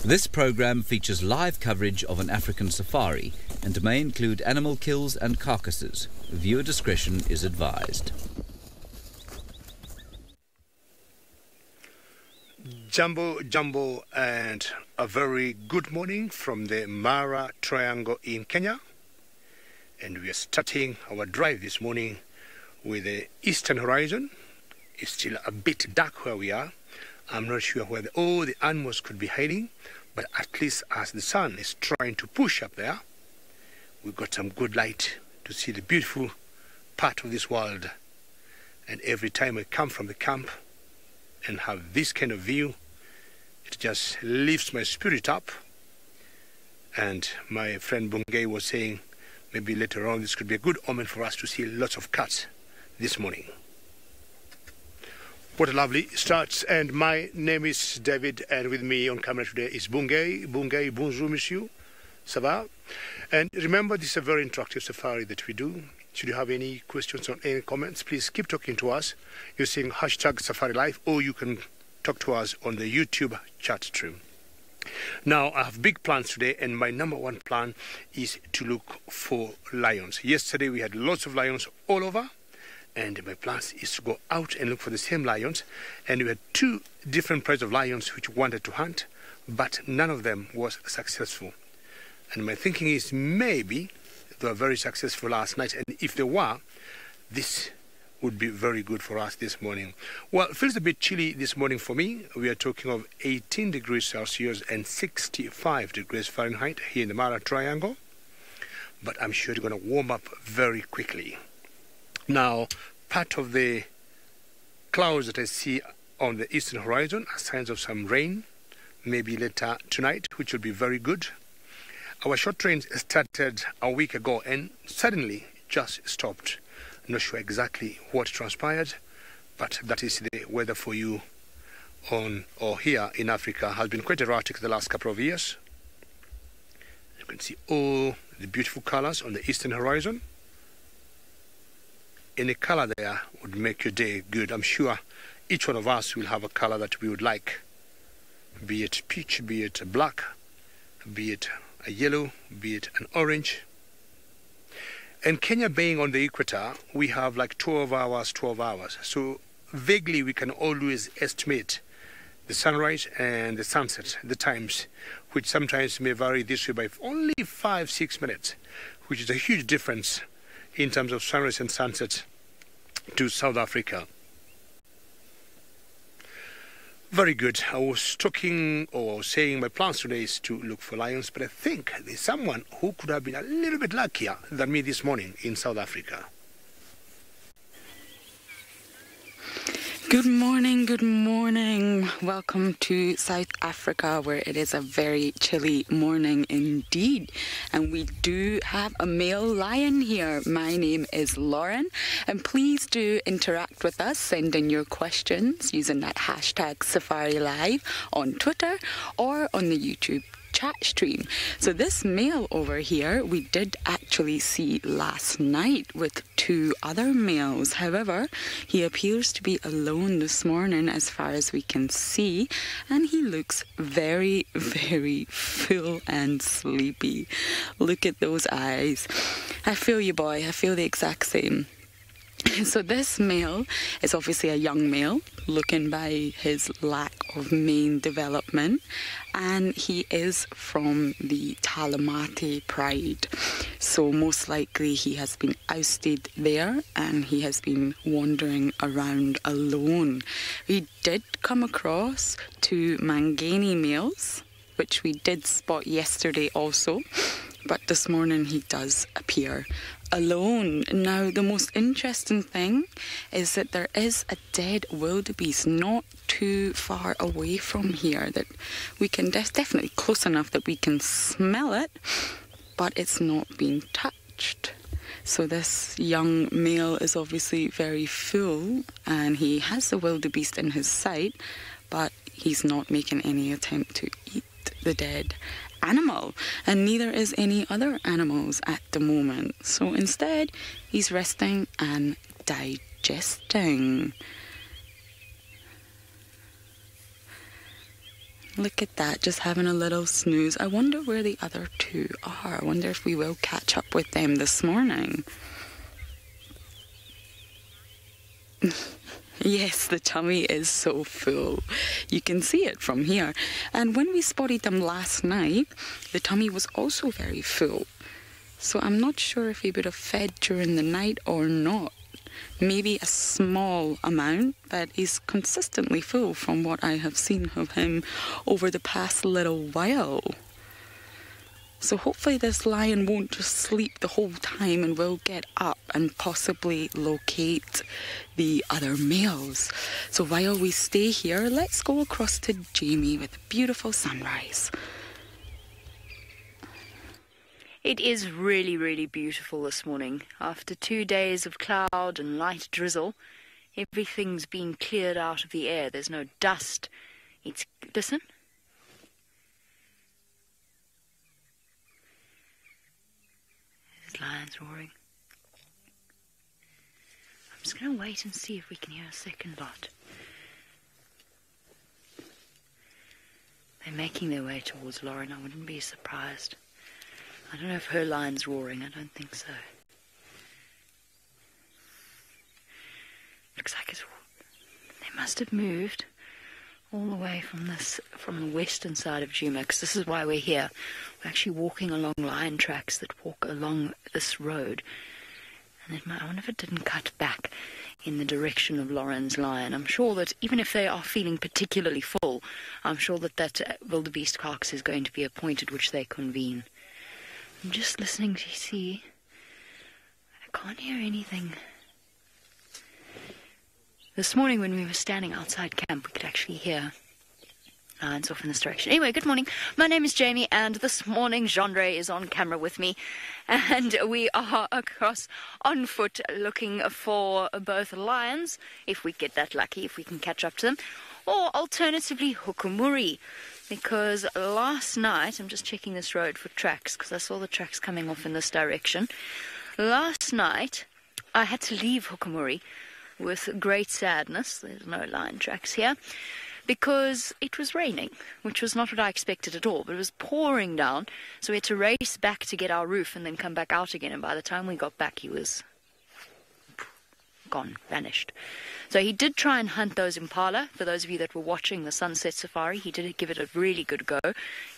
This program features live coverage of an African safari and may include animal kills and carcasses. Viewer discretion is advised. Jumbo, Jumbo, and a very good morning from the Mara Triangle in Kenya. And we are starting our drive this morning with the eastern horizon. It's still a bit dark where we are. I'm not sure where all the animals could be hiding, but at least as the sun is trying to push up there, we've got some good light to see the beautiful part of this world. And every time I come from the camp and have this kind of view, it just lifts my spirit up. And my friend Bungay was saying maybe later on this could be a good omen for us to see lots of cats this morning. What a lovely start. And my name is David, and with me on camera today is Bungay. Bungay, bonjour monsieur, ça va? And remember, this is a very interactive safari that we do. Should you have any questions or any comments, please keep talking to us using hashtag SafariLive, or you can talk to us on the YouTube chat stream. Now, I have big plans today, and my number one plan is to look for lions. Yesterday, we had lots of lions all over. And my plan is to go out and look for the same lions. And we had two different prides of lions which wanted to hunt, but none of them was successful. And my thinking is maybe they were very successful last night. And if they were, this would be very good for us this morning. Well, it feels a bit chilly this morning for me. We are talking of 18 degrees Celsius and 65 degrees Fahrenheit here in the Mara Triangle. But I'm sure it's going to warm up very quickly. Now, part of the clouds that I see on the eastern horizon are signs of some rain, maybe later tonight, which will be very good. Our short trains started a week ago and suddenly just stopped. Not sure exactly what transpired, but that is the weather for you on or here in Africa. Has been quite erratic the last couple of years. You can see all the beautiful colors on the eastern horizon. Any color there would make your day good. I'm sure each one of us will have a color that we would like, be it peach, be it black, be it a yellow, be it an orange. And Kenya being on the equator, we have like 12 hours. So vaguely we can always estimate the sunrise and the sunset, the times, which sometimes may vary this way by only 5-6 minutes, which is a huge difference in terms of sunrise and sunset to South Africa. Very good. I was talking or saying my plans today is to look for lions, but I think there's someone who could have been a little bit luckier than me this morning in South Africa. Good morning, good morning. Welcome to South Africa, where it is a very chilly morning indeed. And we do have a male lion here. My name is Lauren, and please do interact with us. Send in your questions using that hashtag SafariLive on Twitter or on the YouTube chat stream. So this male over here we did actually see last night with two other males. However, he appears to be alone this morning as far as we can see, and he looks very, very full and sleepy. Look at those eyes. I feel you, boy. I feel the exact same. So this male is obviously a young male, looking by his lack of mane development, and he is from the Talamate Pride. So most likely he has been ousted there and he has been wandering around alone. We did come across two Mangani males, which we did spot yesterday also, but this morning he does appear alone. Now, the most interesting thing is that there is a dead wildebeest not too far away from here that we can definitely close enough that we can smell it, but it's not being touched. So this young male is obviously very full and he has the wildebeest in his sight, but he's not making any attempt to eat the dead animal, and neither is any other animals at the moment. So instead, he's resting and digesting. Look at that, just having a little snooze. I wonder where the other two are. I wonder if we will catch up with them this morning. Yes, the tummy is so full. You can see it from here. And when we spotted them last night, the tummy was also very full. So I'm not sure if he would have fed during the night or not. Maybe a small amount, but he's consistently full from what I have seen of him over the past little while. So hopefully this lion won't just sleep the whole time and will get up and possibly locate the other males. So while we stay here, let's go across to Jamie with a beautiful sunrise. It is really, really beautiful this morning. After 2 days of cloud and light drizzle, everything's been cleared out of the air. There's no dust. Listen. There's lions roaring. I'm just going to wait and see if we can hear a second lot. They're making their way towards Lauren. I wouldn't be surprised. I don't know if her lion's roaring. I don't think so. Looks like they must have moved all the way from the western side of Djuma, because this is why we're here. We're actually walking along lion tracks that walk along this road. And I wonder if it didn't cut back in the direction of Lauren's lion. I'm sure that even if they are feeling particularly full, I'm sure that wildebeest carcass is going to be a point at which they convene. I'm just listening to see. I can't hear anything. This morning when we were standing outside camp, we could actually hear lions off in this direction. Anyway, good morning. My name is Jamie, and this morning Jean-Ray is on camera with me, and we are across on foot looking for both lions, if we get that lucky, if we can catch up to them, or alternatively hukumuri. Because last night, I'm just checking this road for tracks, because I saw the tracks coming off in this direction. Last night, I had to leave Hukumuri with great sadness. There's no lion tracks here. Because it was raining, which was not what I expected at all. But it was pouring down, so we had to race back to get our roof and then come back out again. And by the time we got back, he was gone, vanished. So he did try and hunt those impala. For those of you that were watching the sunset safari, he did give it a really good go.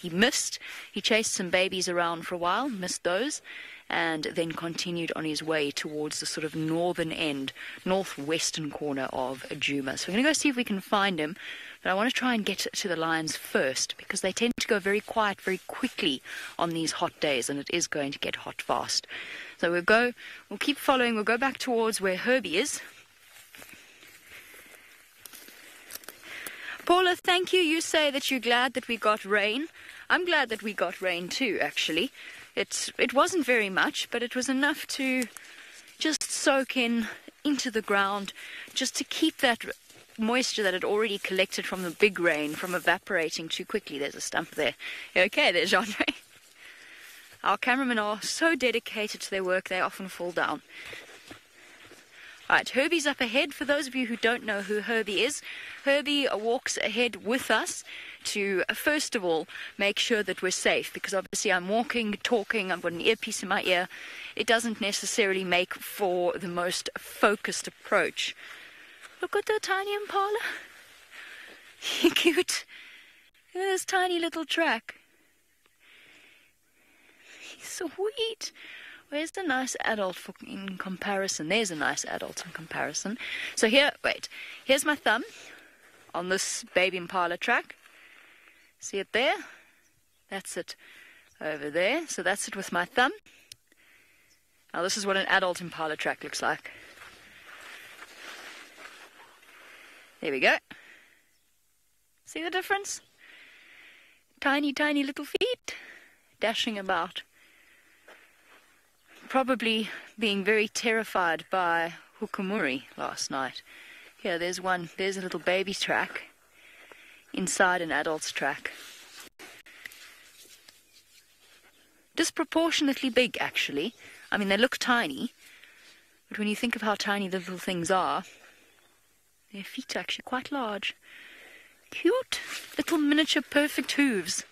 He missed. He chased some babies around for a while, missed those, and then continued on his way towards the sort of northern end, northwestern corner of Djuma. So we're going to go see if we can find him. But I want to try and get to the lions first, because they tend to go very quiet very quickly on these hot days, and it is going to get hot fast. So we'll keep following. We'll go back towards where Herbie is. Paula, thank you. You say that you're glad that we got rain. I'm glad that we got rain too, actually. It wasn't very much, but it was enough to just soak into the ground, just to keep that moisture that had already collected from the big rain from evaporating too quickly. There's a stump there. Okay, there's Jean-Ray. Our cameramen are so dedicated to their work, they often fall down. Right, Herbie's up ahead. For those of you who don't know who Herbie is, Herbie walks ahead with us to, first of all, make sure that we're safe, because obviously I'm walking, talking, I've got an earpiece in my ear. It doesn't necessarily make for the most focused approach. Look at the tiny impala. Cute. Look at this tiny little track. He's sweet. Where's the nice adult in comparison? There's a nice adult in comparison. So here's my thumb on this baby impala track. See it there? That's it over there. So that's it with my thumb. Now this is what an adult impala track looks like. There we go. See the difference? Tiny, tiny little feet dashing about. Probably being very terrified by hukumuri last night. Here, there's a little baby track inside an adult's track. Disproportionately big, actually. I mean, they look tiny, but when you think of how tiny the little things are, their feet are actually quite large. cute little miniature perfect hooves.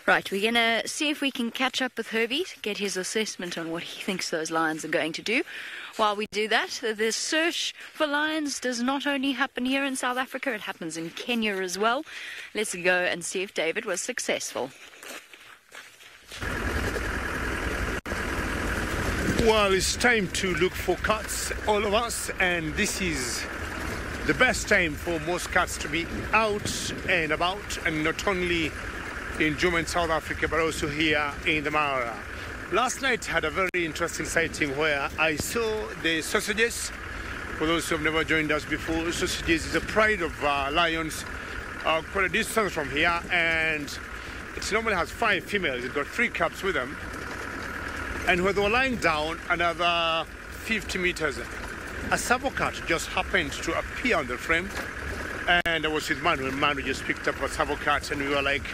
Right, we're going to see if we can catch up with Herbie, get his assessment on what he thinks those lions are going to do. While we do that, the search for lions does not only happen here in South Africa, it happens in Kenya as well. Let's go and see if David was successful. Well, it's time to look for cats, all of us, and this is the best time for most cats to be out and about, and not only in Joma in South Africa, but also here in the Mara. Last night had a very interesting sighting where I saw the sausages. For those who have never joined us before, sausages is a pride of lions, quite a distance from here, and it normally has 5 females. It's got 3 cubs with them. And when they were lying down another 50 meters, a savo cat just happened to appear on the frame. And I was with Manu, and Manu just picked up a savo cat, and we were like,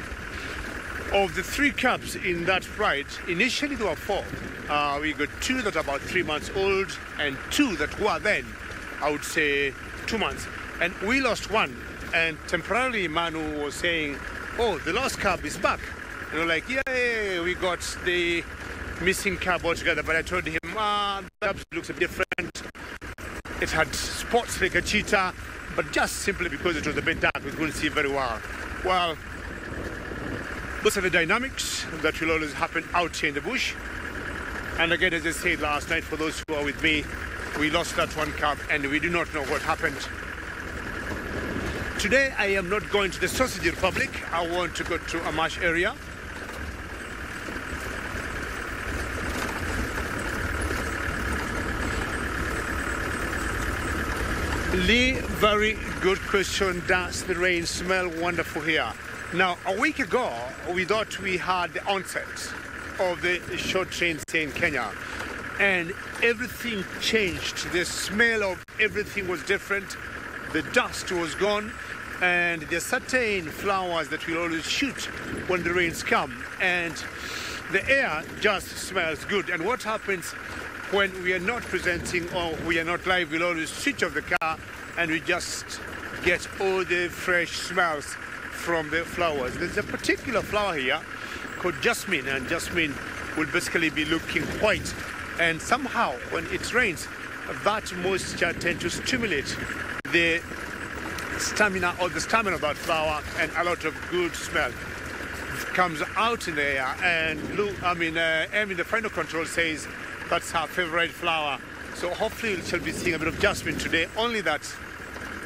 of the 3 cubs in that pride, initially there were 4. We got 2 that are about 3 months old, and 2 that were then, I would say, 2 months. And we lost 1, and temporarily Manu was saying, oh, the lost cub is back. And we're like, yeah, we got the missing cub altogether. But I told him, the cub looks a bit different. It had spots like a cheetah, but just simply because it was a bit dark, we couldn't see very well. Well, those are the dynamics that will always happen out here in the bush. And again, as I said last night, for those who are with me, we lost that 1 cub and we do not know what happened. Today, I am not going to the Sausage Republic. I want to go to a marsh area. Lee, very good question. Does the rain smell wonderful here? Now, a week ago, we thought we had the onset of the short rains in Kenya, and everything changed. The smell of everything was different. The dust was gone, and there are certain flowers that will always shoot when the rains come, and the air just smells good. And what happens when we are not presenting or we are not live, we'll always switch off the car, and we just get all the fresh smells from the flowers. There's a particular flower here called jasmine, and jasmine will basically be looking white, and somehow when it rains, that moisture tends to stimulate the stamina of that flower, and a lot of good smell comes out in the air. And Amy, the final control, says that's her favorite flower, so hopefully we shall be seeing a bit of jasmine today, only that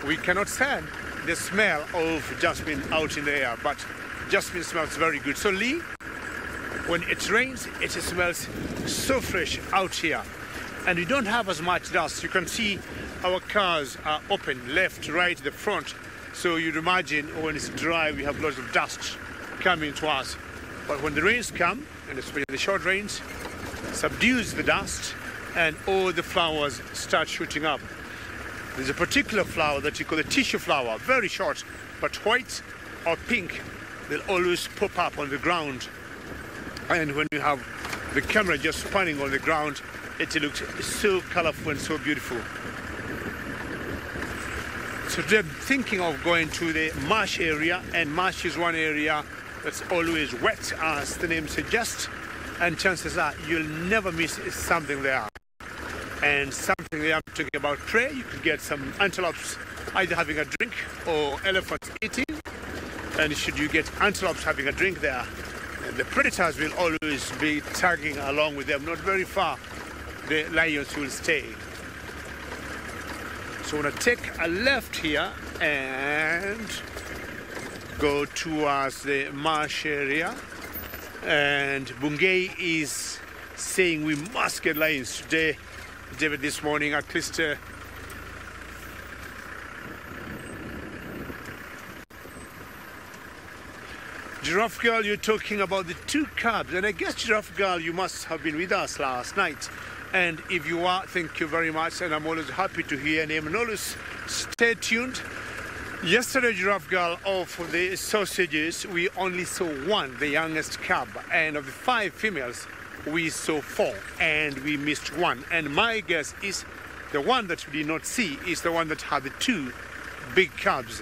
we cannot stand the smell of jasmine out in the air, but jasmine smells very good. So Lee, when it rains, it smells so fresh out here, and we don't have as much dust. You can see our cars are open, left, right, the front, so you'd imagine when it's dry we have lots of dust coming to us. But when the rains come, and especially the short rains, subdues the dust and all the flowers start shooting up. There's a particular flower that you call the tissue flower, very short, but white or pink. They'll always pop up on the ground. And when you have the camera just spinning on the ground, it looks so colorful and so beautiful. So they're thinking of going to the marsh area, and marsh is one area that's always wet, as the name suggests, and chances are you'll never miss something there. And something there, I'm talking about prey. You could get some antelopes either having a drink or elephants eating. And should you get antelopes having a drink there, and the predators will always be tagging along with them. Not very far, the lions will stay. So I'm going to take a left here and go towards the marsh area. And Bungay is saying we must get lions today. David, this morning, at least Giraffe Girl, you're talking about the 2 cubs, and I guess Giraffe Girl, you must have been with us last night, and if you are, thank you very much, and I'm always happy to hear your name, and always stay tuned. Yesterday, Giraffe Girl, of the sausages, we only saw 1, the youngest cub, and of the 5 females, we saw 4, and we missed 1. And my guess is The one that we did not see is the one that had the two big cubs.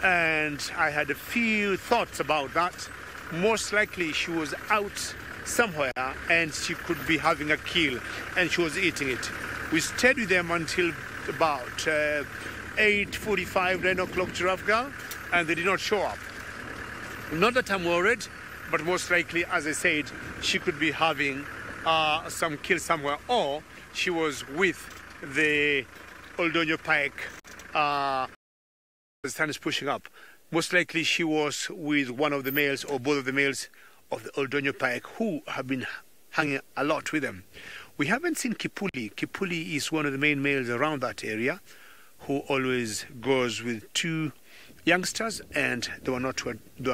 And I had a few thoughts about that. Most likely she was out somewhere and she could be having a kill and she was eating it. We stayed with them until about 8:45, 9 o'clock giraffe girl, and they did not show up. Not that I'm worried, but most likely, as I said, she could be having some kill somewhere, or she was with the Oldonyo pike. The sun is pushing up. Most likely she was with one of the males or both of the males of the Oldonyo pike who have been hanging a lot with them. We haven't seen Kipuli. Kipuli is one of the main males around that area who always goes with two youngsters, and they are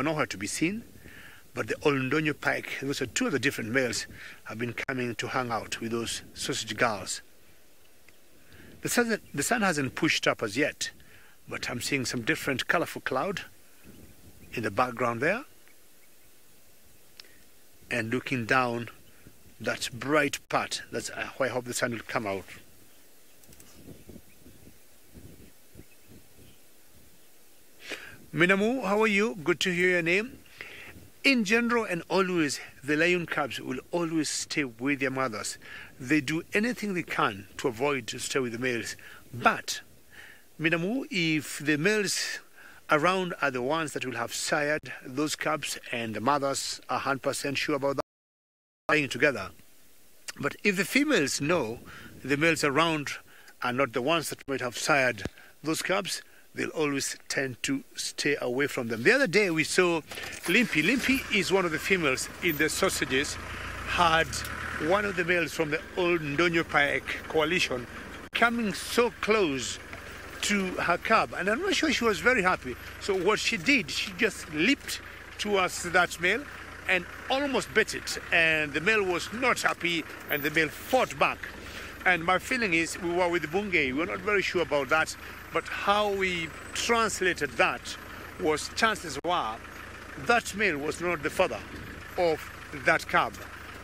nowhere to be seen. But the Oldonyo pike, those are two of the different males, have been coming to hang out with those sausage girls. The sun hasn't pushed up as yet, but I'm seeing some different colorful cloud in the background there. And looking down that bright part, that's why I hope the sun will come out. Minamu, how are you? Good to hear your name. In general and always, the lion cubs will always stay with their mothers. They do anything they can to avoid to stay with the males. But, Minamu, if the males around are the ones that will have sired those cubs and the mothers are 100% sure about that, lying together. But if the females know the males around are not the ones that might have sired those cubs, they'll always tend to stay away from them. The other day we saw Limpy. Limpy is one of the females in the sausages, had one of the males from the old Ndonyo Pike coalition coming so close to her cub, and I'm not sure she was very happy. So what she did, she just leaped towards that male and almost bit it, and the male was not happy and the male fought back. And my feeling is, we were with Bungei, we were not very sure about that, but how we translated that was, chances were that male was not the father of that cub.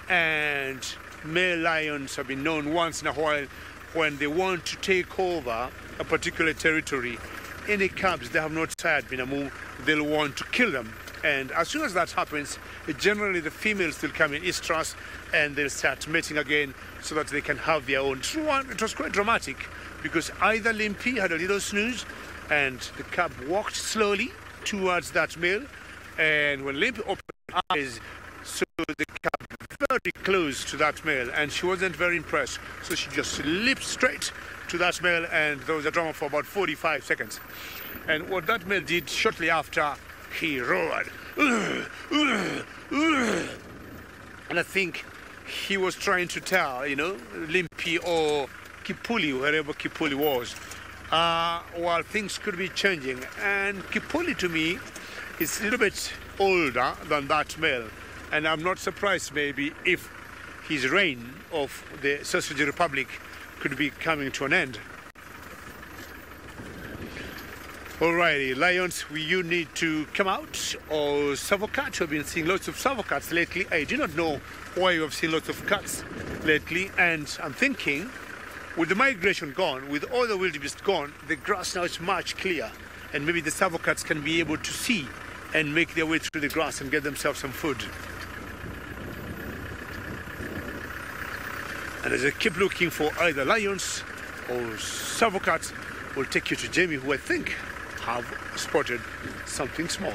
And male lions have been known once in a while, when they want to take over a particular territory, any cubs they have not sired Minamu, they'll want to kill them. And as soon as that happens, generally the females will come in estrus and they'll start mating again so that they can have their own. It was quite dramatic because either Limpy had a little snooze and the cub walked slowly towards that male, and when Limpy opened her eyes, so the cub very close to that male, and she wasn't very impressed, so she just leaped straight to that male, and there was a drama for about 45 seconds. And what that male did shortly after, he roared, and I think he was trying to tell, Limpy or Kipuli, wherever Kipuli was, while things could be changing. And Kipuli to me is a little bit older than that male, and I'm not surprised maybe if his reign of the Sausage Republic could be coming to an end. Alrighty, lions, you need to come out, or Savo cats. I've been seeing lots of Savo cats lately. I do not know why you have seen lots of cats lately, and I'm thinking, with the migration gone, with all the wildebeest gone, the grass now is much clearer, and maybe the Savo cats can be able to see and make their way through the grass and get themselves some food. And as I keep looking for either lions or Savo cats, we'll take you to Jamie, who I think have spotted something small.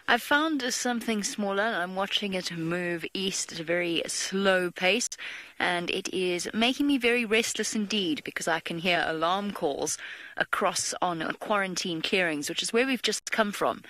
I've found something smaller. I'm watching it move east at a very slow pace, and it is making me very restless indeed, because I can hear alarm calls across on quarantine clearings, which is where we've just come from.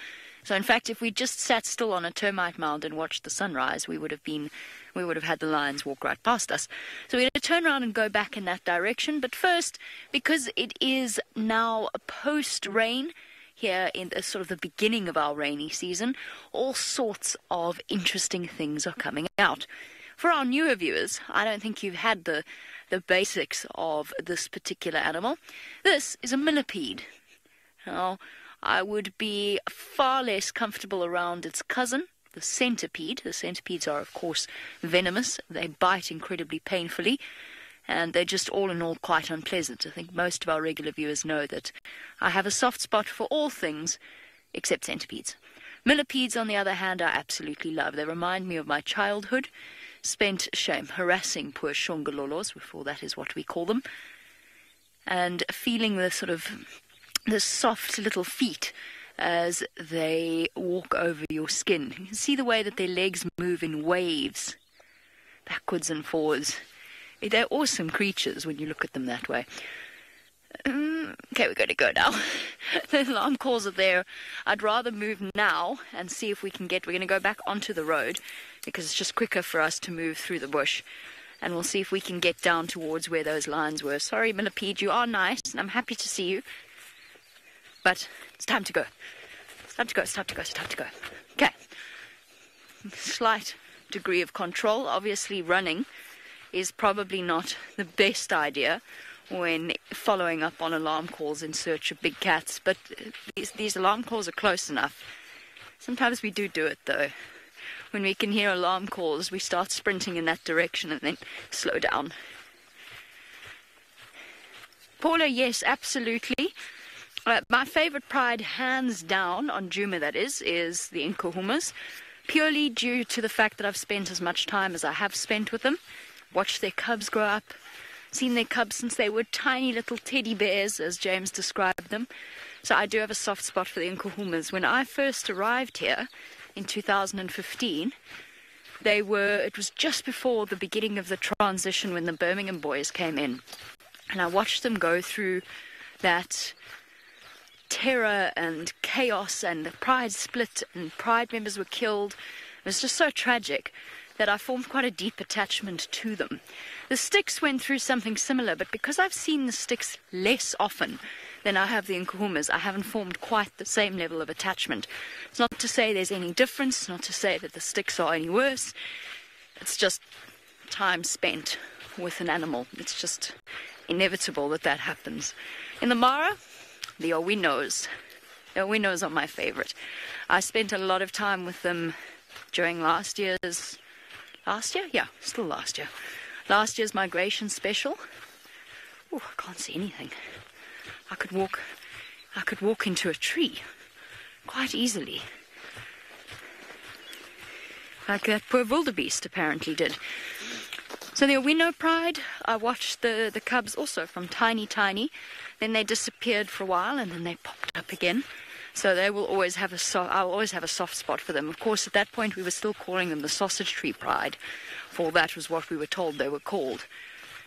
So in fact, if we just sat still on a termite mound and watched the sunrise, we would have had the lions walk right past us. So we're going to turn around and go back in that direction. But first, because it is now post-rain, here in the sort of the beginning of our rainy season, all sorts of interesting things are coming out. For our newer viewers, I don't think you've had the basics of this particular animal. This is a millipede. Now, I would be far less comfortable around its cousin, the centipede. The centipedes are, of course, venomous. They bite incredibly painfully. and they're just all in all quite unpleasant. I think most of our regular viewers know that I have a soft spot for all things except centipedes. Millipedes, on the other hand, I absolutely love. They remind me of my childhood, spent harassing poor shongololos, for that is what we call them, and feeling the soft little feet as they walk over your skin. You can see the way that their legs move in waves, backwards and forwards. They're awesome creatures when you look at them that way. Okay, we're going to go now. The alarm calls are there. I'd rather move now and see if we can we're going to go back onto the road because it's just quicker for us to move through the bush. And we'll see if we can get down towards where those lines were. Sorry, Millipede, you are nice, and I'm happy to see you. But it's time to go. It's time to go, it's time to go, it's time to go. Okay. Slight degree of control. Obviously, running is probably not the best idea when following up on alarm calls in search of big cats. But these alarm calls are close enough. Sometimes we do it, though. When we can hear alarm calls, we start sprinting in that direction and then slow down. Paula, yes, absolutely. My favorite pride, hands down, on Djuma that is the Nkuhumas, purely due to the fact that I've spent as much time as I have spent with them, watched their cubs grow up, seen their cubs since they were tiny little teddy bears, as James described them. So I do have a soft spot for the Nkuhumas. When I first arrived here in 2015, it was just before the beginning of the transition when the Birmingham boys came in. And I watched them go through that terror and chaos, and the pride split and pride members were killed. It was just so tragic that I formed quite a deep attachment to them. The sticks went through something similar, but because I've seen the sticks less often than I have the Nkuhumas, I haven't formed quite the same level of attachment. It's not to say there's any difference, not to say that the sticks are any worse. It's just time spent with an animal. It's just inevitable that happens. In the Mara, the Owinos. The Owinos are my favorite. I spent a lot of time with them during last year's migration special. Oh, I can't see anything. I could walk into a tree quite easily, like that poor wildebeest apparently did. So the Owino pride, I watched the cubs also from tiny, then they disappeared for a while and then they popped up again. So they will always have I'll always have a soft spot for them. Of course, at that point we were still calling them the sausage tree pride, for that was what we were told they were called.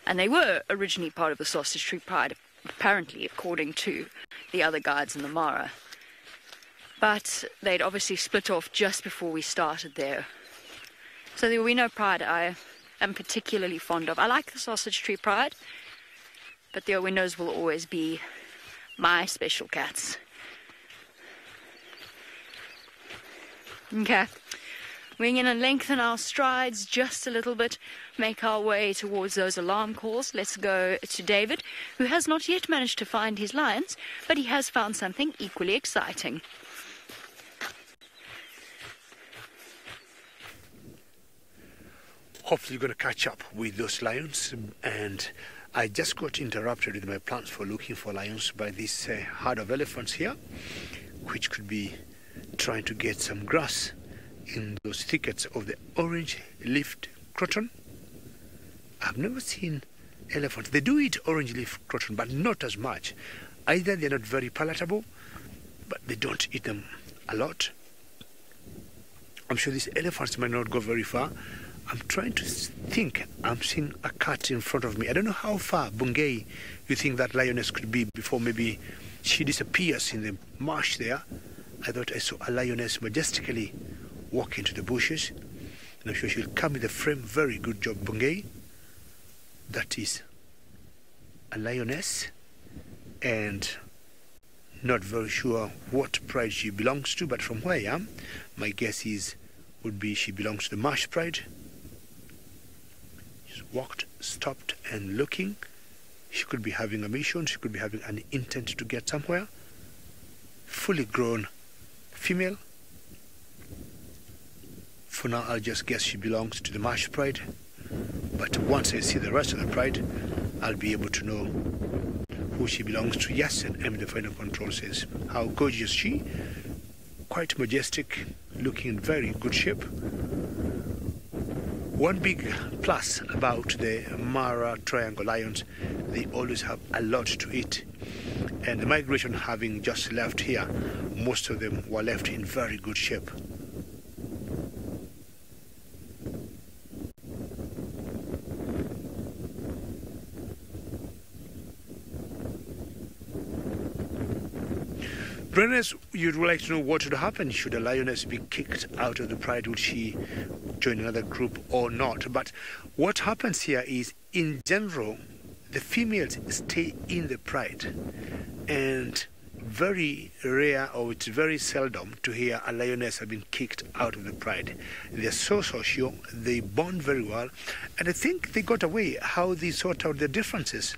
And they were originally part of the sausage tree pride, apparently, according to the other guides in the Mara. But they'd obviously split off just before we started there. So the Owino pride I am particularly fond of. I like the sausage tree pride, but the Owinos will always be my special cats. Okay, we're going to lengthen our strides just a little bit, make our way towards those alarm calls. Let's go to David, who has not yet managed to find his lions, but he has found something equally exciting. Hopefully you're going to catch up with those lions, and I just got interrupted with my plans for looking for lions by this herd of elephants here, which could be trying to get some grass in those thickets of the orange-leafed croton. I've never seen elephants. They do eat orange-leaf croton, but not as much. Either they're not very palatable, but they don't eat them a lot. I'm sure these elephants might not go very far. I'm trying to think. I'm seeing a cat in front of me. I don't know how far, Bungay, you think that lioness could be before maybe she disappears in the marsh there. I thought I saw a lioness majestically walk into the bushes. And I'm sure she'll come in the frame. Very good job, Bungay. That is a lioness. And not very sure what pride she belongs to, but from where I am, my guess would be she belongs to the marsh pride. She's walked, stopped, and looking. She could be having a mission. She could be having an intent to get somewhere. Fully grown female. For now, I'll just guess she belongs to the marsh pride. But once I see the rest of the pride, I'll be able to know who she belongs to. Yes, and M, the final control, says, how gorgeous she, quite majestic, looking in very good shape. One big plus about the Mara Triangle lions, they always have a lot to eat. And the migration having just left here, most of them were left in very good shape. Brenners, you'd like to know what would happen should a lioness be kicked out of the pride. Would she join another group or not? But what happens here is, in general, the females stay in the pride, and very rare, or it's very seldom to hear a lioness have been kicked out of the pride. They're so social, they bond very well, and I think they got away how they sort out their differences,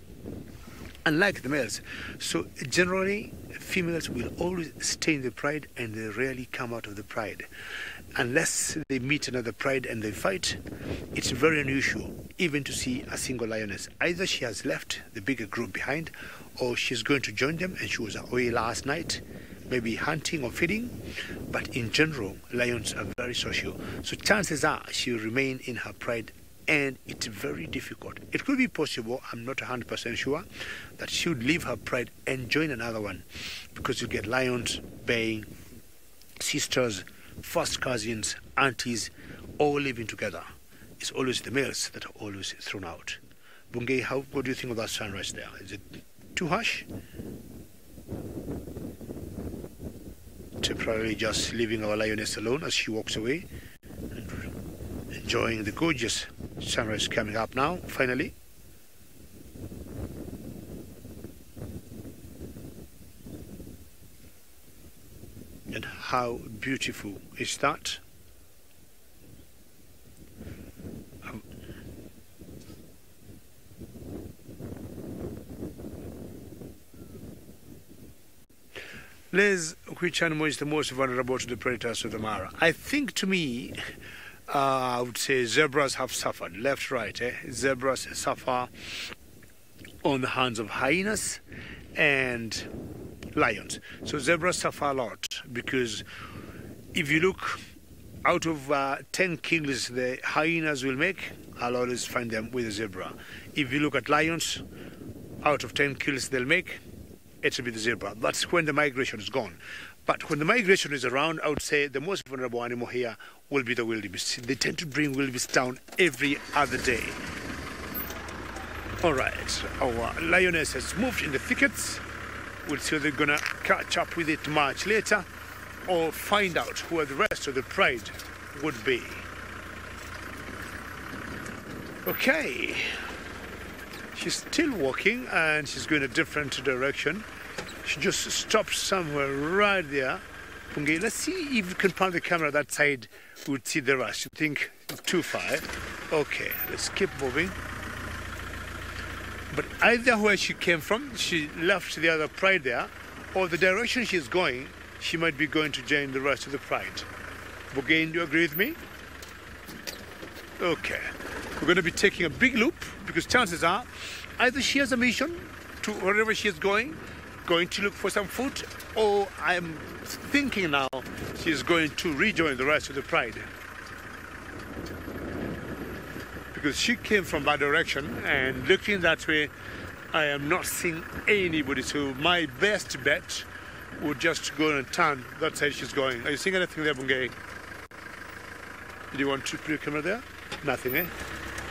unlike the males. So generally, females will always stay in the pride, and they rarely come out of the pride. Unless they meet another pride and they fight, it's very unusual even to see a single lioness. Either she has left the bigger group behind, or she's going to join them and she was away last night, maybe hunting or feeding. But in general, lions are very social. So chances are she will remain in her pride, and it's very difficult. It could be possible, I'm not 100% sure, that she would leave her pride and join another one, because you get lions baying, sisters, first cousins, aunties, all living together. It's always the males that are always thrown out. Bungei, what do you think of that sunrise there? Is it too harsh? Temporarily just leaving our lioness alone as she walks away, and enjoying the gorgeous sunrise coming up now, finally. And how beautiful is that? Liz, which animal is the most vulnerable to the predators of the Mara? I think, to me, I would say zebras have suffered, left, right. Zebras suffer on the hands of hyenas and lions. So zebras suffer a lot, because if you look, out of 10 kills the hyenas will make, I'll always find them with a zebra. If you look at lions, out of 10 kills they'll make, it will be the zebra. That's when the migration is gone. But when the migration is around, I would say the most vulnerable animal here will be the wildebeest. They tend to bring wildebeest down every other day. All right, our lioness has moved in the thickets. We'll see if they're going to catch up with it much later, or find out where the rest of the pride would be. Okay. She's still walking, and she's going a different direction. She just stopped somewhere right there. Okay, let's see if we can pan the camera that side. We'll see the rest. You think it's too far? Okay, let's keep moving. But either where she came from, she left the other pride there, or the direction she's going, she might be going to join the rest of the pride. Bogain, do you agree with me? Okay. We're going to be taking a big loop, because chances are either she has a mission to wherever she is going to look for some food, or I'm thinking now she's going to rejoin the rest of the pride. Because she came from that direction, and looking that way, I am not seeing anybody. So my best bet would just go and turn that side she's going. Are you seeing anything there, Bungay? Did you want to put your camera there? Nothing, eh?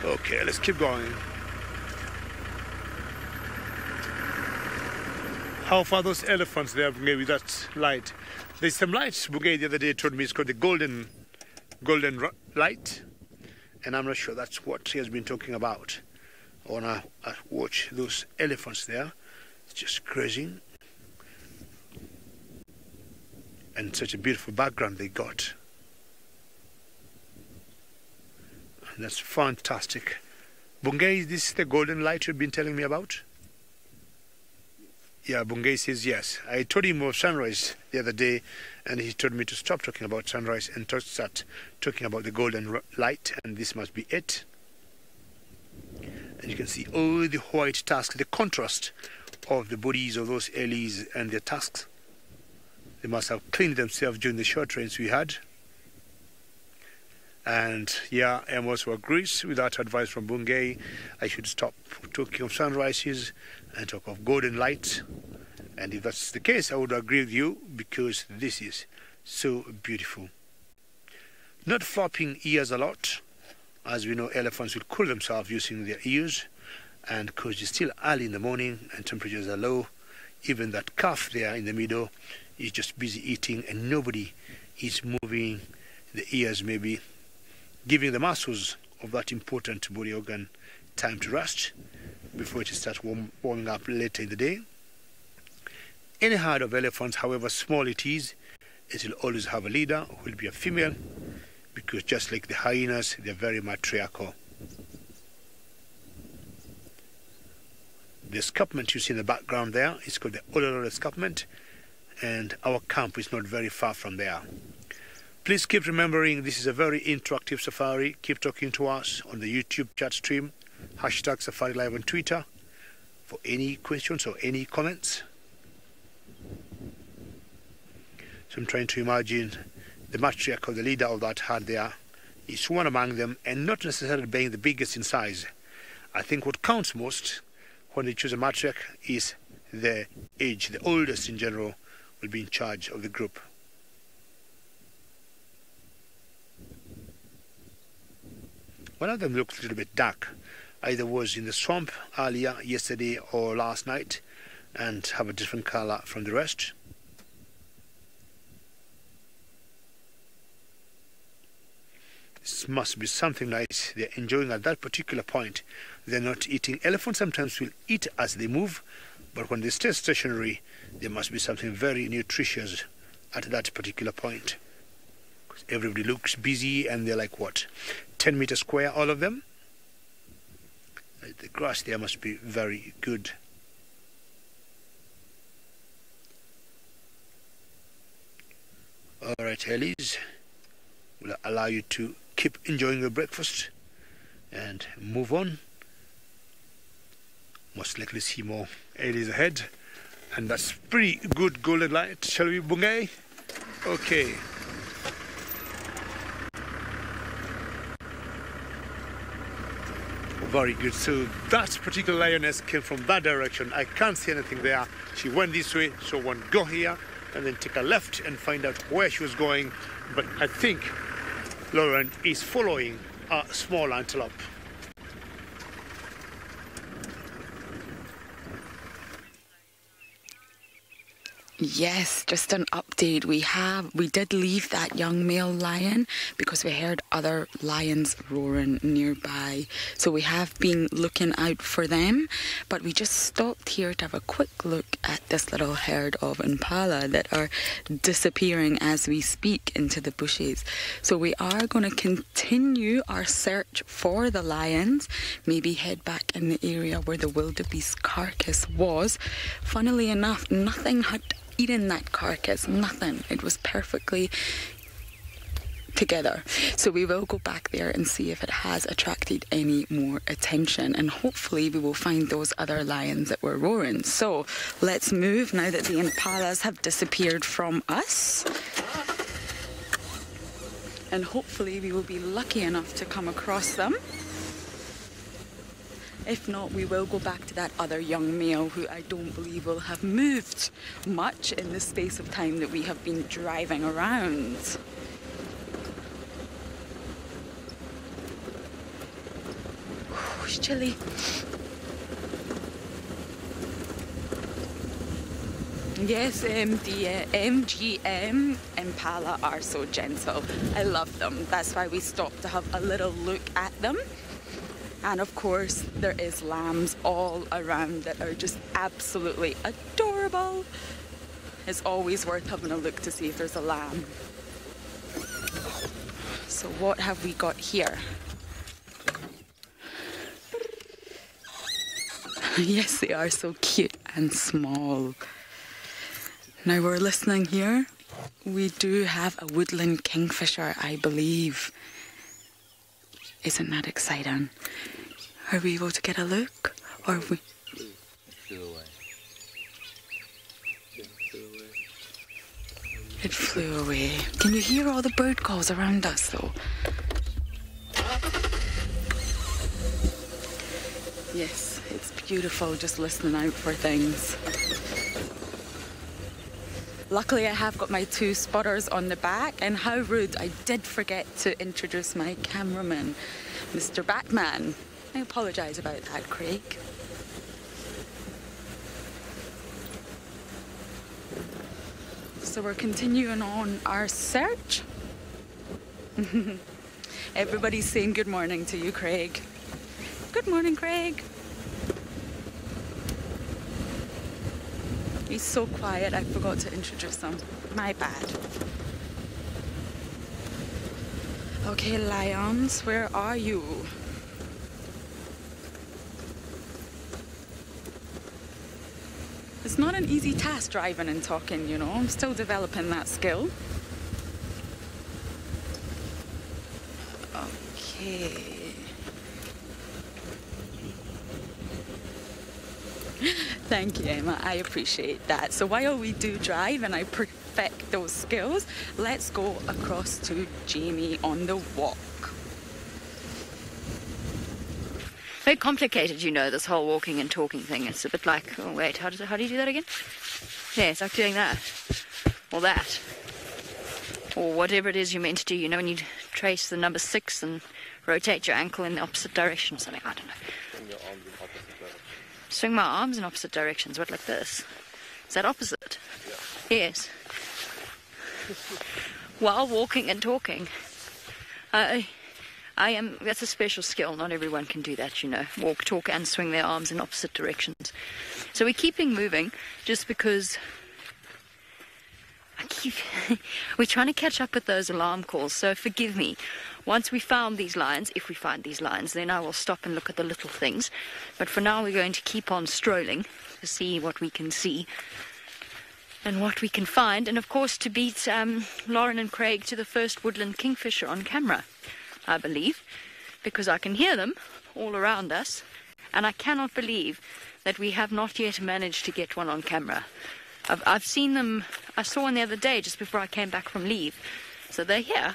Okay, let's keep going. How far those elephants there, Bungay, with that light? There's some lights, Bungay, the other day told me it's called the golden light. And I'm not sure that's what he has been talking about. I want to watch those elephants there. It's just crazy. And such a beautiful background they got. And that's fantastic. Bungay, is this the golden light you've been telling me about? Yeah, Bungay says yes. I told him of sunrise the other day, and he told me to stop talking about sunrise and to start talking about the golden light, and this must be it. And you can see all the white tusks, the contrast of the bodies of those elis and their tusks. They must have cleaned themselves during the short rains we had. And yeah, I also agrees with that advice from Bungay. I should stop talking of sunrises and talk of golden light. And if that's the case, I would agree with you, because this is so beautiful. Not flopping ears a lot. As we know, elephants will cool themselves using their ears. And because it's still early in the morning and temperatures are low, even that calf there in the middle is just busy eating, and nobody is moving the ears, maybe giving the muscles of that important body organ time to rest before it starts warming up later in the day. Any herd of elephants, however small it will always have a leader who will be a female, because just like the hyenas, they're very matriarchal. The escarpment you see in the background there is called the Ololol escarpment, and our camp is not very far from there. Please keep remembering, this is a very interactive safari. Keep talking to us on the YouTube chat stream, #SafariLive on Twitter, for any questions or any comments. So I'm trying to imagine the matriarch or the leader of that herd there is one among them, and not necessarily being the biggest in size. I think what counts most when they choose a matriarch is the age. The oldest in general will be in charge of the group. One of them looks a little bit dark, either was in the swamp earlier yesterday or last night, and have a different color from the rest. This must be something nice they're enjoying at that particular point. They're not eating. Elephants sometimes will eat as they move, but when they stay stationary, there must be something very nutritious at that particular point. Because everybody looks busy, and they're like, what, 10 meters square, all of them? The grass there must be very good. All right, Ellies, will allow you to keep enjoying your breakfast and move on. Most likely see more Ellies ahead, and that's pretty good golden light. Shall we, Bungay? Okay. Very good. So that particular lioness came from that direction. I can't see anything there. She went this way, so one go here and then take a left and find out where she was going. But I think Lauren is following a small antelope. Yes, just an update. We did leave that young male lion because we heard other lions roaring nearby. So we have been looking out for them, but we just stopped here to have a quick look at this little herd of impala that are disappearing as we speak into the bushes. So we are going to continue our search for the lions, maybe head back in the area where the wildebeest carcass was. Funnily enough, nothing had eaten that carcass, nothing. It was perfectly together. So we will go back there and see if it has attracted any more attention, and hopefully we will find those other lions that were roaring. So let's move now that the impalas have disappeared from us, and hopefully we will be lucky enough to come across them. If not, we will go back to that other young male, who I don't believe will have moved much in the space of time that we have been driving around. It's chilly. Yes, the MGM Impala are so gentle. I love them. That's why we stopped to have a little look at them. And of course, there is lambs all around that are just absolutely adorable. It's always worth having a look to see if there's a lamb. So what have we got here? Yes, they are so cute and small. Now we're listening here. We do have a woodland kingfisher, I believe. Isn't that exciting? Are we able to get a look? Or are we... It flew away. Can you hear all the bird calls around us though? Yes, it's beautiful just listening out for things. Luckily I have got my 2 spotters on the back, and how rude, I did forget to introduce my cameraman, Mr. Batman. I apologise about that, Craig. So we're continuing on our search. Everybody's saying good morning to you, Craig. Good morning, Craig. He's so quiet, I forgot to introduce him. My bad. Okay, lions, where are you? It's not an easy task driving and talking, you know. I'm still developing that skill. Okay. Thank you, Emma. I appreciate that. So while we do drive and I perfect those skills, let's go across to Jamie on the walk. Very complicated, you know, this whole walking and talking thing. It's a bit like, oh wait, how do you do that again? Yeah, it's like doing that. Or that. Or whatever it is you're meant to do, you know, when you trace the number 6 and rotate your ankle in the opposite direction or something, I don't know. Swing my arms in opposite directions, what, like this? Is that opposite? Yeah. Yes. While walking and talking. That's a special skill. Not everyone can do that, you know. Walk, talk, and swing their arms in opposite directions. So we're keeping moving just because we're trying to catch up with those alarm calls. So forgive me. Once we found these lions, if we find these lions, then I will stop and look at the little things. But for now, we're going to keep on strolling to see what we can see and what we can find. And of course, to beat Lauren and Craig to the first woodland kingfisher on camera, I believe, because I can hear them all around us, and I cannot believe that we have not yet managed to get one on camera. I've seen them. I saw one the other day just before I came back from leave, so they're here,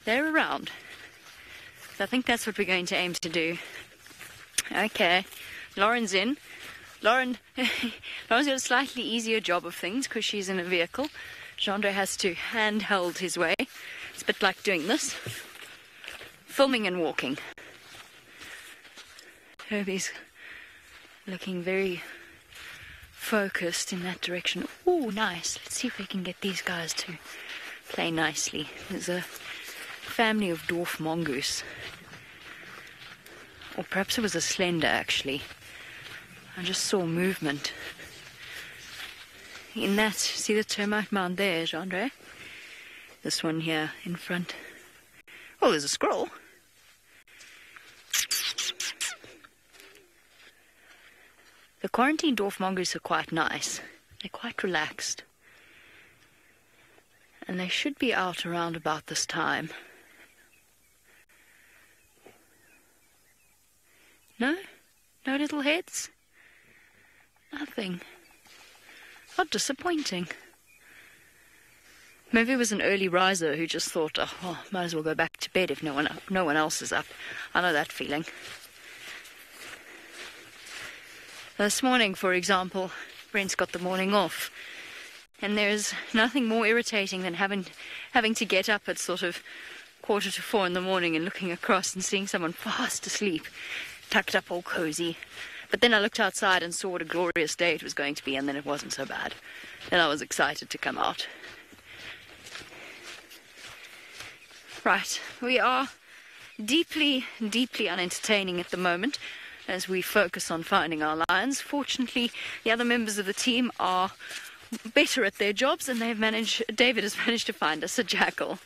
they're around. So I think that's what we're going to aim to do. Okay, Lauren's in. Lauren's got a slightly easier job of things because she's in a vehicle. Jean-Andre has to handhold his way. It's a bit like doing this. Filming and walking. Herbie's looking very focused in that direction. Oh, nice. Let's see if we can get these guys to play nicely. There's a family of dwarf mongoose. Or perhaps it was a slender, actually. I just saw movement. In that, see the termite mound there, Jean-Andre? This one here in front. Oh, there's a squirrel. The quarantine dwarf mongoose are quite nice. They're quite relaxed. And they should be out around about this time. No? No little heads? Nothing. How disappointing. Maybe it was an early riser who just thought, oh, might as well go back to bed if no one else is up. I know that feeling. This morning, for example, Brent's got the morning off. And there's nothing more irritating than having to get up at sort of 3:45 in the morning and looking across and seeing someone fast asleep, tucked up all cozy. But then I looked outside and saw what a glorious day it was going to be, and then it wasn't so bad. Then I was excited to come out. Right, we are deeply, deeply unentertaining at the moment as we focus on finding our lions. Fortunately, the other members of the team are better at their jobs, and David has managed to find us a jackal.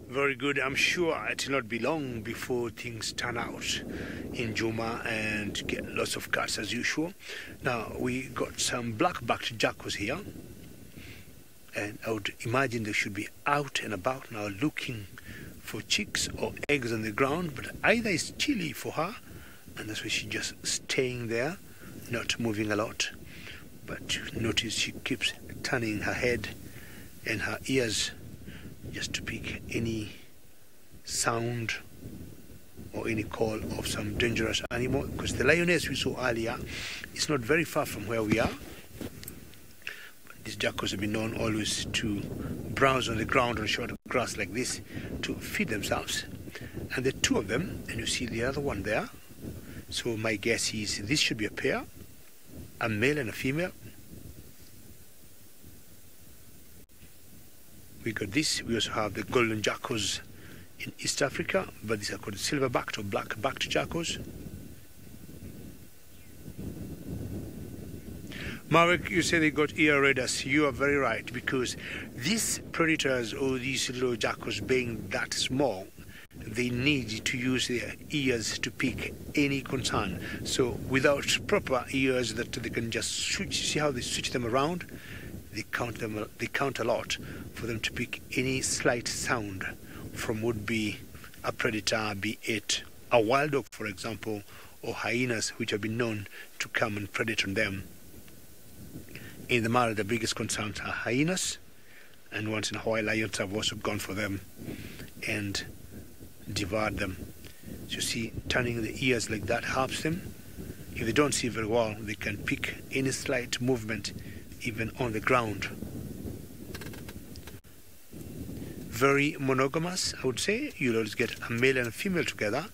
Very good. I'm sure it will not be long before things turn out in Juma and get lots of cats as usual. Now, we got some black-backed jackals here. And I would imagine they should be out and about now looking for chicks or eggs on the ground, but either it's chilly for her, and that's why she's just staying there, not moving a lot. But notice she keeps turning her head and her ears just to pick any sound or any call of some dangerous animal, because the lioness we saw earlier is not very far from where we are. But these jackals have been known always to browse on the ground on short grass like this to feed themselves. And there are two of them, and you see the other one there. So my guess is this should be a pair, a male and a female. We got this. We also have the golden jackals in East Africa, but these are called silver-backed or black-backed jackals. Marek, you say they got ear radars. You are very right, because these predators or these little jackals being that small, they need to use their ears to pick any concern. So without proper ears that they can just switch, see how they switch them around? They count a lot for them to pick any slight sound from would be a predator, be it a wild dog, for example, or hyenas, which have been known to come and predate on them. In the Mara, the biggest concerns are hyenas, and once in a while lions have also gone for them and devoured them. So you see, turning the ears like that helps them. If they don't see very well, they can pick any slight movement even on the ground. Very monogamous, I would say. You'll always get a male and a female together.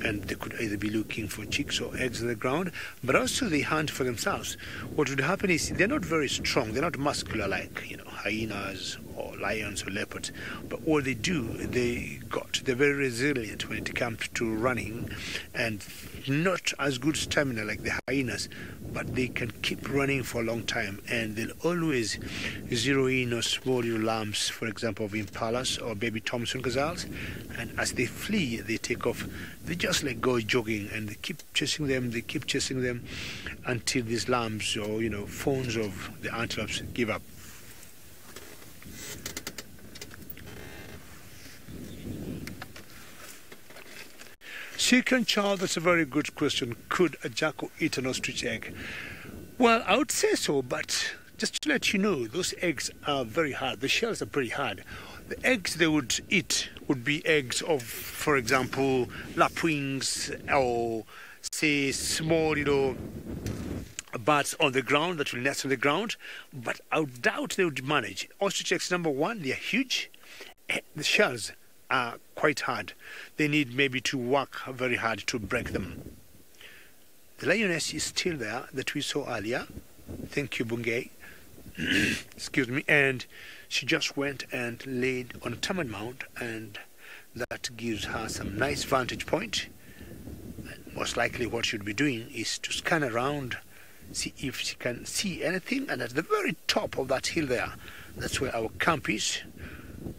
And they could either be looking for chicks or eggs on the ground, but also they hunt for themselves. What would happen is they're not very strong, they're not muscular like, hyenas or lions or leopards, but what they do, they're very resilient when it comes to running, and not as good stamina like the hyenas, but they can keep running for a long time, and they'll always zero in on small little lambs, for example, of impalas or baby Thompson gazelles, and as they flee, they take off. They just go jogging, and they keep chasing them until these lambs or fawns of the antelopes give up. Second child, that's a very good question. Could a jackal eat an ostrich egg? Well, I would say so, but just to let you know, those eggs are very hard. The shells are pretty hard. The eggs they would eat would be eggs of, for example, lapwings or, say, small little birds on the ground that will nest on the ground. But I would doubt they would manage. Ostrich eggs, number one, they are huge. The shells are quite hard. They need maybe to work very hard to break them. The lioness is still there that we saw earlier. Thank you, Bungay. Excuse me. And she just went and laid on a termite mound, and that gives her some nice vantage point. And most likely what she'll be doing is to scan around, see if she can see anything. And at the very top of that hill there, that's where our camp is.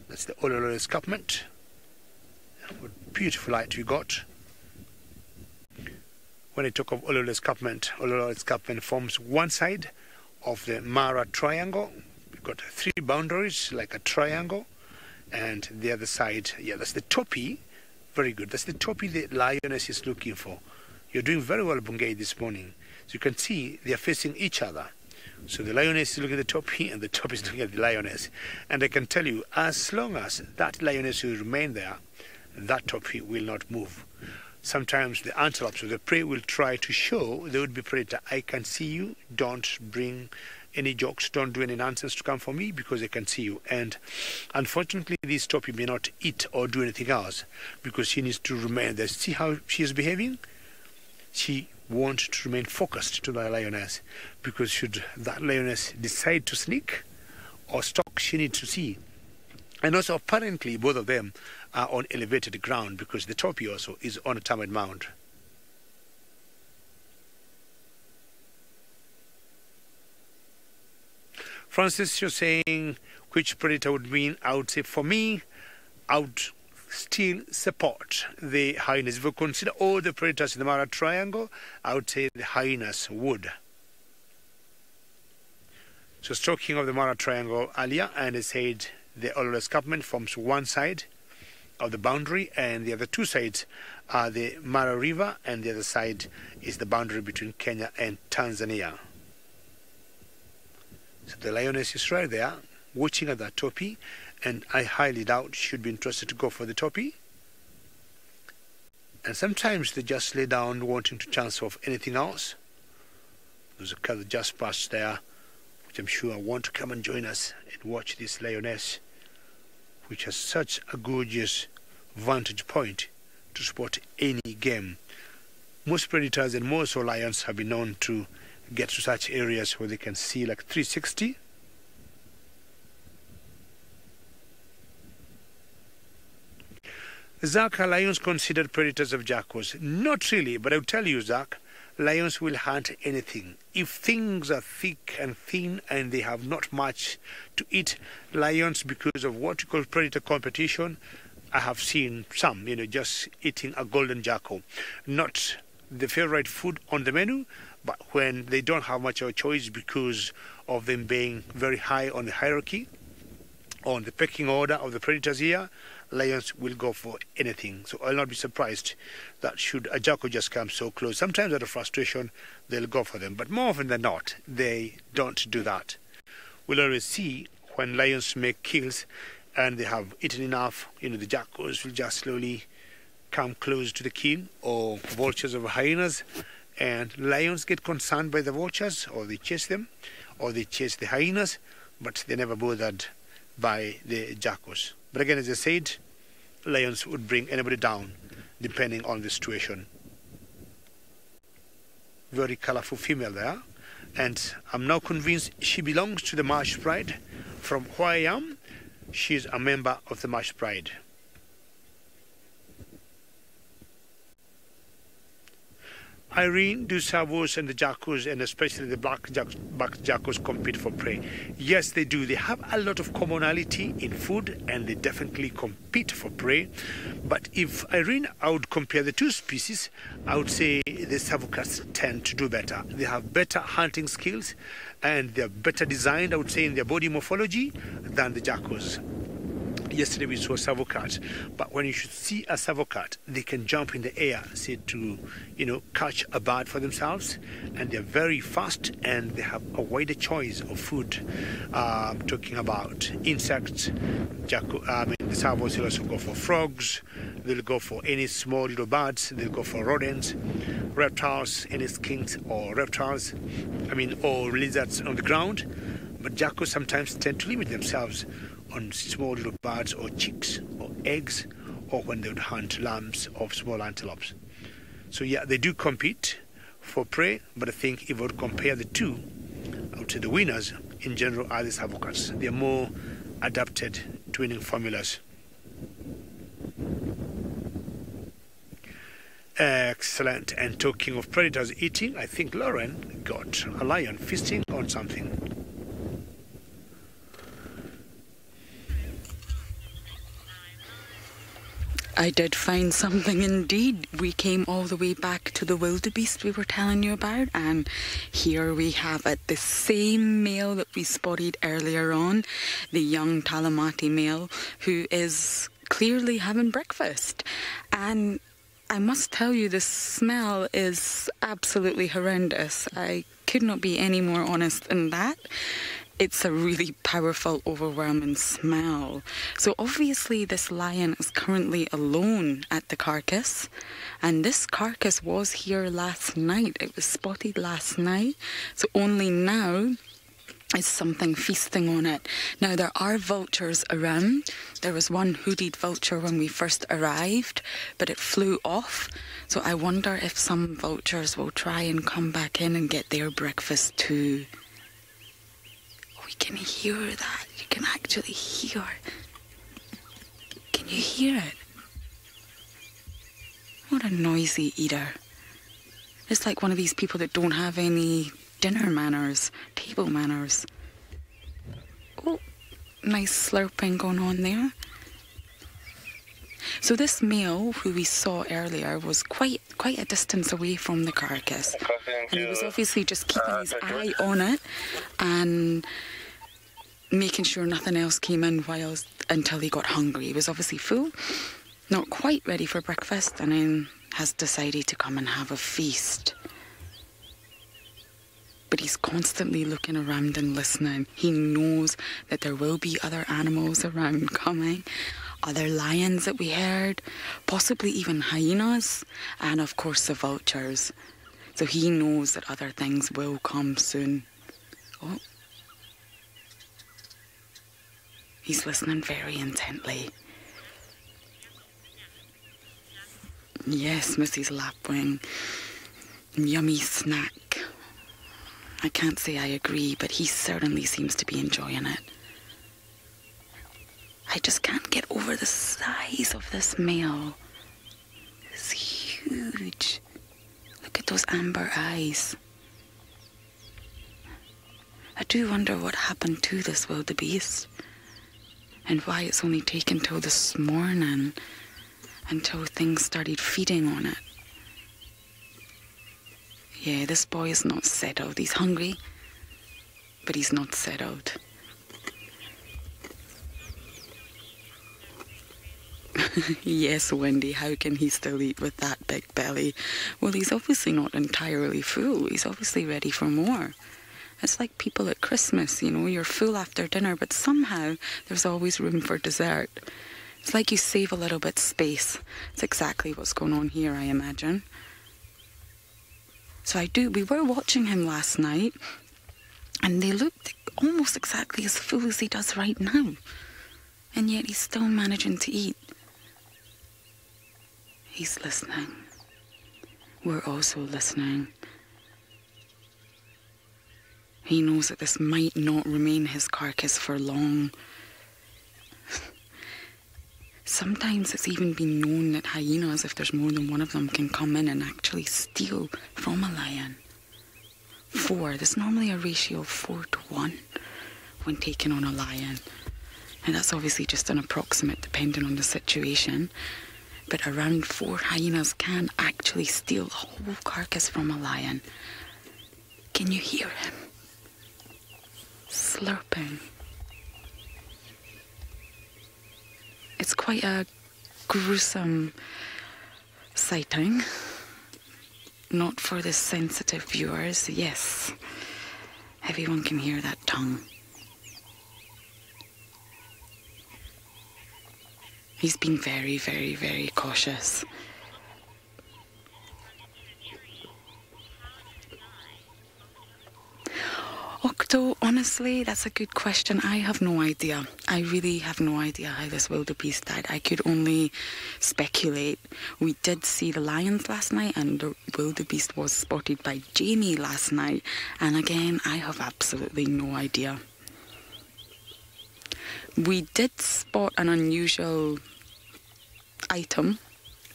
That's the Ololo escarpment. What beautiful light we got. When I talk of Ololo escarpment forms one side of the Mara triangle. We've got three boundaries like a triangle, and the other side, that's the topi. Very good. That's the topi the lioness is looking for. You're doing very well, Bungay, this morning. So you can see they are facing each other. So the lioness is looking at the topi, and the topi is looking at the lioness. And I can tell you, as long as that lioness will remain there, that topi will not move. Sometimes the antelopes or the prey will try to show they would be predator. I can see you. Don't bring any jokes. Don't do any nonsense to come for me because I can see you. And unfortunately, this topi may not eat or do anything else because she needs to remain there. See how she is behaving? She wants to remain focused to the lioness, because should that lioness decide to sneak or stalk, she needs to see. And also, apparently, both of them are on elevated ground because the topi also is on a termite mound. Francis, you're saying which predator would win? I would say for me, I would still support the hyenas. If we consider all the predators in the Mara Triangle, I would say the hyenas would. So I was talking of the Mara Triangle earlier, and I said the Ololo Escarpment forms one side of the boundary, and the other two sides are the Mara River, and the other side is the boundary between Kenya and Tanzania. So the lioness is right there, watching at that topi, and I highly doubt she'd be interested to go for the topi. And sometimes they just lay down wanting to chance of anything else. There's a car that just passed there, which I'm sure want to come and join us and watch this lioness, which has such a gorgeous vantage point to spot any game. Most predators and most lions have been known to get to such areas where they can see like 360. Zach, are lions considered predators of jackals? Not really, but I'll tell you, Zach, lions will hunt anything. If things are thick and thin and they have not much to eat, lions, because of what you call predator competition, I have seen some, just eating a golden jackal. Not the favorite food on the menu, but when they don't have much of a choice because of them being very high on the hierarchy, on the pecking order of the predators here, lions will go for anything. So I'll not be surprised that should a jackal just come so close, sometimes out of frustration, they'll go for them. But more often than not, they don't do that. We'll always see when lions make kills and they have eaten enough, the jackals will just slowly come close to the kill, or vultures or hyenas, and lions get concerned by the vultures, or they chase them, or they chase the hyenas, but they're never bothered by the jackals. But again, as I said, lions would bring anybody down depending on the situation. Very colorful female there, and I'm now convinced she belongs to the Marsh Pride. From where I am, she's a member of the Marsh Pride. Irene, do savos and the jackals, and especially the black jackals, compete for prey? Yes, they do. They have a lot of commonality in food, and they definitely compete for prey. But if Irene, I would compare the two species, I would say the savocats tend to do better. They have better hunting skills, and they're better designed, I would say, in their body morphology than the jackals. Yesterday we saw savocat, but when you should see a savocat, they can jump in the air, say to, catch a bird for themselves, and they're very fast, and they have a wider choice of food. Talking about insects, the savos will also go for frogs, they'll go for any small little birds, they'll go for rodents, reptiles, any skinks or reptiles, or lizards on the ground. But jackals sometimes tend to limit themselves on small little birds or chicks or eggs, or when they would hunt lambs of small antelopes. So yeah, they do compete for prey, but I think if I would compare the two, I would say the winners in general are the savocats. They are more adapted to winning formulas. Excellent. And talking of predators eating, I think Lauren got a lion feasting on something. I did find something indeed. We came all the way back to the wildebeest we were telling you about, and here we have it, the same male that we spotted earlier on, the young Talamati male, who is clearly having breakfast. And I must tell you, the smell is absolutely horrendous. I could not be any more honest than that. It's a really powerful, overwhelming smell. So obviously this lion is currently alone at the carcass, and this carcass was here last night. It was spotted last night, so only now is something feasting on it. Now there are vultures around. There was one hooded vulture when we first arrived, but it flew off. So I wonder if some vultures will try and come back in and get their breakfast too. You can hear that. You can actually hear. Can you hear it? What a noisy eater. It's like one of these people that don't have any dinner manners, table manners. Oh, nice slurping going on there. So this male, who we saw earlier, was quite a distance away from the carcass. And he was obviously just keeping his eye on it. And making sure nothing else came in until he got hungry. He was obviously full, not quite ready for breakfast, and then has decided to come and have a feast. But he's constantly looking around and listening. He knows that there will be other animals around coming, other lions that we heard, possibly even hyenas, and of course the vultures. So he knows that other things will come soon. Oh. He's listening very intently. Yes, Mrs. Lapwing. Yummy snack. I can't say I agree, but he certainly seems to be enjoying it. I just can't get over the size of this male. It's huge. Look at those amber eyes. I do wonder what happened to this wildebeest and why it's only taken till this morning until things started feeding on it. Yeah, this boy is not settled. He's hungry, but he's not settled. Yes, Wendy, how can he still eat with that big belly? Well, he's obviously not entirely full. He's obviously ready for more. It's like people at Christmas, you know, you're full after dinner, but somehow there's always room for dessert. It's like you save a little bit space. It's exactly what's going on here, I imagine. So we were watching him last night, and they looked almost exactly as full as he does right now. And yet he's still managing to eat. He's listening. We're also listening. He knows that this might not remain his carcass for long. Sometimes it's even been known that hyenas, if there's more than one of them, can come in and actually steal from a lion. 4. There's normally a ratio of 4 to 1 when taking on a lion. And that's obviously just an approximate depending on the situation. But around 4 hyenas can actually steal a whole carcass from a lion. Can you hear him? Slurping. It's quite a gruesome sighting. Not for the sensitive viewers. Yes, everyone can hear that tongue. He's been very, very, very cautious. Octo, honestly, that's a good question. I have no idea. I really have no idea how this wildebeest died. I could only speculate. We did see the lions last night, and the wildebeest was spotted by Jamie last night. And again, I have absolutely no idea. We did spot an unusual item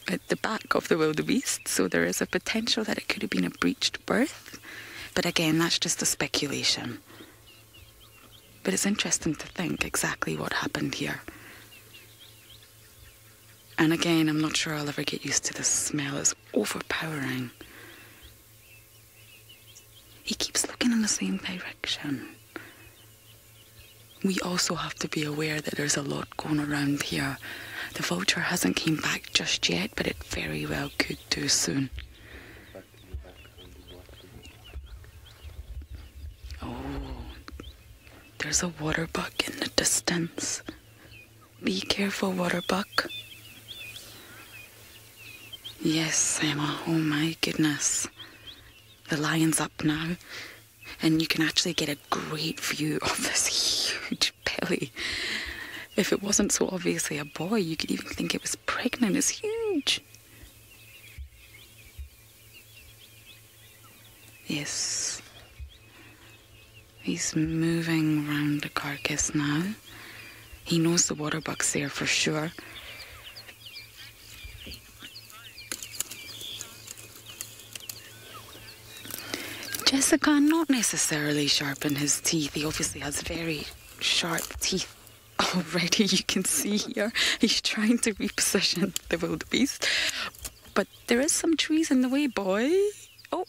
at the back of the wildebeest, so there is a potential that it could have been a breached birth. But again, that's just a speculation. But it's interesting to think exactly what happened here. And again, I'm not sure I'll ever get used to the smell. It's overpowering. He keeps looking in the same direction. We also have to be aware that there's a lot going around here. The vulture hasn't came back just yet, but it very well could do soon. There's a water buck in the distance. Be careful, water buck. Yes, Emma, oh my goodness. The lion's up now, and you can actually get a great view of this huge belly. If it wasn't so obviously a boy, you could even think it was pregnant. It's huge. Yes. He's moving around the carcass now. He knows the water buck's there for sure. Jessica, not necessarily sharpen his teeth. He obviously has very sharp teeth already. You can see here he's trying to reposition the wildebeest. But there is some trees in the way, boy. Oh.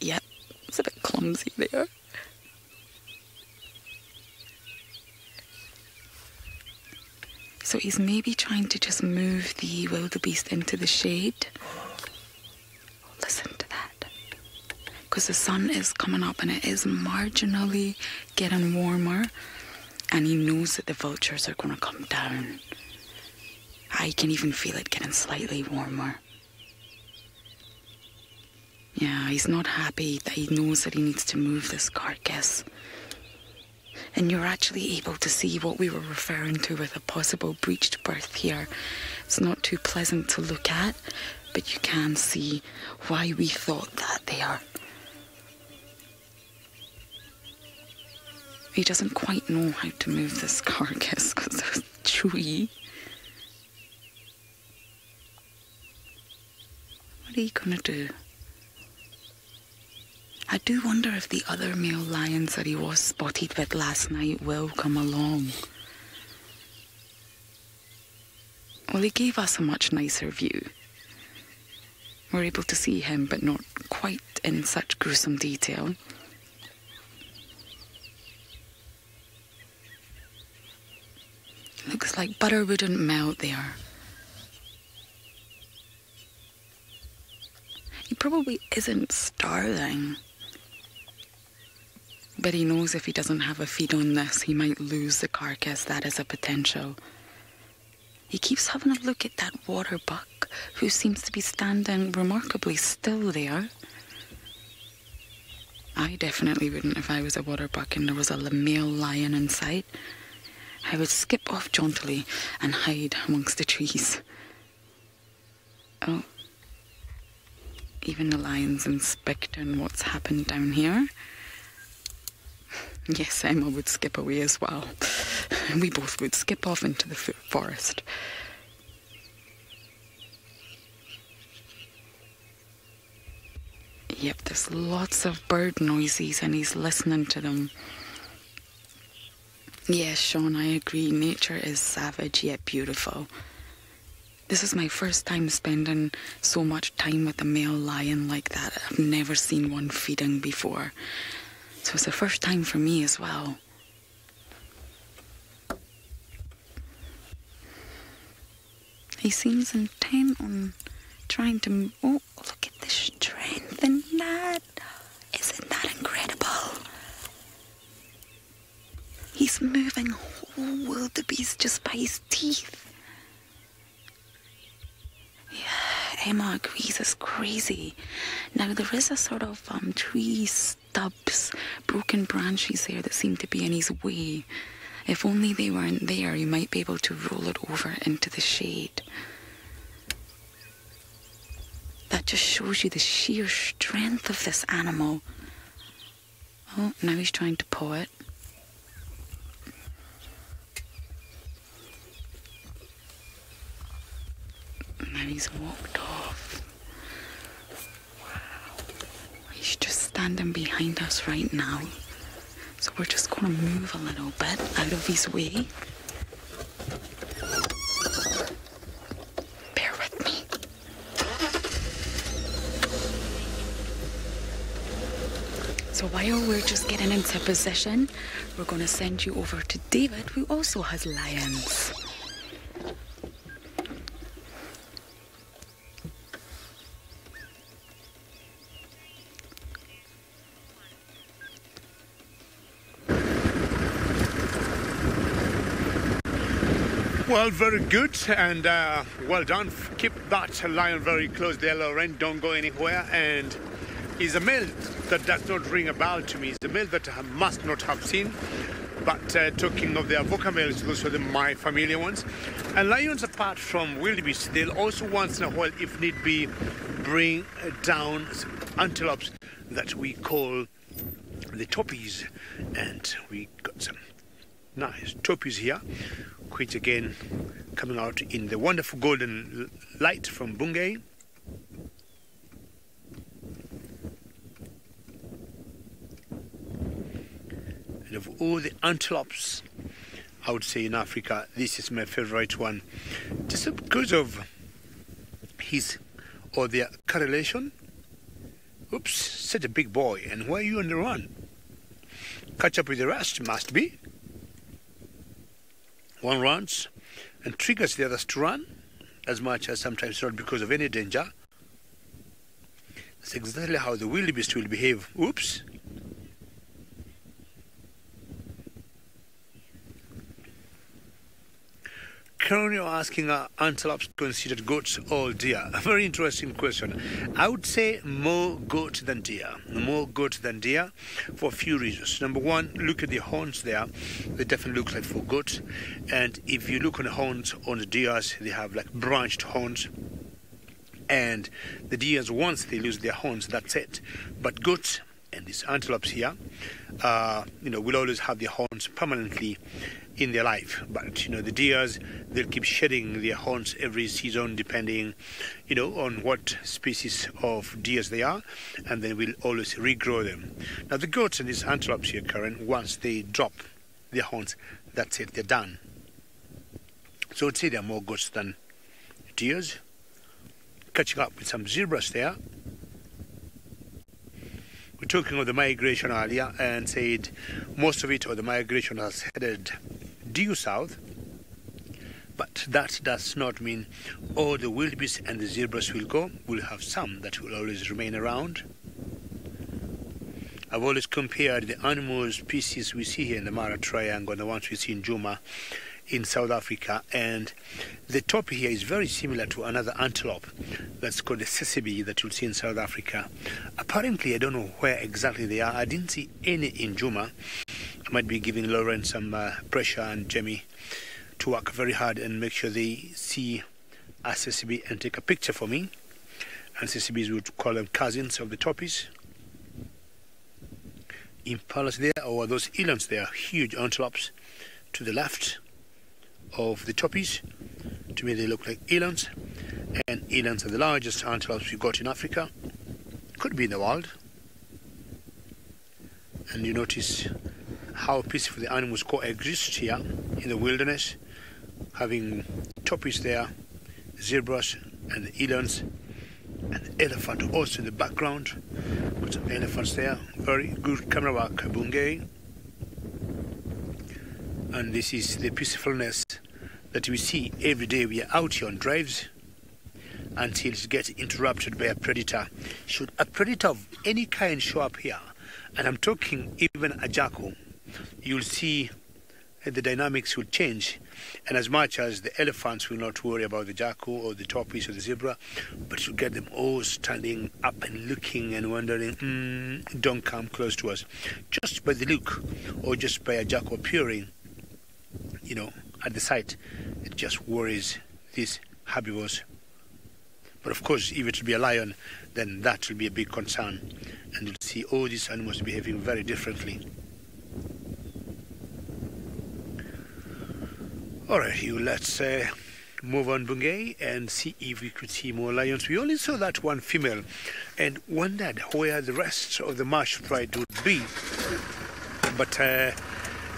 Yep. It's a bit clumsy there. So he's maybe trying to just move the wildebeest into the shade. Listen to that. Because the sun is coming up and it is marginally getting warmer. And he knows that the vultures are going to come down. I can even feel it getting slightly warmer. Yeah, he's not happy that he knows that he needs to move this carcass. And you're actually able to see what we were referring to with a possible breached birth here. It's not too pleasant to look at, but you can see why we thought that there. He doesn't quite know how to move this carcass because there's a tree. What are you going to do? I do wonder if the other male lions that he was spotted with last night will come along. Well, he gave us a much nicer view. We're able to see him, but not quite in such gruesome detail. Looks like butter wouldn't melt there. He probably isn't starving. But he knows if he doesn't have a feed on this, he might lose the carcass. That is a potential. He keeps having a look at that water buck, who seems to be standing remarkably still there. I definitely wouldn't if I was a water buck and there was a male lion in sight. I would skip off jauntily and hide amongst the trees. Oh. Even the lion's inspecting what's happened down here. Yes, Emma would skip away as well. We both would skip off into the forest. Yep, there's lots of bird noises and he's listening to them. Yes, Sean, I agree. Nature is savage yet beautiful. This is my first time spending so much time with a male lion like that. I've never seen one feeding before. So it's the first time for me as well. He seems intent on trying to... Oh, look at the strength in that. Isn't that incredible? He's moving whole wildebeest just by his teeth. Yeah, Emma agrees, it's crazy. Now there is a sort of tree stubs, broken branches there that seem to be in his way. If only they weren't there, you might be able to roll it over into the shade. That just shows you the sheer strength of this animal. Oh, now he's trying to paw it. Now he's walked off. Wow. He's just standing behind us right now. So we're just going to move a little bit out of his way. Bear with me. So while we're just getting into position, we're going to send you over to David, who also has lions. Well, very good, and well done. Keep that lion very close there, Lauren. Don't go anywhere. And he's a male that does not ring a bell to me. He's a male that I must not have seen. But talking of their vocal males, those are my familiar ones. And lions, apart from wildebeest, they'll also once in a while, if need be, bring down some antelopes that we call the toppies. And we got some nice toppies here, which again coming out in the wonderful golden light from Bungay. And of all the antelopes, I would say in Africa, this is my favorite one, just because of his or their correlation. Oops, such a big boy, and why are you on the run? Catch up with the rest, must be. One runs, and triggers the others to run, as much as sometimes not because of any danger. That's exactly how the wildebeest will behave. Oops. Currently asking, are antelopes considered goats or deer? A very interesting question. I would say more goat than deer. More goat than deer for a few reasons. Number one, look at the horns there. They definitely look like for goats. And if you look on the horns on the deers, they have like branched horns. And the deers, once they lose their horns, that's it. But goats and these antelopes here, will always have their horns permanently in their life. But the deers, they'll keep shedding their horns every season, depending on what species of deers they are, and then we'll always regrow them. Now the goats and these antelopes here, Karen, once they drop their horns, that's it, they're done. So I'd say they're more goats than deers. Catching up with some zebras there. We're talking of the migration earlier and said most of it, or the migration, has headed due south, but that does not mean all the wildebeest and the zebras will go. We'll have some that will always remain around. I've always compared the animal species we see here in the Mara Triangle and the ones we see in Juma in South Africa, and the topi here is very similar to another antelope that's called the sesame that you'll see in South Africa. Apparently, I don't know where exactly they are. I didn't see any in Juma. I might be giving Lauren some pressure and Jamie to work very hard and make sure they see a sesame and take a picture for me. And sesames, we would call them cousins of the topis. Impalas there, or those elands there, huge antelopes to the left of the topis. To me they look like elands, and elands are the largest antelopes we've got in Africa, could be in the world. And you notice how peaceful the animals coexist here in the wilderness, having topis there, zebras and the elands, and the elephant also in the background. Got some elephants there. Very good camera work, Bungay. And this is the peacefulness that we see every day we are out here on drives, until it gets interrupted by a predator. Should a predator of any kind show up here, and I'm talking even a jackal, you'll see the dynamics will change. And as much as the elephants will not worry about the jackal or the tortoise or the zebra, but you'll get them all standing up and looking and wondering, don't come close to us. Just by the look, or just by a jackal appearing, at the site, it just worries these herbivores. But of course, if it will be a lion, then that will be a big concern, and you'll see all these animals behaving very differently. Alright, let's move on, Bungay, and see if we could see more lions. We only saw that one female and wondered where the rest of the marsh pride would be. But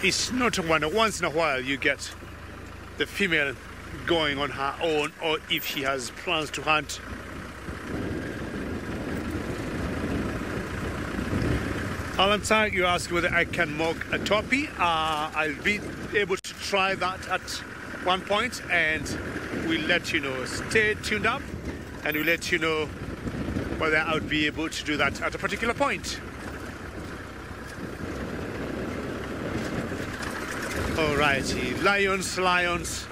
it's not one. Once in a while you get the female going on her own, or if she has plans to hunt. Alan Sir, you asked whether I can mock a topi. I'll be able to try that at one point, and we'll let you know. Stay tuned up, and we'll let you know whether I would be able to do that at a particular point. Alrighty, lions.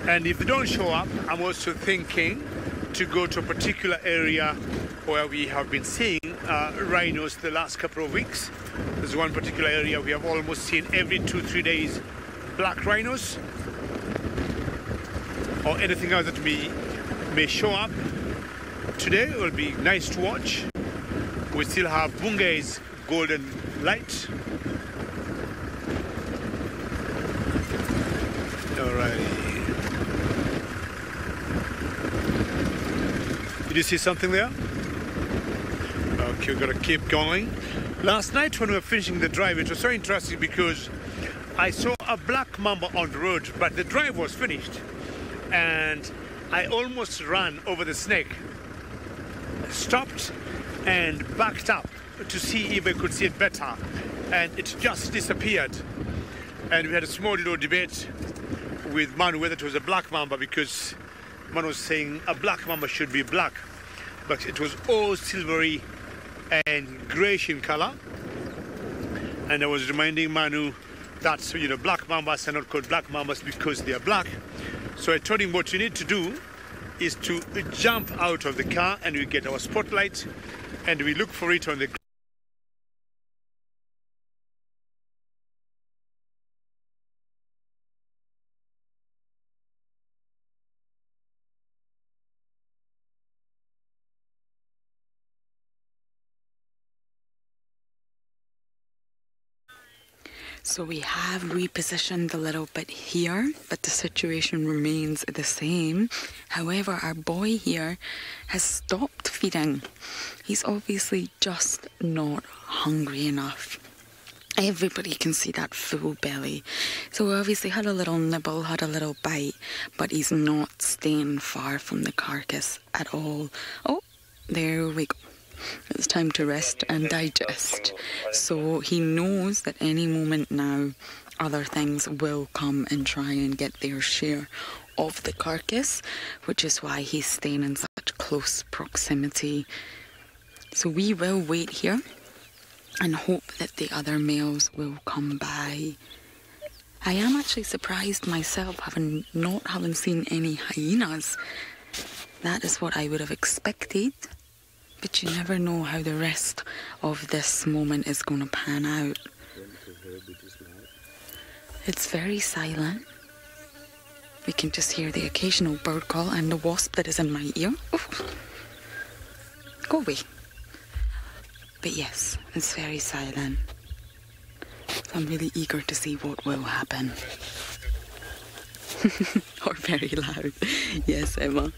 And if they don't show up, I'm also thinking to go to a particular area where we have been seeing rhinos the last couple of weeks. There's one particular area we have almost seen every 2-3 days black rhinos, or anything else that may show up. Today it will be nice to watch. We still have Bungay's golden light. Alrighty. Did you see something there? Okay, we've got to keep going. Last night when we were finishing the drive, it was so interesting because I saw a black mamba on the road, but the drive was finished. And I almost ran over the snake, stopped and backed up to see if I could see it better. And it just disappeared. And we had a small little debate with Manu whether it was a black mamba, because Manu was saying a black mamba should be black, but it was all silvery and greyish in color. And I was reminding Manu that, you know, black mambas are not called black mambas because they are black. So I told him what you need to do is to jump out of the car, and we get our spotlight and we look for it on the ground. So we have repositioned a little bit here, but the situation remains the same. However, our boy here has stopped feeding. He's obviously just not hungry enough. Everybody can see that full belly. So we obviously had a little nibble, had a little bite, but he's not staying far from the carcass at all. Oh, there we go. It's time to rest and digest. So he knows that any moment now other things will come and try and get their share of the carcass, which is why he's staying in such close proximity. So we will wait here and hope that the other males will come by. I am actually surprised myself not having seen any hyenas. That is what I would have expected. But you never know how the rest of this moment is going to pan out. It's very silent. We can just hear the occasional bird call and the wasp that is in my ear. Oof. Go away. But yes, it's very silent. So I'm really eager to see what will happen. Or very loud. Yes, Emma.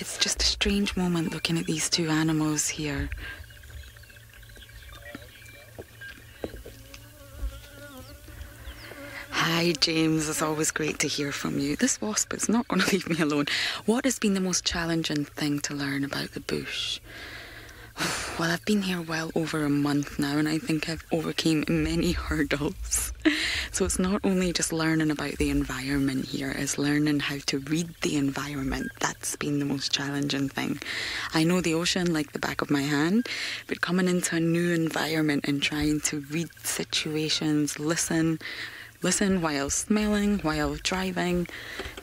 It's just a strange moment looking at these two animals here. Hi James, it's always great to hear from you. This wasp is not going to leave me alone. What has been the most challenging thing to learn about the bush? Well, I've been here well over a month now, and I think I've overcame many hurdles. So it's not only just learning about the environment here, it's learning how to read the environment. That's been the most challenging thing. I know the ocean like the back of my hand, but coming into a new environment and trying to read situations, listen while smelling, while driving,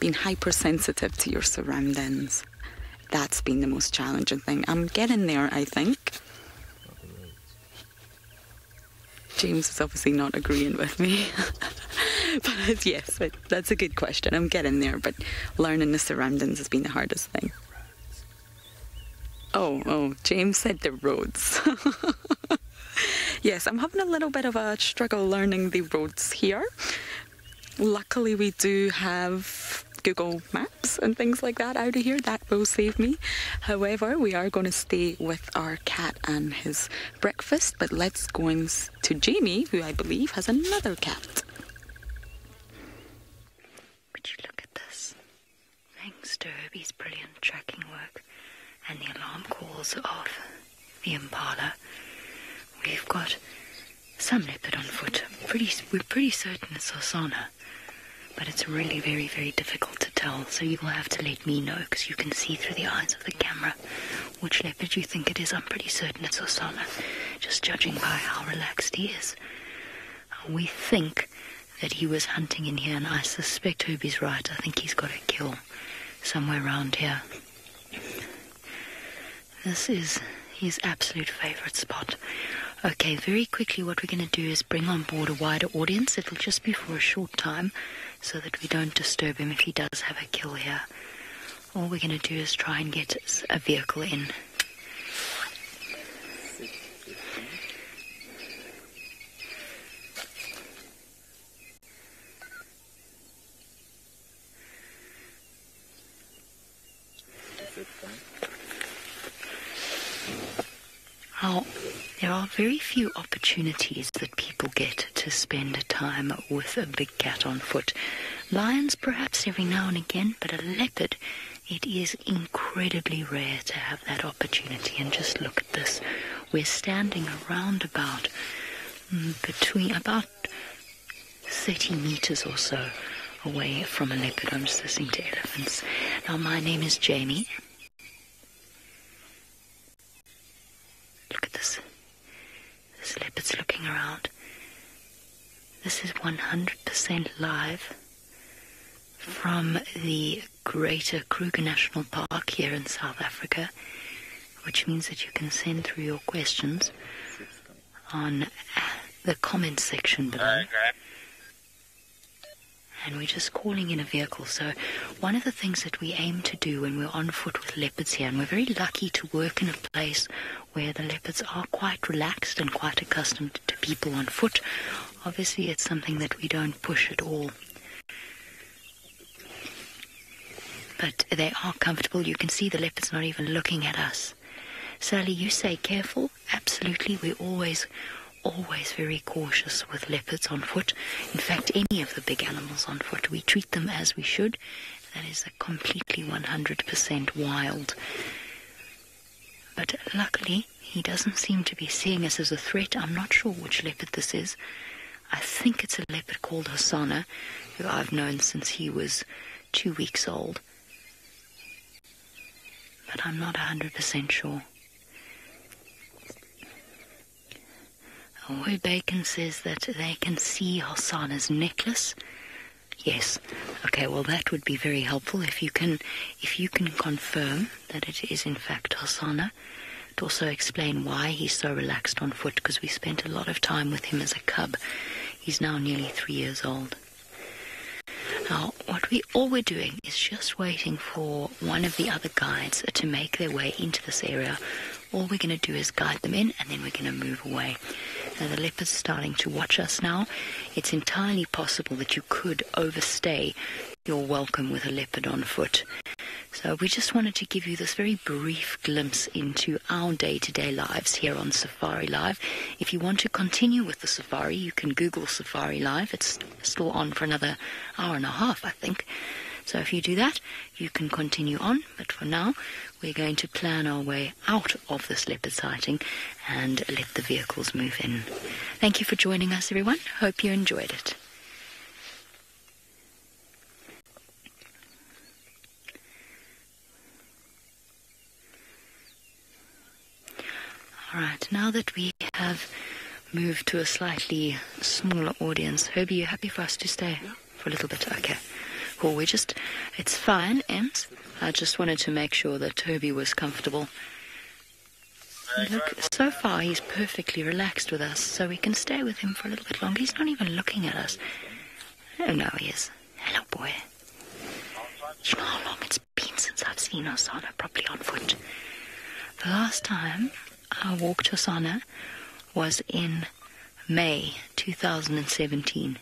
being hypersensitive to your surroundings. That's been the most challenging thing. I'm getting there, I think. James is obviously not agreeing with me. But yes, that's a good question. I'm getting there, but learning the surroundings has been the hardest thing. Oh, James said the roads. Yes, I'm having a little bit of a struggle learning the roads here. Luckily, we do have Google Maps and things like that out of here. That will save me. However, we are going to stay with our cat and his breakfast, but let's go in to Jamie, who I believe has another cat. Would you look at this? Thanks to Herbie's brilliant tracking work and the alarm calls of the impala, we've got some leopard on foot. We're pretty certain it's Osana. But it's really very, very difficult to tell, so you will have to let me know, because you can see through the eyes of the camera which leopard you think it is. I'm pretty certain it's Osana, just judging by how relaxed he is. We think that he was hunting in here, and I suspect Herbie's right. I think he's got a kill somewhere around here. This is his absolute favourite spot. Okay, very quickly what we're going to do is bring on board a wider audience. It'll just be for a short time, so that we don't disturb him if he does have a kill here. All we're going to do is try and get a vehicle in. Now, there are very few opportunities that people get to spend time with a big cat on foot. Lions perhaps every now and again, but a leopard, it is incredibly rare to have that opportunity. And just look at this. We're standing around about between about 30 meters or so away from a leopard. I'm just listening to elephants. Now, my name is Jamie. Look at this. This leopard's looking around. This is 100% live from the Greater Kruger National Park here in South Africa, which means that you can send through your questions on the comments section below. And we're just calling in a vehicle. So one of the things that we aim to do when we're on foot with leopards here, and we're very lucky to work in a place where the leopards are quite relaxed and quite accustomed to people on foot. Obviously, it's something that we don't push at all. But they are comfortable. You can see the leopard's not even looking at us. Sally, you say careful. Absolutely. We're always very cautious with leopards on foot. In fact, any of the big animals on foot, we treat them as we should. That is a completely 100% wild. But luckily, he doesn't seem to be seeing us as a threat. I'm not sure which leopard this is. I think it's a leopard called Hosanna, who I've known since he was 2 weeks old. But I'm not 100% sure. Roy Bacon says that they can see Hosanna's necklace. Yes. Okay, well that would be very helpful if you can confirm that it is in fact Hosanna. To also explain why he's so relaxed on foot, because we spent a lot of time with him as a cub. He's now nearly 3 years old. Now, all we're doing is just waiting for one of the other guides to make their way into this area. All we're going to do is guide them in, and then we're going to move away. Now, the leopard's starting to watch us now. It's entirely possible that you could overstay your welcome with a leopard on foot. So we just wanted to give you this very brief glimpse into our day-to-day lives here on SafariLive. If you want to continue with the safari, you can Google SafariLive. It's still on for another hour and a half, I think. So if you do that, you can continue on. But for now, we're going to plan our way out of this leopard sighting and let the vehicles move in. Thank you for joining us, everyone. Hope you enjoyed it. All right, now that we have moved to a slightly smaller audience, Herbie, you happy for us to stay for a little bit? Okay. Cool, it's fine, Ems. I just wanted to make sure that Herbie was comfortable. Look, so far he's perfectly relaxed with us, so we can stay with him for a little bit longer. He's not even looking at us. Oh, no, he is. Hello, boy. You know how long it's been since I've seen Hosanna properly on foot? The last time I walked Hosanna was in May 2017.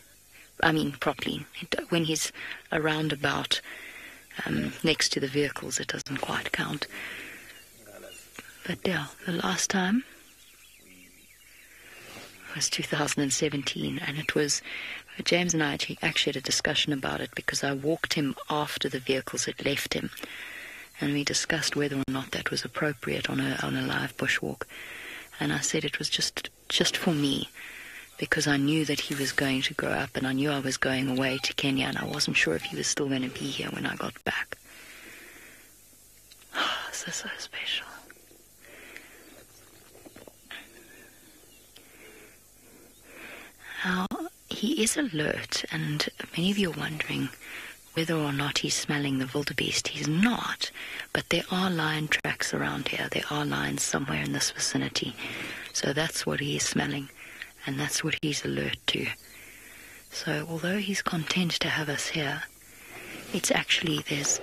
I mean, properly. When he's around about next to the vehicles, it doesn't quite count. But yeah, the last time was 2017, and it was, James and I actually had a discussion about it because I walked him after the vehicles had left him, and we discussed whether or not that was appropriate on a live bushwalk. And I said it was just for me, because I knew that he was going to grow up, and I knew I was going away to Kenya, and I wasn't sure if he was still going to be here when I got back. Oh, this is so special. Now, he is alert, and many of you are wondering whether or not he's smelling the wildebeest. He's not, but there are lion tracks around here. There are lions somewhere in this vicinity. So that's what he is smelling, and that's what he's alert to. So although he's content to have us here, it's actually, there's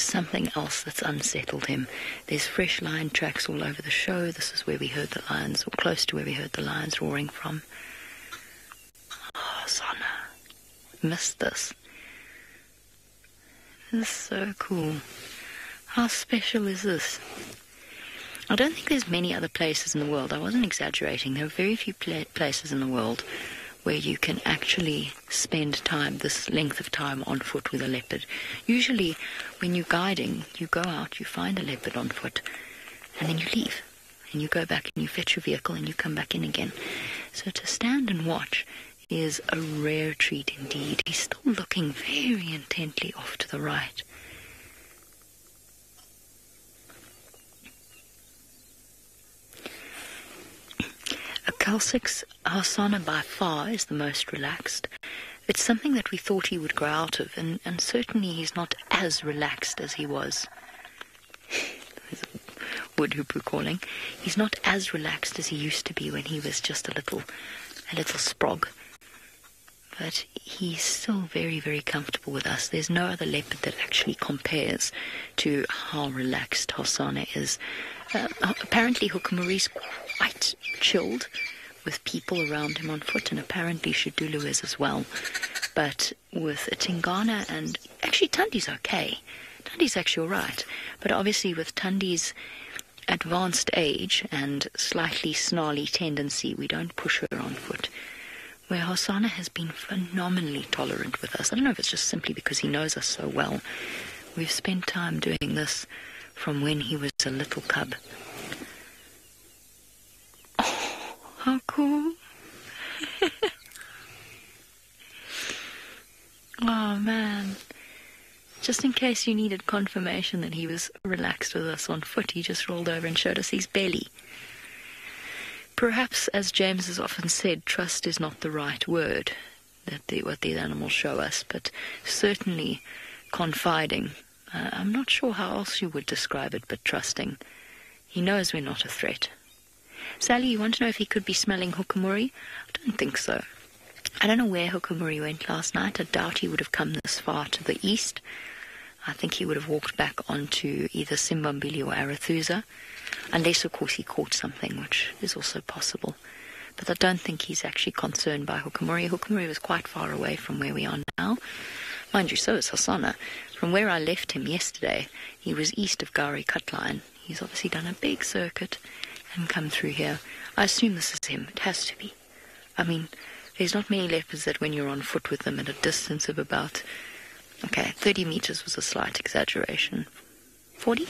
something else that's unsettled him. There's fresh lion tracks all over the show. This is where we heard the lions, or close to where we heard the lions roaring from. Oh, Sana, missed this. This is so cool. How special is this? I don't think there's many other places in the world. I wasn't exaggerating. There are very few places in the world where you can actually spend time, this length of time, on foot with a leopard. Usually, when you're guiding, you go out, you find a leopard on foot, and then you leave. And you go back and you fetch your vehicle and you come back in again. So to stand and watch is a rare treat indeed. He's still looking very intently off to the right. A Calcix Hosanna by far is the most relaxed. It's something that we thought he would grow out of, and certainly he's not as relaxed as he was. There's a woodhooper calling. He's not as relaxed as he used to be when he was just a little sprog. But he's still very, very comfortable with us. There's no other leopard that actually compares to how relaxed Hosanna is. Apparently Hukumuri's quite chilled with people around him on foot, and apparently Shidulu is as well. But with Tingana and... Actually, Tundi's okay. Tundi's actually all right. But obviously with Tundi's advanced age and slightly snarly tendency, we don't push her on foot. Where Hosanna has been phenomenally tolerant with us. I don't know if it's just simply because he knows us so well. We've spent time doing this from when he was a little cub. Oh, how cool. Oh, man. Just in case you needed confirmation that he was relaxed with us on foot, he just rolled over and showed us his belly. Perhaps, as James has often said, trust is not the right word, what these animals show us, but certainly confiding. I'm not sure how else you would describe it, but trusting. He knows we're not a threat. Sally, you want to know if he could be smelling Hukumuri? I don't think so. I don't know where Hukumuri went last night. I doubt he would have come this far to the east. I think he would have walked back onto either Simbambili or Arathusa, unless, of course, he caught something, which is also possible. But I don't think he's actually concerned by Hukumuri. Hukumuri was quite far away from where we are now. Mind you, so is Hosanna. From where I left him yesterday, he was east of Gari Cutline. He's obviously done a big circuit and come through here. I assume this is him. It has to be. I mean, there's not many leopards that when you're on foot with them at a distance of about, 30 meters was a slight exaggeration. 40?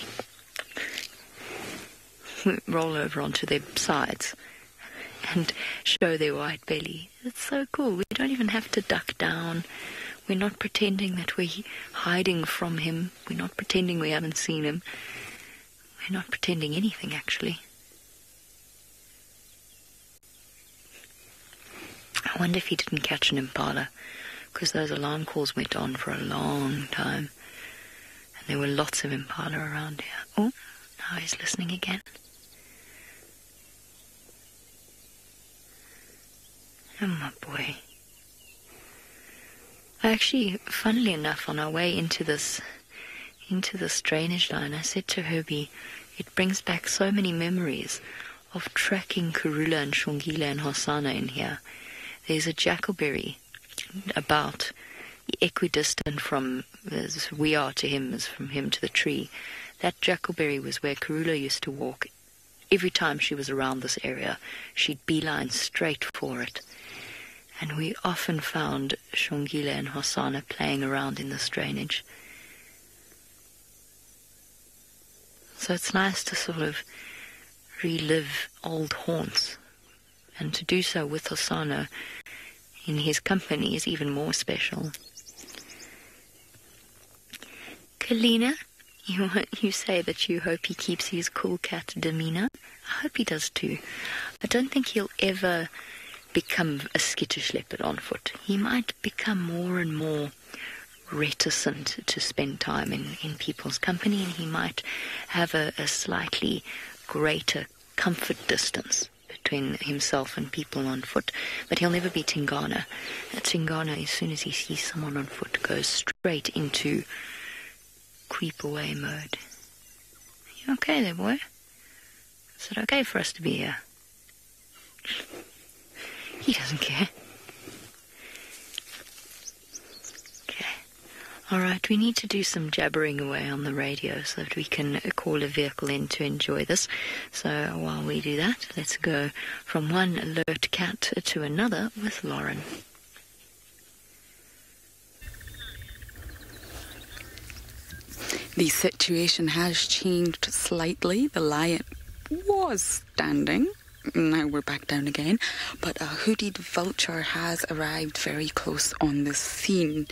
Roll over onto their sides and show their white belly. It's so cool. We don't even have to duck down. We're not pretending that we're hiding from him. We're not pretending we haven't seen him. We're not pretending anything, actually. I wonder if he didn't catch an impala, because those alarm calls went on for a long time, and there were lots of impala around here. Oh, now he's listening again. Oh, my boy. Actually, funnily enough, on our way into this drainage line, I said to Herbie, it brings back so many memories of tracking Karula and Shongila and Hosanna in here. There's a jackalberry about equidistant from as we are to him as from him to the tree. That jackalberry was where Karula used to walk. Every time she was around this area, she'd beeline straight for it. And we often found Shongila and Hosanna playing around in this drainage. So it's nice to sort of relive old haunts. And to do so with Hosanna in his company is even more special. Kalina, you say that you hope he keeps his cool cat demeanor. I hope he does too. I don't think he'll ever become a skittish leopard on foot. He might become more and more reticent to spend time in people's company, and he might have a slightly greater comfort distance between himself and people on foot. But he'll never be Tingana. Tingana, as soon as he sees someone on foot, goes straight into creep away mode. You okay there, boy? Is it okay for us to be here? He doesn't care. Okay. All right, we need to do some jabbering away on the radio so that we can call a vehicle in to enjoy this. So while we do that, let's go from one alert cat to another with Lauren. The situation has changed slightly. The lion was standing now we're back down again. But a hooded vulture has arrived very close on the scene.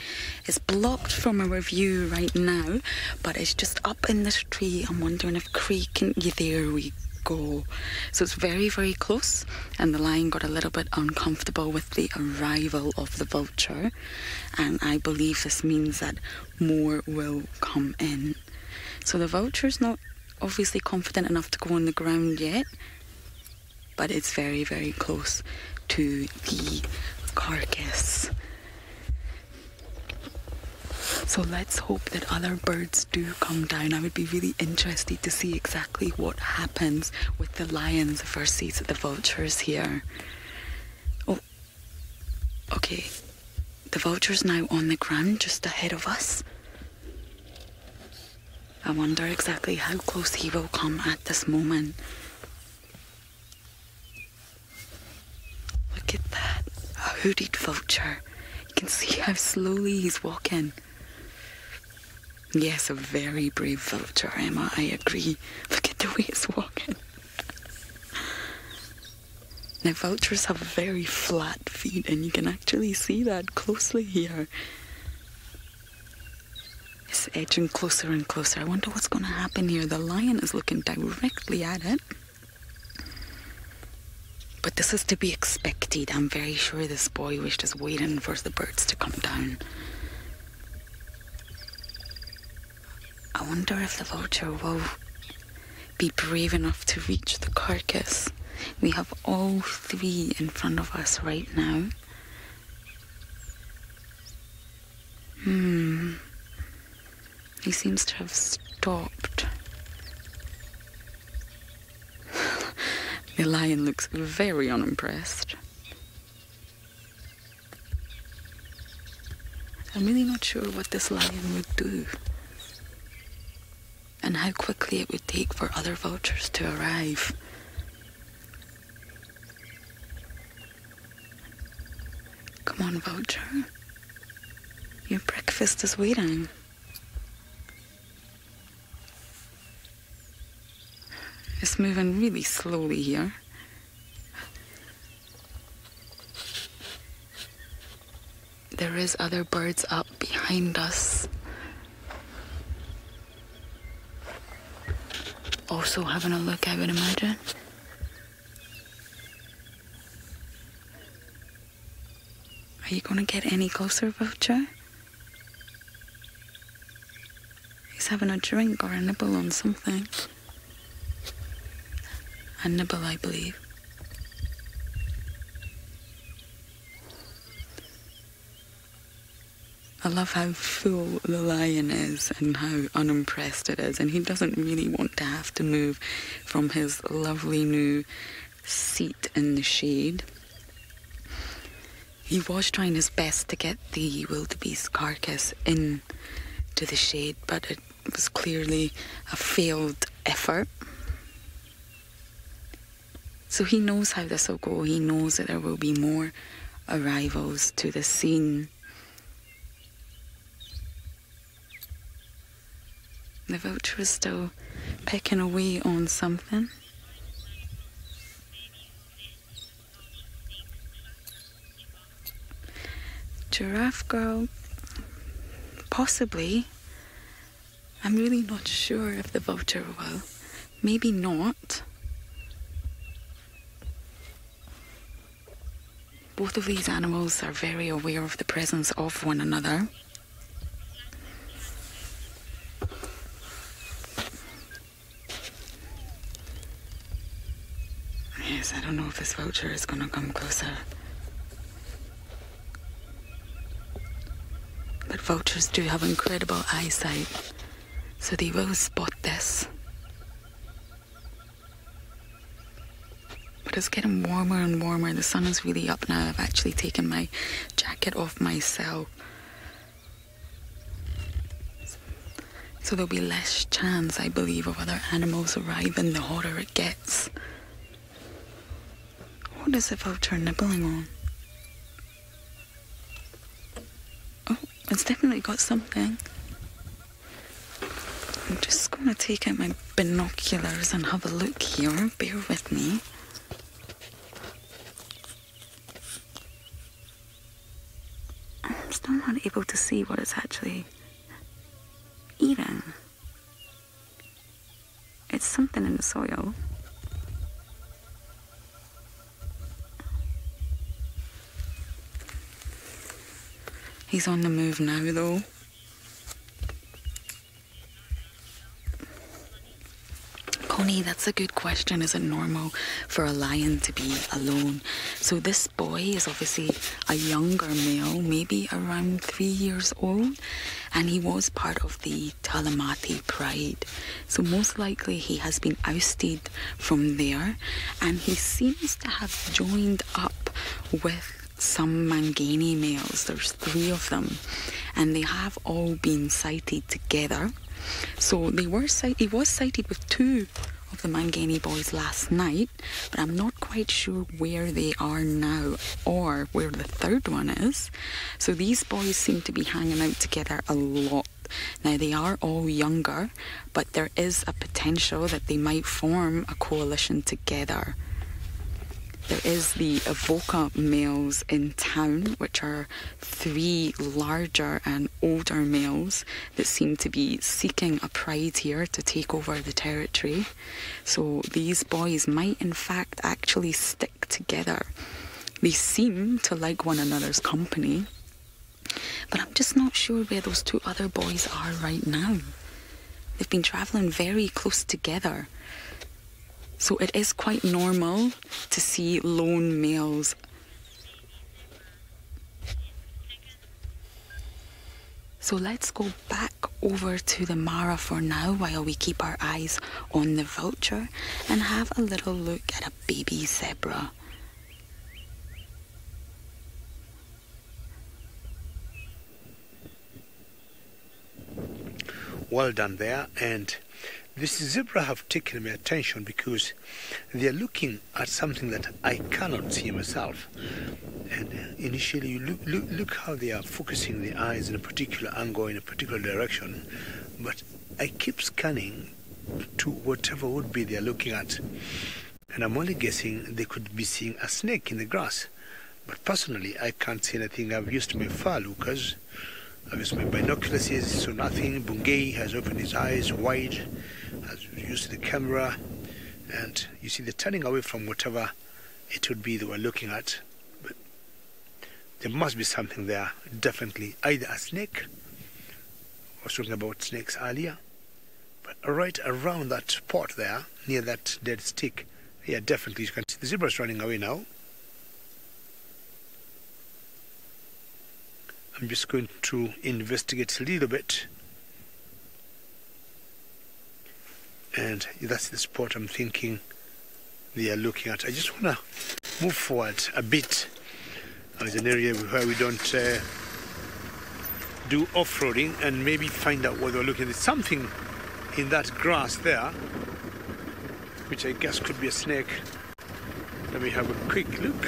It's blocked from our view right now, but it's just up in this tree. I'm wondering if there we go. So it's very, very close, and the lion got a little bit uncomfortable with the arrival of the vulture, and I believe this means that more will come in. So the vulture's not obviously confident enough to go on the ground yet, but it's very, very close to the carcass. So let's hope that other birds do come down. I would be really interested to see exactly what happens with the lions versus the vultures here. Oh, okay. The vulture's now on the ground just ahead of us. I wonder exactly how close he will come at this moment. Look at that. A hooded vulture. You can see how slowly he's walking. Yes, a very brave vulture, Emma, I agree. Look at the way it's walking. Now, vultures have very flat feet, and you can actually see that closely here. It's edging closer and closer. I wonder what's going to happen here. The lion is looking directly at it. But this is to be expected. I'm very sure this boy was just waiting for the birds to come down. I wonder if the vulture will be brave enough to reach the carcass. We have all three in front of us right now. He seems to have stopped. The lion looks very unimpressed. I'm really not sure what this lion would do, and how quickly it would take for other vultures to arrive. Come on, vulture. Your breakfast is waiting. It's moving really slowly here. There is other birds up behind us, also having a look, I would imagine. Are you going to get any closer, vulture? He's having a drink or a nibble on something. A nibble, I believe. I love how full the lion is and how unimpressed it is, and he doesn't really want to have to move from his lovely new seat in the shade. He was trying his best to get the wildebeest carcass in to the shade, but it was clearly a failed effort. So he knows how this will go. He knows that there will be more arrivals to the scene. The vulture is still pecking away on something. Giraffe girl, possibly. I'm really not sure if the vulture will. Maybe not. Both of these animals are very aware of the presence of one another. Yes, I don't know if this vulture is going to come closer. But vultures do have incredible eyesight, so they will spot this. But it's getting warmer and warmer. The sun is really up now. I've actually taken my jacket off myself. So there'll be less chance, I believe, of other animals arriving the hotter it gets. What is the vulture nibbling on? Oh, it's definitely got something. I'm just going to take out my binoculars and have a look here. Bear with me. still not able to see what it's actually eating. It's something in the soil. He's on the move now, though. Connie, that's a good question. Is it normal for a lion to be alone? So this boy is obviously a younger male, maybe around 3 years old, and he was part of the Talamati pride. So most likely he has been ousted from there, and he seems to have joined up with some Mangani males. There's 3 of them, and they have all been sighted together. So he was sighted with 2 of the Mangani boys last night, but I'm not quite sure where they are now or where the 3rd one is. So these boys seem to be hanging out together a lot. Now they are all younger, but there is a potential that they might form a coalition together. There is the Avoca males in town, which are 3 larger and older males that seem to be seeking a pride here to take over the territory. So these boys might in fact actually stick together. They seem to like one another's company, but I'm just not sure where those 2 other boys are right now. They've been travelling very close together. So it is quite normal to see lone males. So let's go back over to the Mara for now while we keep our eyes on the vulture and have a little look at a baby zebra. Well done there. And this zebra have taken my attention because they are looking at something that I cannot see myself. And initially, you look how they are focusing the eyes in a particular angle, in a particular direction. But I keep scanning to whatever would be they are looking at. And I'm only guessing they could be seeing a snake in the grass. But personally, I can't see anything. I've used my far lookers. I've used my binoculars, so nothing. Bungay has opened his eyes wide, has used the camera, and you see they're turning away from whatever it would be they were looking at. But there must be something there, definitely. Either a snake, I was talking about snakes earlier, but right around that spot there, near that dead stick, yeah, definitely you can see the zebra's running away now. I'm just going to investigate a little bit. And that's the spot I'm thinking they are looking at. I just want to move forward a bit. It's an area where we don't do off-roading and maybe find out what they're looking at. There's something in that grass there, which I guess could be a snake. Let me have a quick look.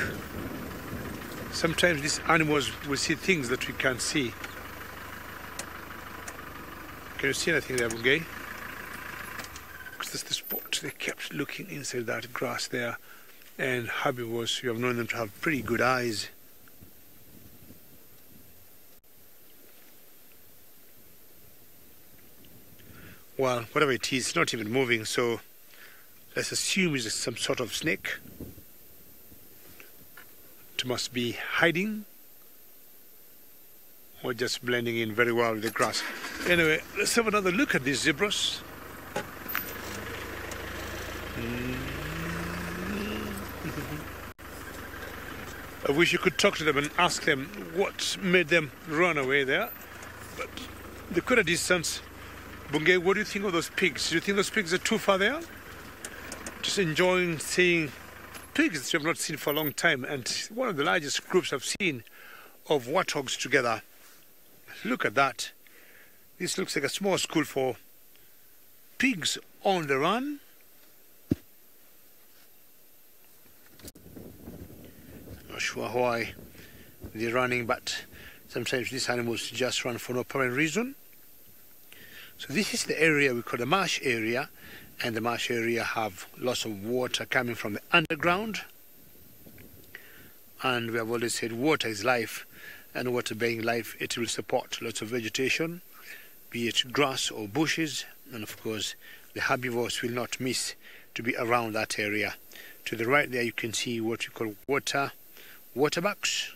Sometimes these animals will see things that we can't see. Can you see anything there, Bungay? Because that's the spot. They kept looking inside that grass there. And herbivores, you have known them to have pretty good eyes. Well, whatever it is, it's not even moving, so let's assume it's some sort of snake. It must be hiding or just blending in very well with the grass. Anyway, let's have another look at these zebras. I wish you could talk to them and ask them what made them run away there. But they could have distance. Bungay, what do you think of those pigs? Do you think those pigs are too far there? Just enjoying seeing pigs that you have not seen for a long time, and one of the largest groups I've seen of warthogs together. Look at that. This looks like a small school for pigs on the run. Not sure why they're running, but sometimes these animals just run for no apparent reason. So this is the area we call the marsh area. And the marsh area have lots of water coming from the underground. And we have always said water is life. and water-bearing life. It will support lots of vegetation, be it grass or bushes, and of course the herbivores will not miss to be around that area. To the right there you can see what you call waterbucks,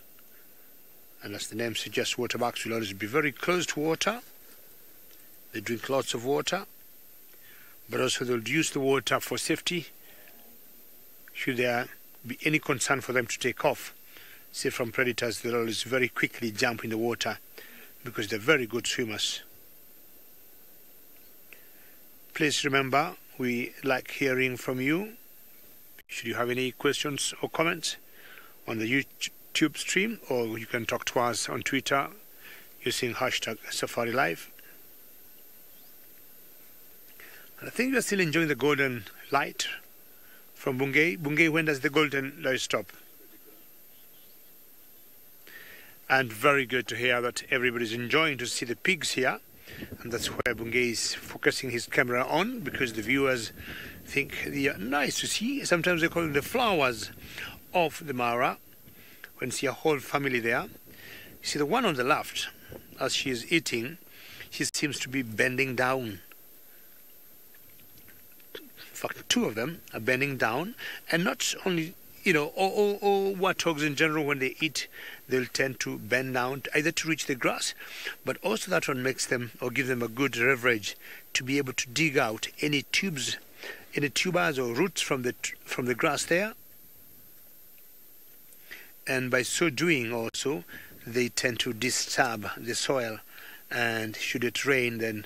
and as the name suggests, waterbucks will always be very close to water. They drink lots of water, but also they'll use the water for safety should there be any concern for them to take off, say from predators. They'll always very quickly jump in the water because they're very good swimmers. Please remember, we like hearing from you. Should you have any questions or comments on the YouTube stream, or you can talk to us on Twitter using hashtag SafariLive. And I think we're still enjoying the golden light from Bungay. Bungay, when does the golden light stop? And very good to hear that everybody's enjoying to see the pigs here. And that's where Bungay is focusing his camera on, because the viewers think they are nice to see. Sometimes they call them the flowers of the Mara when you see a whole family there. You see the one on the left, as she is eating, she seems to be bending down. In fact, two of them are bending down, and not only, you know, all warthogs in general, when they eat, they'll tend to bend down either to reach the grass, but also that one makes them, or give them, a good leverage to be able to dig out any tubers or roots from the grass there. And by so doing also, they tend to disturb the soil, and should it rain, then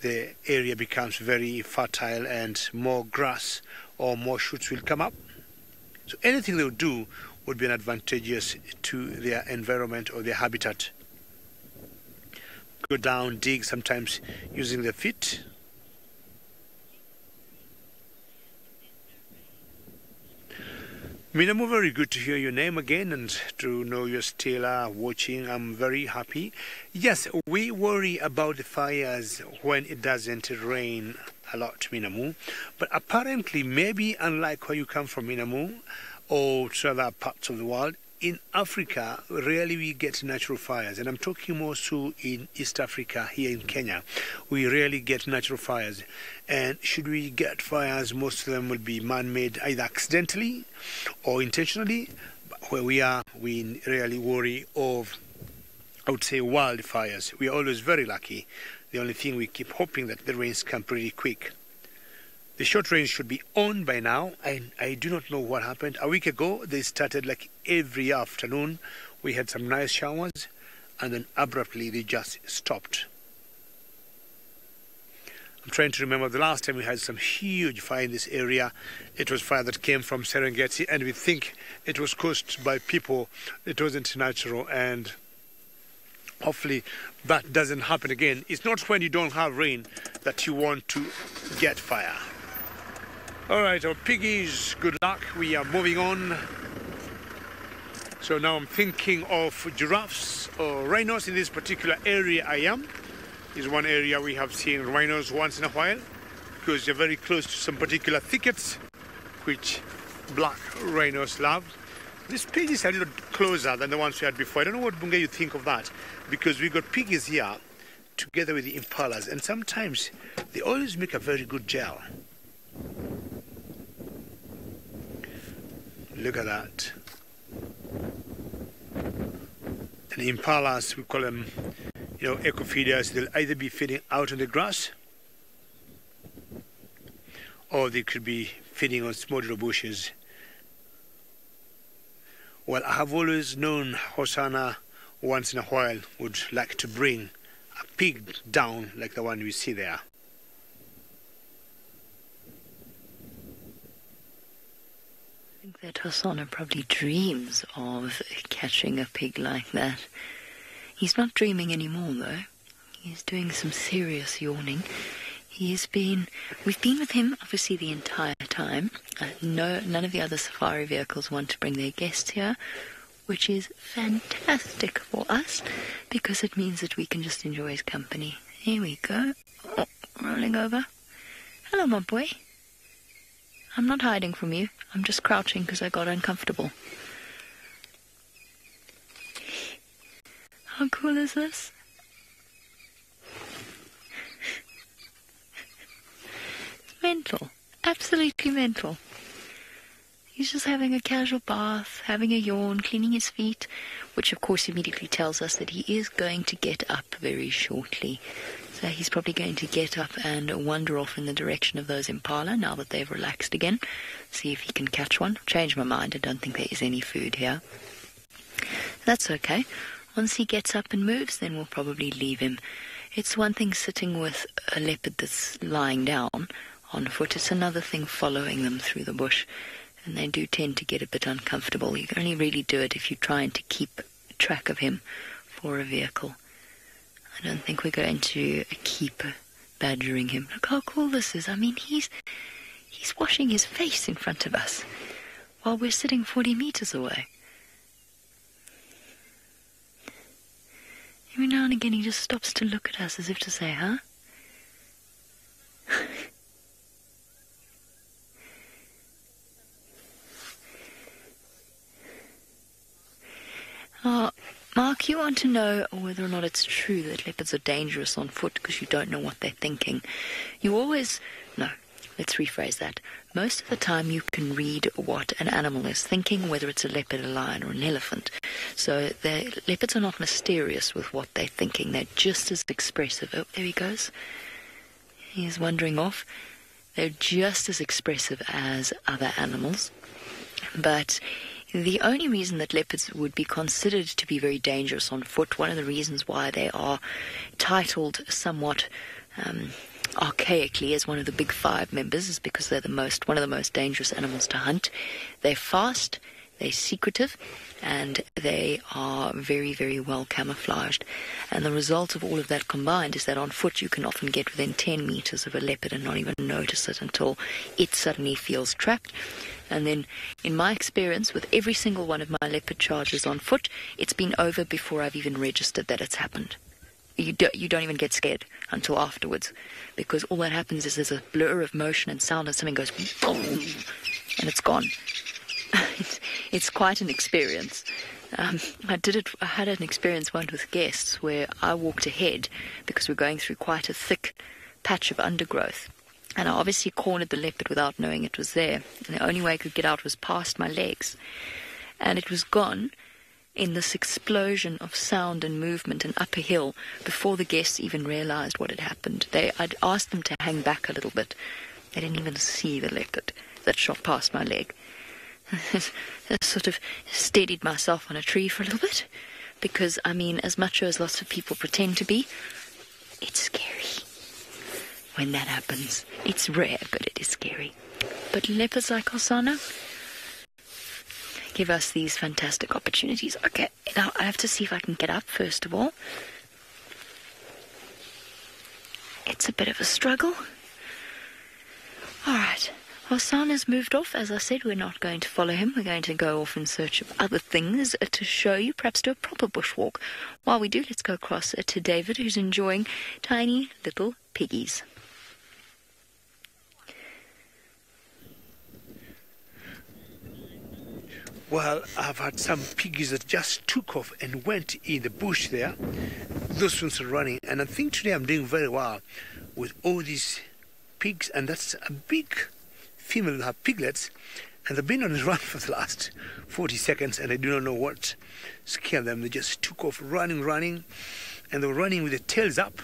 the area becomes very fertile and more grass or more shoots will come up. So anything they would do would be advantageous to their environment or their habitat. Go down, dig, sometimes using their feet. Minamu, very good to hear your name again and to know you're still watching. I'm very happy. Yes, we worry about the fires when it doesn't rain a lot, Minamu. But apparently, maybe unlike where you come from, Minamu, or to other parts of the world, in Africa, rarely we get natural fires. And I'm talking more so in East Africa, here in Kenya. We rarely get natural fires. And should we get fires, most of them will be man-made, either accidentally or intentionally. But where we are, we rarely worry of, I would say, wildfires. We are always very lucky. The only thing, we keep hoping that the rains come pretty quick. The short range should be on by now, and I do not know what happened. A week ago, they started like every afternoon. We had some nice showers, and then abruptly they just stopped. I'm trying to remember the last time we had some huge fire in this area. It was fire that came from Serengeti, and we think it was caused by people. It wasn't natural, and hopefully that doesn't happen again. It's not when you don't have rain that you want to get fire. All right, our piggies, good luck. We are moving on. So now I'm thinking of giraffes or rhinos in this particular area I am. Is one area we have seen rhinos once in a while, because they're very close to some particular thickets, which black rhinos love. This pig is a little closer than the ones we had before. I don't know what, Bunga, you think of that, because we got piggies here together with the impalas, and sometimes they always make a very good gel. Look at that. And the impalas, we call them, you know, eco-feeders. They'll either be feeding out on the grass, or they could be feeding on small little bushes. Well, I have always known Hosanna once in a while would like to bring a pig down like the one we see there. I think that Hosanna probably dreams of catching a pig like that. He's not dreaming anymore, though. He's doing some serious yawning. We've been with him, obviously, the entire time. None of the other safari vehicles want to bring their guests here, which is fantastic for us, because it means that we can just enjoy his company. Here we go. Oh, rolling over. Hello, my boy. I'm not hiding from you. I'm just crouching because I got uncomfortable. How cool is this? Mental. Absolutely mental. He's just having a casual bath, having a yawn, cleaning his feet, which of course immediately tells us that he is going to get up very shortly. So he's probably going to get up and wander off in the direction of those impala now that they've relaxed again. See if he can catch one. Change my mind, I don't think there is any food here. That's okay. Once he gets up and moves, then we'll probably leave him. It's one thing sitting with a leopard that's lying down on foot. It's another thing following them through the bush. And they do tend to get a bit uncomfortable. You can only really do it if you're trying to keep track of him for a vehicle. I don't think we're going to keep badgering him. Look how cool this is. I mean, he's washing his face in front of us while we're sitting 40 meters away. Every now and again he just stops to look at us as if to say, huh? Mark, you want to know whether or not it's true that leopards are dangerous on foot because you don't know what they're thinking. No, let's rephrase that. Most of the time you can read what an animal is thinking, whether it's a leopard, a lion, or an elephant. So the leopards are not mysterious with what they're thinking. They're just as expressive. Oh, there he goes. He's wandering off. They're just as expressive as other animals. But the only reason that leopards would be considered to be very dangerous on foot, one of the reasons why they are titled somewhat archaically as one of the big five members, is because they're one of the most dangerous animals to hunt. They're fast, they're secretive, and they are very, very well camouflaged. And the result of all of that combined is that on foot you can often get within 10 meters of a leopard and not even notice it until it suddenly feels trapped. And then, in my experience, with every single one of my leopard charges on foot, it's been over before I've even registered that it's happened. You don't even get scared until afterwards, because all that happens is there's a blur of motion and sound and something goes boom, and it's gone. It's quite an experience. I had an experience once with guests where I walked ahead because we're going through quite a thick patch of undergrowth. And I obviously cornered the leopard without knowing it was there. And the only way I could get out was past my legs. And it was gone in this explosion of sound and movement and up a hill before the guests even realized what had happened. I'd asked them to hang back a little bit. They didn't even see the leopard that shot past my leg. I sort of steadied myself on a tree for a little bit. Because, I mean, as macho as lots of people pretend to be, it's scary when that happens. It's rare, but it is scary. But leopards like Osana give us these fantastic opportunities. Okay, now I have to see if I can get up first of all. It's a bit of a struggle. Alright, Osana's moved off. As I said, we're not going to follow him. We're going to go off in search of other things to show you, perhaps do a proper bushwalk. While we do, let's go across to David, who's enjoying tiny little piggies. Well, I've had some piggies that just took off and went in the bush there. Those ones are running, and I think today I'm doing very well with all these pigs, and that's a big female who have piglets, and they've been on the run for the last 40 seconds, and I do not know what scared them. They just took off running, and they were running with their tails up,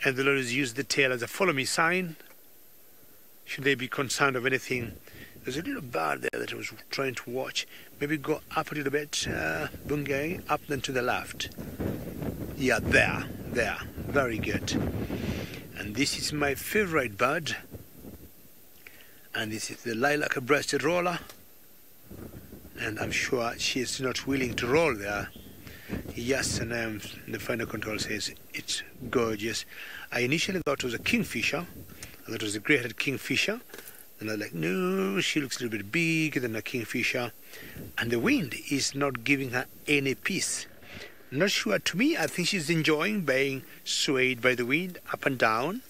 and the Lord used the tail as a follow me sign. Should they be concerned of anything? There's a little bird there that I was trying to watch. Maybe go up a little bit, Bungay, up then to the left. Yeah, there, very good. And this is my favorite bird. And this is the lilac-breasted roller. And I'm sure she is not willing to roll there. Yes, and the final control says it's gorgeous. I initially thought it was a kingfisher. I thought it was a grey-headed kingfisher. And I was like, no, she looks a little bit bigger than a kingfisher. And the wind is not giving her any peace. Not sure. To me, I think she's enjoying being swayed by the wind up and down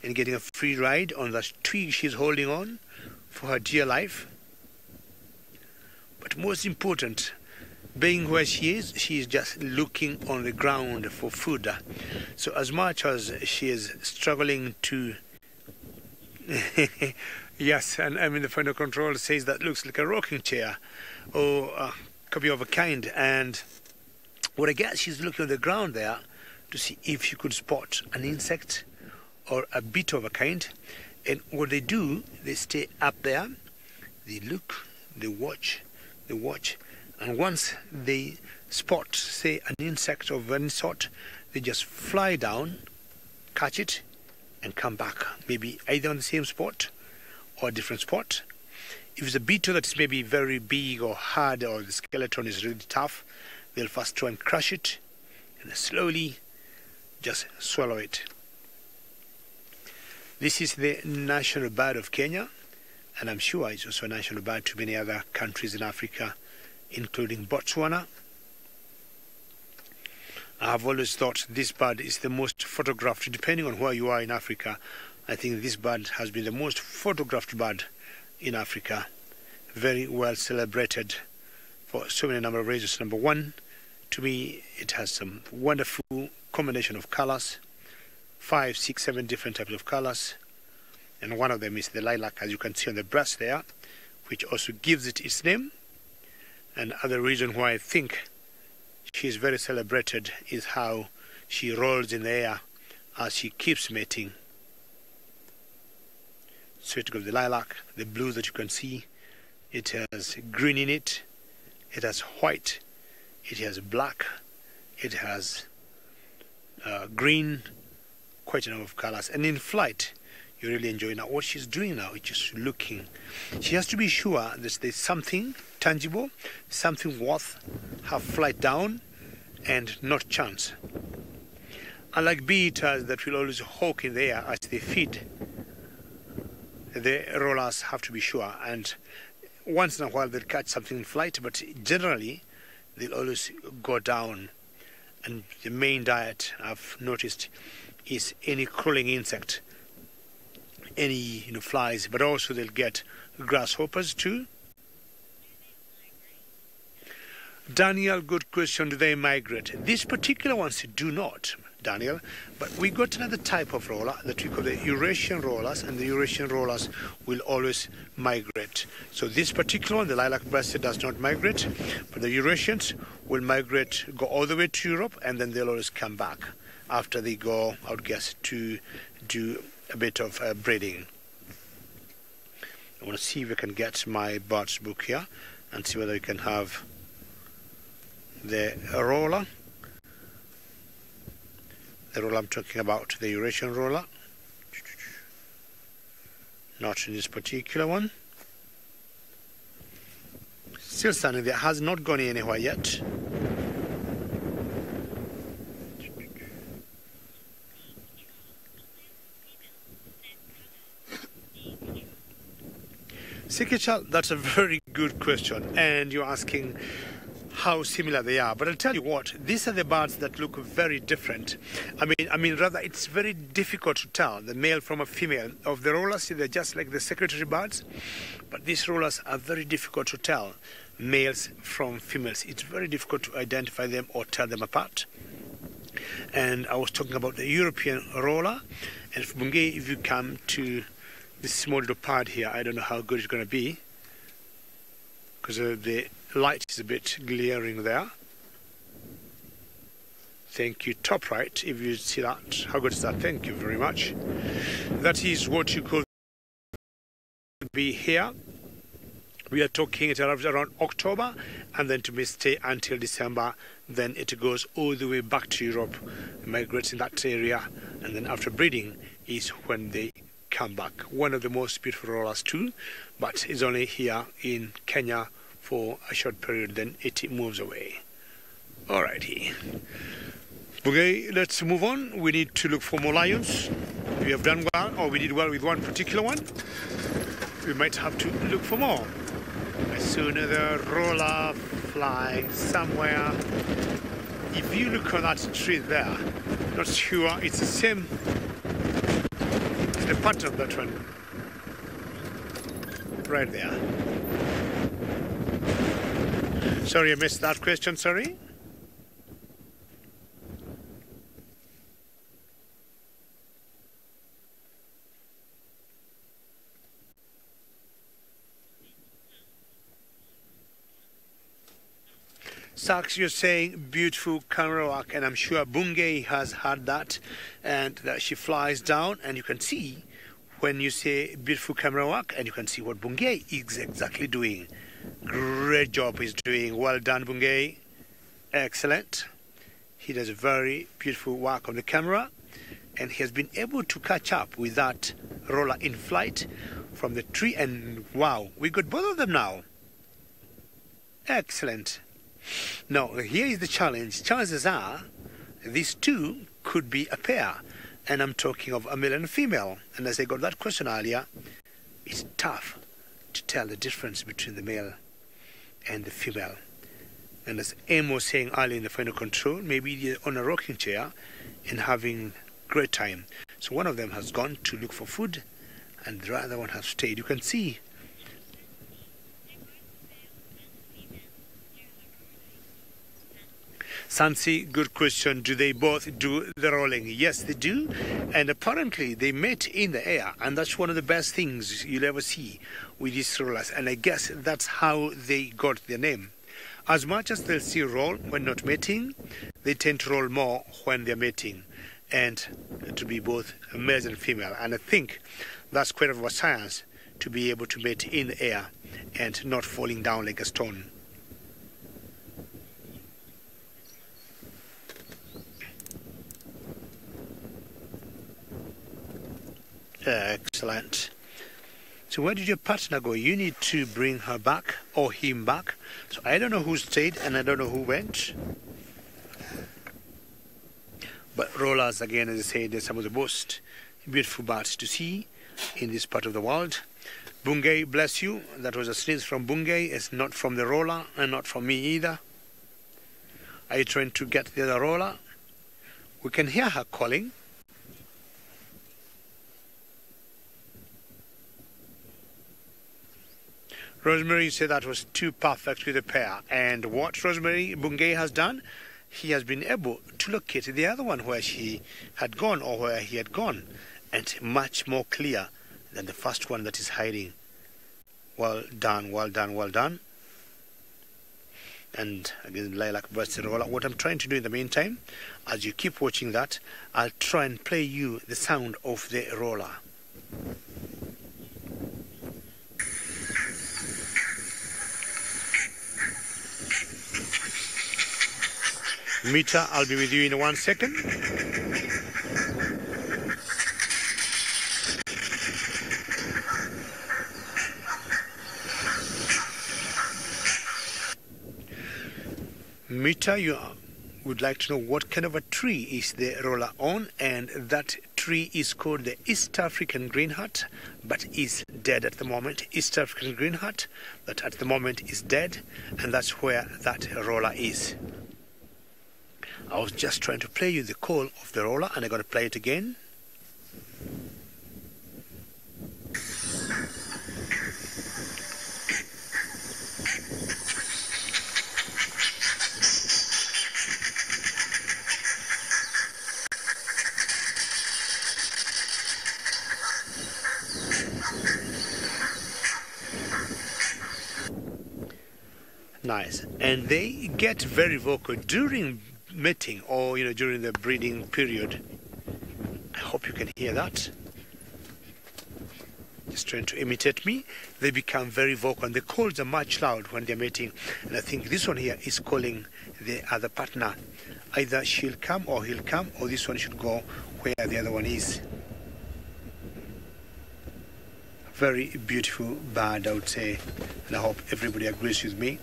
and getting a free ride on that twig she's holding on for her dear life. But most important, being where she is just looking on the ground for food. So as much as she is struggling to yes, and I mean the final control says that looks like a rocking chair or a copy of a kind, and what I guess she's looking on the ground there to see if she could spot an insect or a bit of a kind. And what they do, they stay up there, they look, they watch, and once they spot, say, an insect of any sort, they just fly down, catch it, and come back, maybe either on the same spot or a different spot. If it's a beetle that is maybe very big or hard, or the skeleton is really tough, they'll first try and crush it and slowly just swallow it. This is the national bird of Kenya, and I'm sure it's also a national bird to many other countries in Africa, including Botswana. I've always thought this bird is the most photographed, depending on where you are in Africa. I think this bird has been the most photographed bird in Africa. Very well celebrated for so many number of reasons. Number one, to me, it has some wonderful combination of colors, 5, 6, 7 different types of colors, and one of them is the lilac, as you can see on the breast there, which also gives it its name. And other reason why I think she is very celebrated is how she rolls in the air as she keeps mating. So it goes the lilac, the blue that you can see, it has green in it, it has white, it has black, it has green, quite a number of colors. And in flight, you really enjoy. Now what she's doing now is just looking. She has to be sure that there's something tangible, something worth her flight down, and not chance. Unlike bee-eaters that will always hawk in the air as they feed, the rollers have to be sure, and once in a while they'll catch something in flight, but generally they'll always go down. And the main diet, I've noticed, is any crawling insect, any flies, but also they'll get grasshoppers too. Daniel, good question. Do they migrate? These particular ones do not, Daniel, but we got another type of roller that we call the Eurasian rollers, and the Eurasian rollers will always migrate. So this particular one, the lilac-breasted, does not migrate, but the Eurasians will migrate, go all the way to Europe, and then they'll always come back after they go, I would guess, to do a bit of breeding. I want to see if I can get my birds book here and see whether we can have the roller. The roller I'm talking about, the Eurasian roller. Not in this particular one. Still standing there, has not gone anywhere yet. Sikhichal, that's a very good question, and you're asking how similar they are. But I'll tell you what, these are the birds that look very different. I mean, rather, it's very difficult to tell the male from a female. Of the rollers, they're just like the secretary birds, but these rollers are very difficult to tell males from females. It's very difficult to identify them or tell them apart. And I was talking about the European roller, and if you come to this small little pad here, I don't know how good it's going to be, because the light is a bit glaring there. Thank you, top right, if you see that. How good is that? Thank you very much. That is what you could be here. We are talking, it arrives around October, and then to be stay until December. Then it goes all the way back to Europe, migrates in that area, and then after breeding is when they come back. One of the most beautiful rollers too, but is only here in Kenya for a short period, then it moves away. Alrighty. Okay, let's move on. We need to look for more lions. We have done well, or we did well with one particular one. We might have to look for more. I saw another roller flying somewhere. If you look on that tree there, not sure it's the same. It's the pattern of that one. Right there. Sorry, I missed that question, sorry. Saks, you're saying beautiful camera work, and I'm sure Bungay has had that, and that she flies down, and you can see when you say beautiful camera work, and you can see what Bungay is exactly doing. Great job he's doing. Well done, Bungay. Excellent. He does a very beautiful work on the camera, and he has been able to catch up with that roller in flight from the tree, and wow, we got both of them now. Excellent. Now, here is the challenge. Chances are these two could be a pair, and I'm talking of a male and a female. And as I got that question earlier, it's tough to tell the difference between the male and the female. And as Em was saying earlier in the final control, maybe they're on a rocking chair and having great time. So one of them has gone to look for food, and the other one has stayed. You can see. Sansi, good question. Do they both do the rolling? Yes, they do. And apparently they met in the air. And that's one of the best things you'll ever see with these rollers. And I guess that's how they got their name. As much as they'll still roll when not mating, they tend to roll more when they're mating. And to be both male and female. And I think that's quite of a science to be able to mate in the air and not falling down like a stone. Excellent. So where did your partner go? You need to bring her back or him back. So I don't know who stayed and I don't know who went. But rollers, again, as I said, they're some of the most beautiful birds to see in this part of the world. Bungay, bless you. That was a sneeze from Bungay. It's not from the roller and not from me either. Are you trying to get the other roller? We can hear her calling. Rosemary said that was too perfect with a pair. And what Rosemary Bungay has done, he has been able to locate the other one where she had gone or where he had gone, and much more clear than the first one that is hiding. Well done, well done, well done. And again, Lilac bursts the roller. What I'm trying to do in the meantime, as you keep watching that, I'll try and play you the sound of the roller. Mita, I'll be with you in 1 second. Mita, you would like to know what kind of a tree is the roller on, and that tree is called the East African green heart, but is dead at the moment. East African green heart, that at the moment is dead, and that's where that roller is. I was just trying to play you the call of the roller, and I got to play it again. Nice. And they get very vocal during mating or during the breeding period. I hope you can hear that. Just trying to imitate me. They become very vocal, and the calls are much loud when they're mating. And I think this one here is calling the other partner. Either she'll come or he'll come, or this one should go where the other one is. Very beautiful bird, I would say, and I hope everybody agrees with me.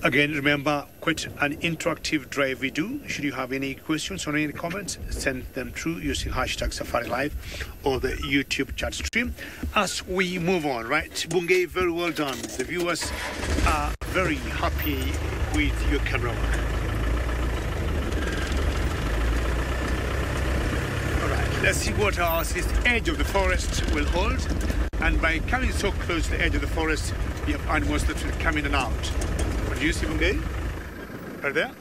Again, remember, quite an interactive drive we do. Should you have any questions or any comments, send them through using hashtag SafariLive or the YouTube chat stream. As we move on, right? Bungay, very well done. The viewers are very happy with your camera work. All right, let's see what this edge of the forest will hold. And by coming so close to the edge of the forest, you have animals that will come in and out. Do you see Bungay? Right there?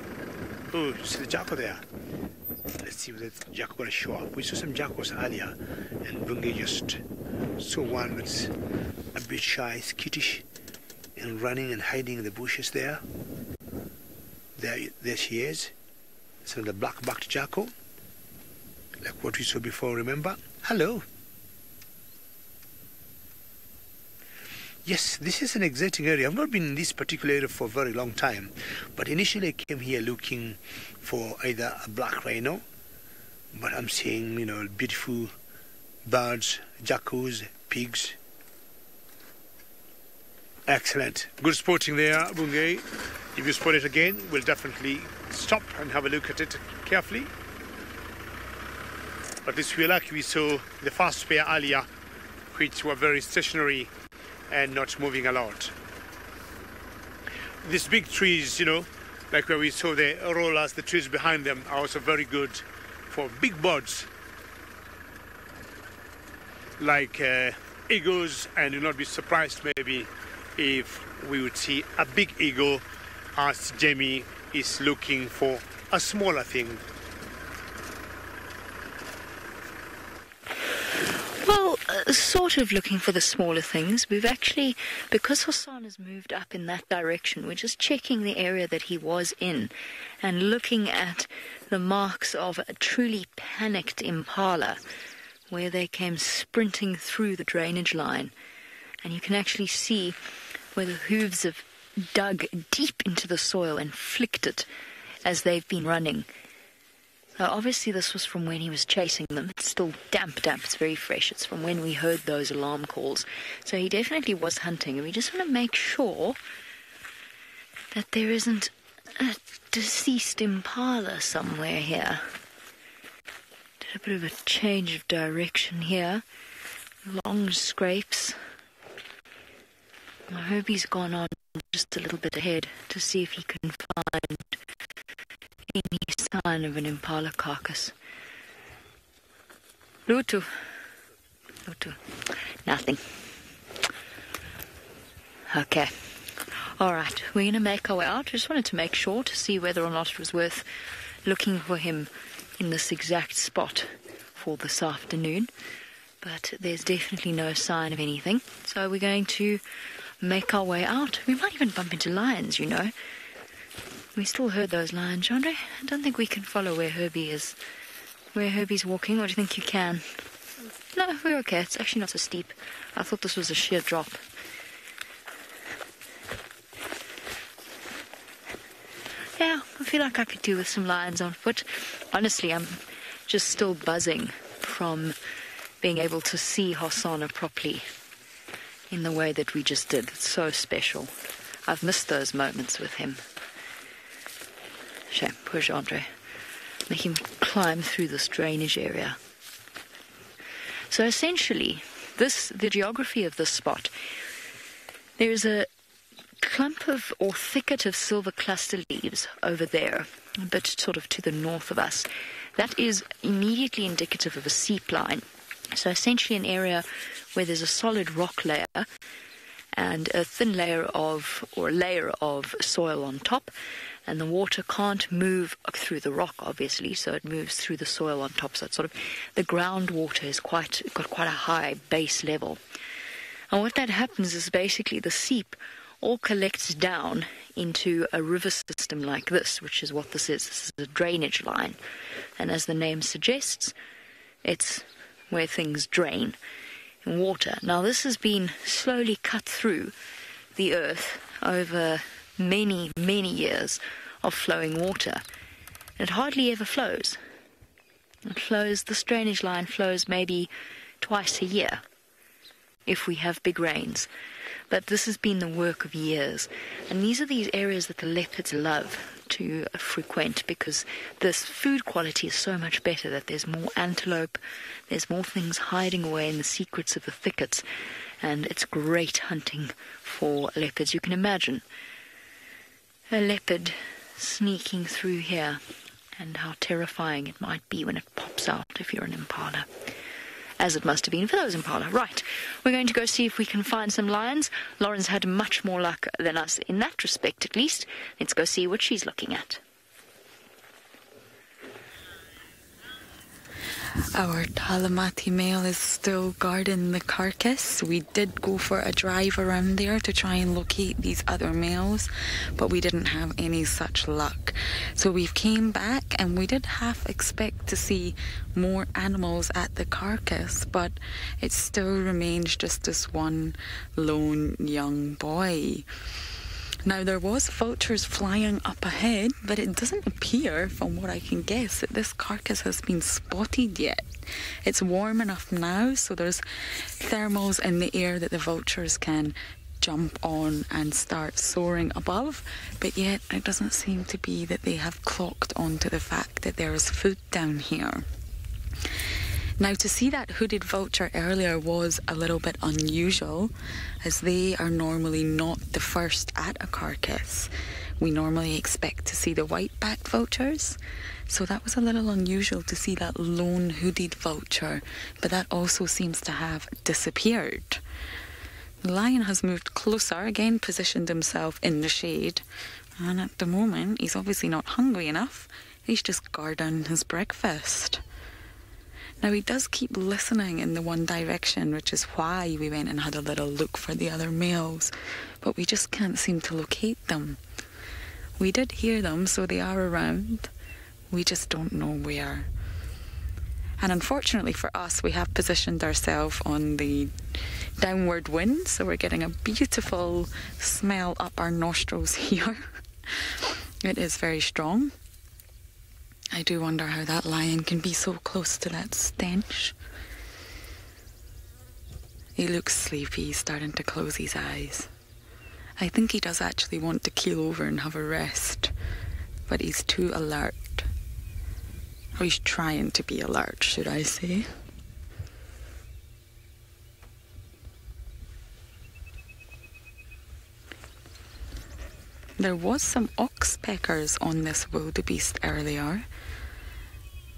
Oh, you see the jackal there? Let's see if the jackal going to show up. We saw some jackals earlier, and Bungay just saw one that's a bit shy, skittish, and running and hiding in the bushes there. There she is. So the black-backed jackal, like what we saw before, remember? Hello. Yes, this is an exciting area. I've not been in this particular area for a very long time, but initially I came here looking for either a black rhino, but I'm seeing, you know, beautiful birds, jackals, pigs. Excellent. Good spotting there, Bungay. If you spot it again, we'll definitely stop and have a look at it carefully. But this we lucky we saw the first pair earlier, which were very stationary and not moving a lot. These big trees, you know, like where we saw the rollers, the trees behind them are also very good for big birds like eagles, and you'll not be surprised maybe if we would see a big eagle as Jamie is looking for a smaller thing. Well, sort of looking for the smaller things. We've actually, because Hassan has moved up in that direction, we're just checking the area that he was in and looking at the marks of a truly panicked impala where they came sprinting through the drainage line. And you can actually see where the hooves have dug deep into the soil and flicked it as they've been running. Obviously this was from when he was chasing them. It's still damp, it's very fresh. It's from when we heard those alarm calls. So he definitely was hunting, and we just want to make sure that there isn't a deceased impala somewhere here. Did a bit of a change of direction here. Long scrapes. I hope he's gone on just a little bit ahead to see if he can find any sign of an impala carcass. Lutu. Nothing. Okay. Alright, we're going to make our way out. I just wanted to make sure to see whether or not it was worth looking for him in this exact spot for this afternoon. But there's definitely no sign of anything. So we're going to make our way out. We might even bump into lions, you know. We still heard those lions, Andre. I don't think we can follow where Herbie is. Where Herbie's walking, or do you think you can? No, we're okay. It's actually not so steep. I thought this was a sheer drop. Yeah, I feel like I could do with some lions on foot. Honestly, I'm just still buzzing from being able to see Hosanna properly in the way that we just did. It's so special. I've missed those moments with him. Shame, poor Andre. Make him climb through this drainage area. So essentially, the geography of this spot, there's a clump of, or thicket of silver cluster leaves over there, a bit sort of to the north of us. That is immediately indicative of a seep line. So essentially an area where there's a solid rock layer and a thin layer of, or a layer of soil on top, and the water can't move through the rock, obviously, so it moves through the soil on top. So it's sort of, the groundwater is got quite a high base level. And what that happens is basically the seep all collects down into a river system like this, which is what this is. This is a drainage line. And as the name suggests, it's where things drain in water. Now, this has been slowly cut through the earth over many, many years of flowing water. It hardly ever flows. This drainage line flows maybe twice a year if we have big rains. But this has been the work of years. And these are these areas that the leopards love to frequent because this food quality is so much better, that there's more antelope, there's more things hiding away in the secrets of the thickets, and it's great hunting for leopards. You can imagine a leopard sneaking through here and how terrifying it might be when it pops out if you're an impala. as it must have been for those impala. Right, we're going to go see if we can find some lions. Lauren's had much more luck than us in that respect, at least. Let's go see what she's looking at. Our Talamati male is still guarding the carcass. We did go for a drive around there to try and locate these other males, but we didn't have any such luck. So we've came back, and we did half expect to see more animals at the carcass, but it still remains just this one lone young boy. Now, there was vultures flying up ahead, but it doesn't appear, from what I can guess, that this carcass has been spotted yet. It's warm enough now, so there's thermals in the air that the vultures can jump on and start soaring above, but yet it doesn't seem to be that they have clocked onto the fact that there is food down here. Now, to see that hooded vulture earlier was a little bit unusual, as they are normally not the first at a carcass. We normally expect to see the white-backed vultures, so that was a little unusual to see that lone hooded vulture, but that also seems to have disappeared. The lion has moved closer, again positioned himself in the shade, and at the moment he's obviously not hungry enough. He's just guarding his breakfast. Now, he does keep listening in the one direction, which is why we went and had a little look for the other males, but we just can't seem to locate them. We did hear them, so they are around. We just don't know where. And unfortunately for us, we have positioned ourselves on the downward wind, so we're getting a beautiful smell up our nostrils here. It is very strong. I do wonder how that lion can be so close to that stench. He looks sleepy, he's starting to close his eyes. I think he does actually want to keel over and have a rest, but he's too alert. Or he's trying to be alert, should I say. There was some oxpeckers on this wildebeest earlier.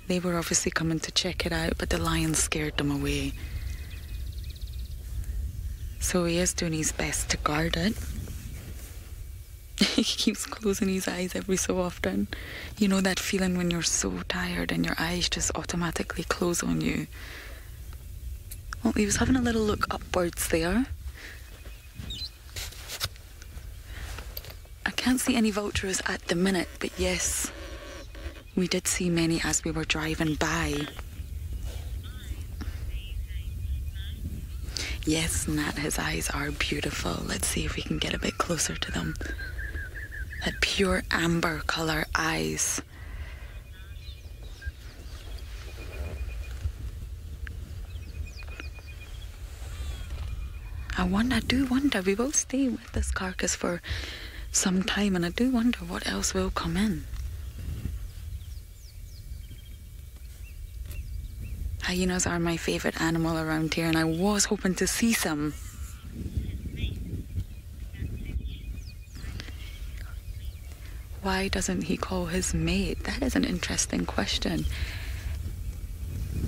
They were obviously coming to check it out, but the lion scared them away. So he is doing his best to guard it. He keeps closing his eyes every so often. You know that feeling when you're so tired and your eyes just automatically close on you. Well, he was having a little look upwards there. I can't see any vultures at the minute, but yes, we did see many as we were driving by. Yes, Nat, his eyes are beautiful. Let's see if we can get a bit closer to them. That pure amber colour eyes. I do wonder, we will stay with this carcass for some time, and I do wonder what else will come in. Hyenas are my favourite animal around here, and I was hoping to see some. Why doesn't he call his mate? That is an interesting question.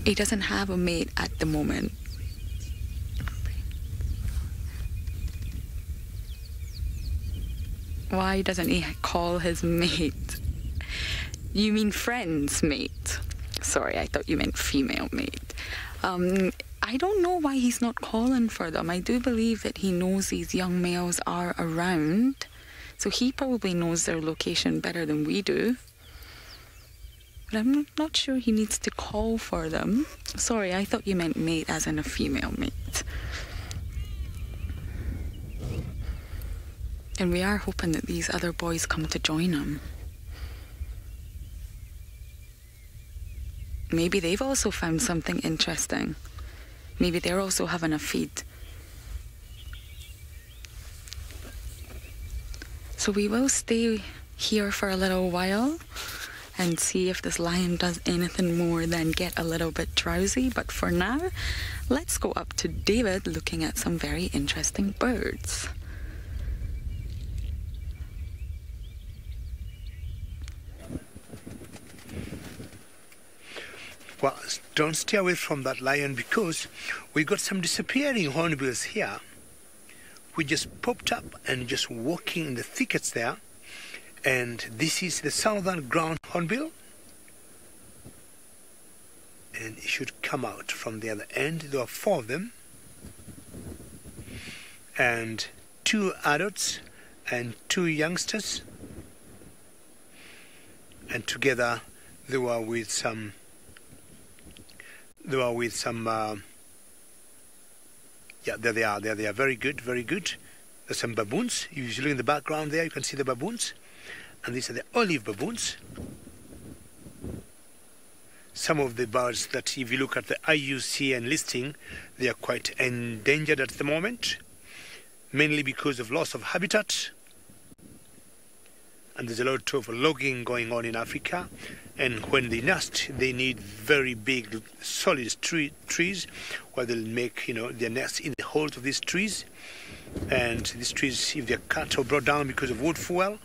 He doesn't have a mate at the moment. Why doesn't he call his mate? You mean friend's mate? Sorry, I thought you meant female mate. I don't know why he's not calling for them. I do believe that he knows these young males are around, so he probably knows their location better than we do. But I'm not sure he needs to call for them. Sorry, I thought you meant mate as in a female mate. And we are hoping that these other boys come to join him. Maybe they've also found something interesting. Maybe they're also having a feed. So we will stay here for a little while and see if this lion does anything more than get a little bit drowsy. But for now, let's go up to David looking at some very interesting birds. Well, don't stay away from that lion because we got some disappearing hornbills here. We just popped up and just walking in the thickets there. And this is the southern ground hornbill. And it should come out from the other end. There are 4 of them. And 2 adults and 2 youngsters. And together they were with some yeah, there they are. Very good, very good. There's some baboons. If you look in the background there, you can see the baboons. And these are the olive baboons. Some of the birds that, if you look at the IUCN listing, they are quite endangered at the moment, mainly because of loss of habitat. And there's a lot of logging going on in Africa. And when they nest, they need very big, solid trees, where they'll make, their nests in the holes of these trees. And these trees, if they're cut or brought down because of wood fuel,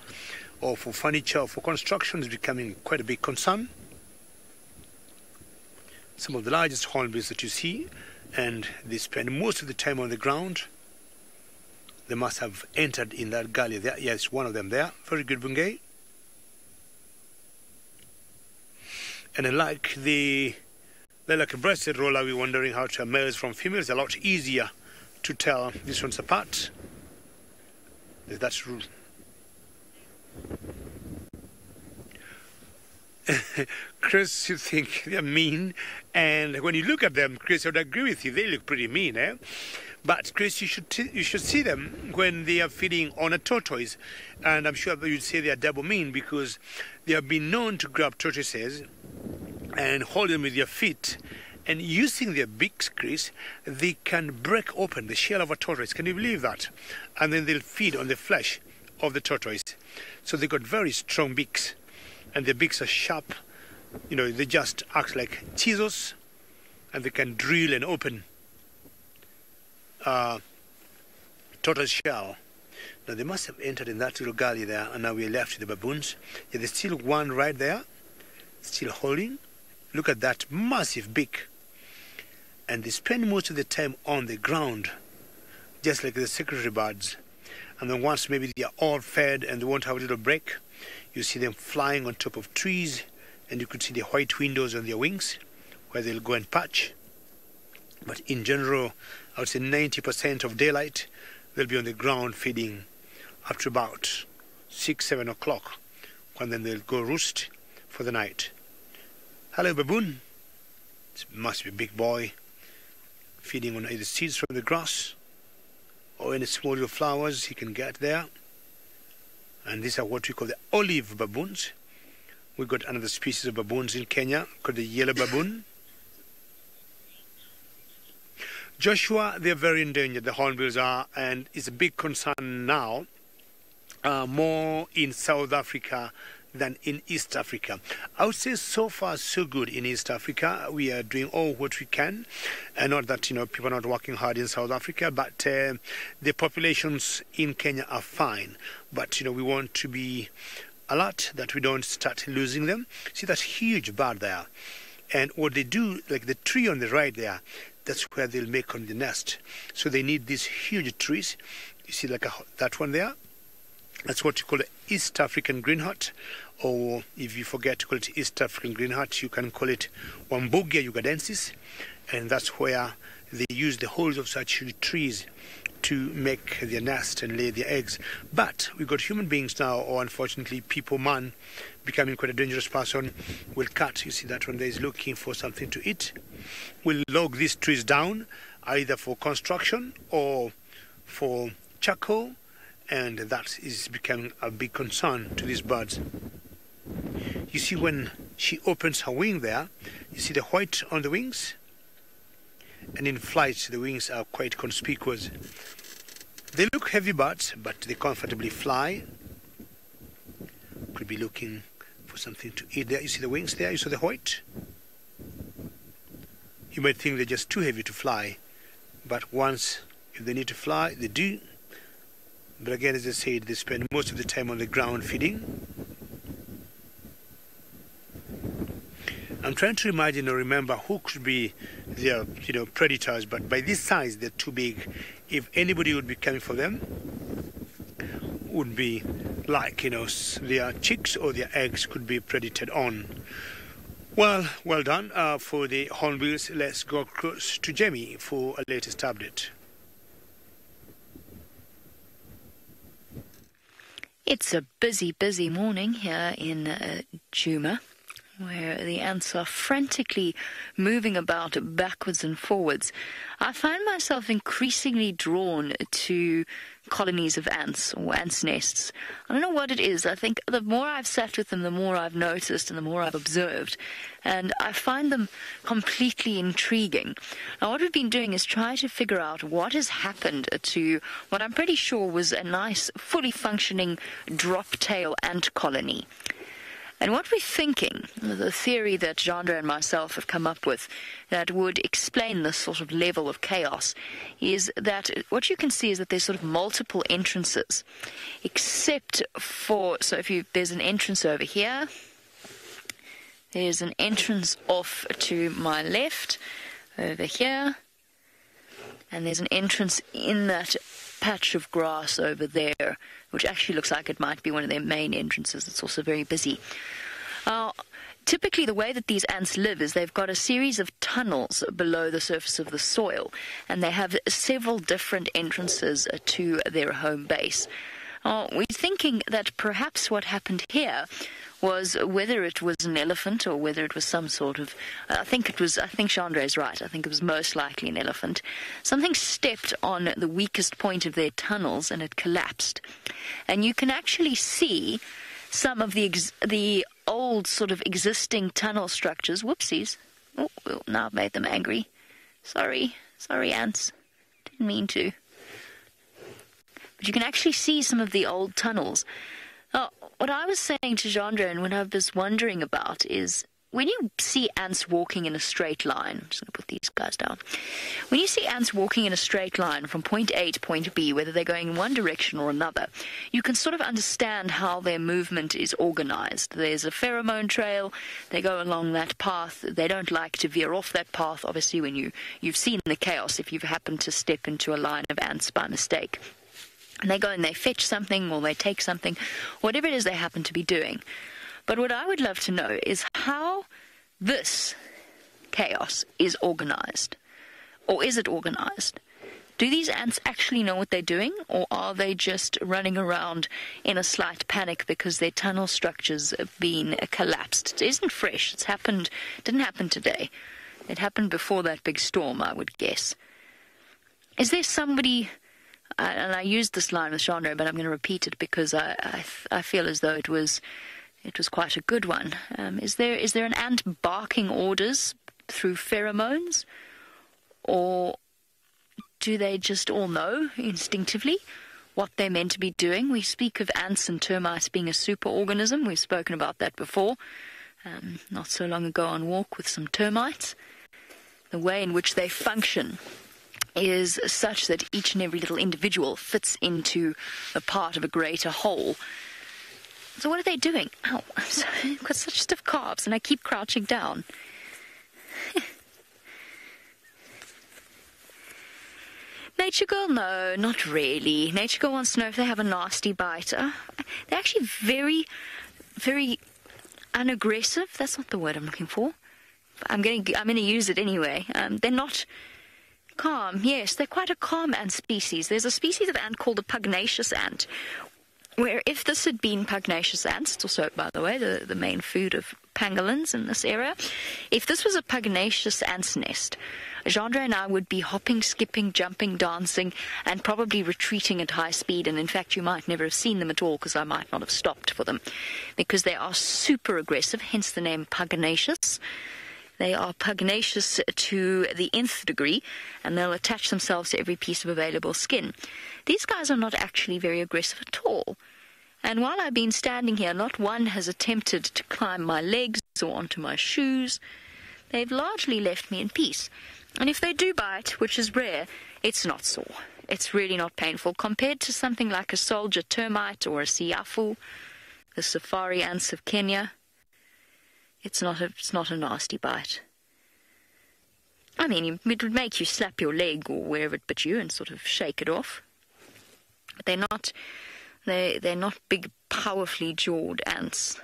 or for furniture or for construction, is becoming quite a big concern. Some of the largest hornbills that you see, and they spend most of the time on the ground. They must have entered in that gully there. Yes, one of them there. Very good, Bungay. And like a breasted roller, we're wondering how to tell males from females. It's a lot easier to tell these ones apart. That's true. Chris, you think they're mean, and when you look at them, Chris, I would agree with you, they look pretty mean, eh? But Chris, you should see them when they are feeding on a tortoise, and I'm sure you'd say they are double mean because they have been known to grab tortoises and hold them with their feet, and using their beaks, Chris, they can break open the shell of a tortoise. Can you believe that? And then they'll feed on the flesh of the tortoise. So they got very strong beaks, and their beaks are sharp. They just act like chisels, and they can drill and open tortoise shell. Now they must have entered in that little gully there, and now we're left with the baboons. Yeah, there's still one right there, still holding. Look at that massive beak. And they spend most of the time on the ground, just like the secretary birds. And then once maybe they are all fed and they want to have a little break, you see them flying on top of trees, and you could see the white windows on their wings where they'll go and perch. But in general, I would say 90% of daylight, they'll be on the ground feeding up to about 6, 7 o'clock, when then they'll go roost for the night. Hello, baboon. This must be a big boy, feeding on either seeds from the grass or any small little flowers he can get there. And these are what we call the olive baboons. We've got another species of baboons in Kenya called the yellow baboon. Joshua, they're very endangered, the hornbills are, and it's a big concern now, more in South Africa than in East Africa. I would say so far so good in East Africa. We are doing all what we can, and not that people are not working hard in South Africa, but the populations in Kenya are fine. But we want to be alert that we don't start losing them. See that huge bird there, and what they do, like the tree on the right there, that's where they'll make on the nest. So they need these huge trees. You see like that one there? That's what you call the East African green heart, or if you forget to call it East African green heart, you can call it Wambugia ugandensis, and that's where they use the holes of such trees to make their nest and lay their eggs. But we've got human beings now, or unfortunately people, man, becoming quite a dangerous person, will cut. You see that one there is looking for something to eat. We'll log these trees down, either for construction or for charcoal, and that is becoming a big concern to these birds. You see when she opens her wing there, you see the white on the wings, and in flight the wings are quite conspicuous. They look heavy birds, but they comfortably fly. Could be looking for something to eat there. You see the wings there, you saw the white? You might think they're just too heavy to fly, but once, if they need to fly, they do. But again, as I said, they spend most of the time on the ground feeding. I'm trying to imagine or remember who could be their, predators, but by this size, they're too big. If anybody would be coming for them, would be like, their chicks or their eggs could be predated on. Well done for the hornbills. Let's go across to Jamie for a latest update. It's a busy morning here in Juma, where the ants are frantically moving about backwards and forwards. I find myself increasingly drawn to colonies of ants or ants' nests. I don't know what it is. I think the more I've sat with them, the more I've noticed and the more I've observed. And I find them completely intriguing. Now, what we've been doing is try to figure out what has happened to what I'm pretty sure was a nice, fully functioning drop-tail ant colony. And what we're thinking, the theory that Jandra and myself have come up with that would explain this sort of level of chaos, is that what you can see is that there's sort of multiple entrances, except for, so there's an entrance over here, there's an entrance off to my left, over here, and there's an entrance in that patch of grass over there, which actually looks like it might be one of their main entrances. It's also very busy. Typically, the way that these ants live is they've got a series of tunnels below the surface of the soil, and they have several different entrances to their home base. We're thinking that perhaps what happened here was, whether it was an elephant or whether it was some sort of, I think Chandra is right. I think it was most likely an elephant. Something stepped on the weakest point of their tunnels and it collapsed. And you can actually see some of the old sort of existing tunnel structures. Whoopsies. Oh, well, now I've made them angry. Sorry, ants. Didn't mean to. But you can actually see some of the old tunnels. What I was saying to Jandra and what I was wondering about is, when you see ants walking in a straight line, I'm just going to put these guys down. When you see ants walking in a straight line from point A to point B, whether they're going in one direction or another, you can sort of understand how their movement is organized. There's a pheromone trail. They go along that path. They don't like to veer off that path. Obviously, when you've seen the chaos if you've happened to step into a line of ants by mistake. And they go and they fetch something or they take something, whatever it is they happen to be doing. But what I would love to know is how this chaos is organized. Or is it organized? Do these ants actually know what they're doing, or are they just running around in a slight panic because their tunnel structures have been collapsed? It isn't fresh. Didn't happen today. It happened before that big storm, I would guess. Is there somebody... and I used this line with Chandra, but I'm going to repeat it because I feel as though it was quite a good one. Is there an ant barking orders through pheromones, or do they just all know instinctively what they're meant to be doing? We speak of ants and termites being a superorganism. We've spoken about that before, not so long ago on Walk with some termites. The way in which they function is such that each and every little individual fits into a part of a greater whole. So what are they doing? Ow, I'm sorry, I've got such stiff calves and I keep crouching down. Nature Girl, no, not really. Nature Girl wants to know if they have a nasty bite. They're actually very, very unaggressive. That's not the word I'm looking for. I'm going to use it anyway. They're not... calm, yes, they're quite a calm ant species. There's a species of ant called a pugnacious ant, where if this had been pugnacious ants, it's also, by the way, the main food of pangolins in this area, if this was a pugnacious ant's nest, Chandra and I would be hopping, skipping, jumping, dancing, and probably retreating at high speed, and in fact you might never have seen them at all because I might not have stopped for them, because they are super aggressive, hence the name pugnacious. They are pugnacious to the nth degree, and they'll attach themselves to every piece of available skin. These guys are not actually very aggressive at all. And while I've been standing here, not one has attempted to climb my legs or onto my shoes. They've largely left me in peace. And if they do bite, which is rare, it's not sore. It's really not painful. Compared to something like a soldier termite or a siafu, the safari ants of Kenya, it's not a nasty bite. I mean, it would make you slap your leg or wherever it bit you and sort of shake it off. But they're not big, powerfully jawed ants.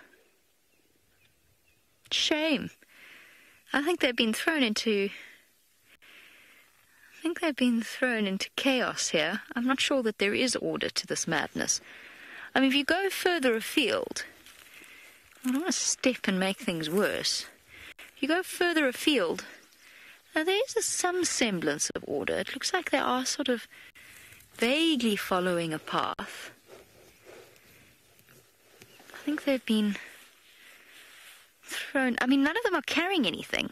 Shame. I think they've been thrown into chaos here. I'm not sure that there is order to this madness. I mean, if you go further afield, I don't want to step and make things worse. If you go further afield, now there is some semblance of order. It looks like they are sort of vaguely following a path. I think they've been thrown. I mean, none of them are carrying anything.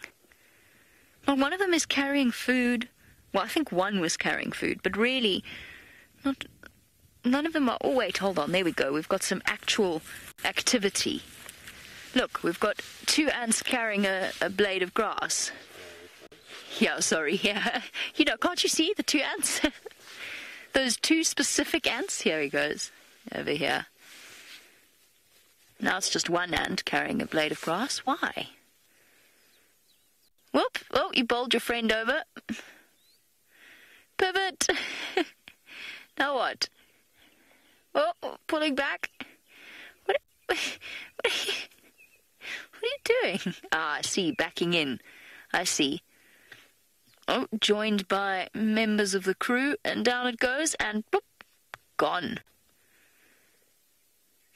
Well, one of them is carrying food. Well, I think one was carrying food, but really, none of them are. Oh, wait, hold on. There we go. We've got some actual activity. Look, we've got 2 ants carrying a blade of grass. Yeah, sorry. Yeah, can't you see the 2 ants? Those 2 specific ants. Here he goes, over here. Now it's just 1 ant carrying a blade of grass. Why? Whoop! Oh, you bowled your friend over. Pivot. Now what? Oh, pulling back. What are you doing? Ah, I see. Backing in. I see. Oh, joined by members of the crew, and down it goes, and boop, gone.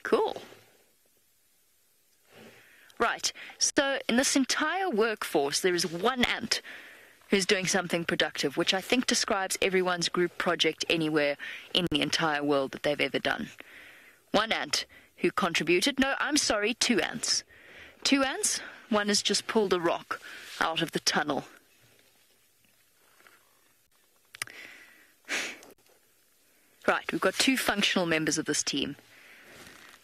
Cool. Right, so in this entire workforce, there is 1 ant who's doing something productive, which I think describes everyone's group project anywhere in the entire world that they've ever done. 1 ant who contributed. No, I'm sorry, 2 ants. 2 ants, one has just pulled a rock out of the tunnel. Right, we've got 2 functional members of this team.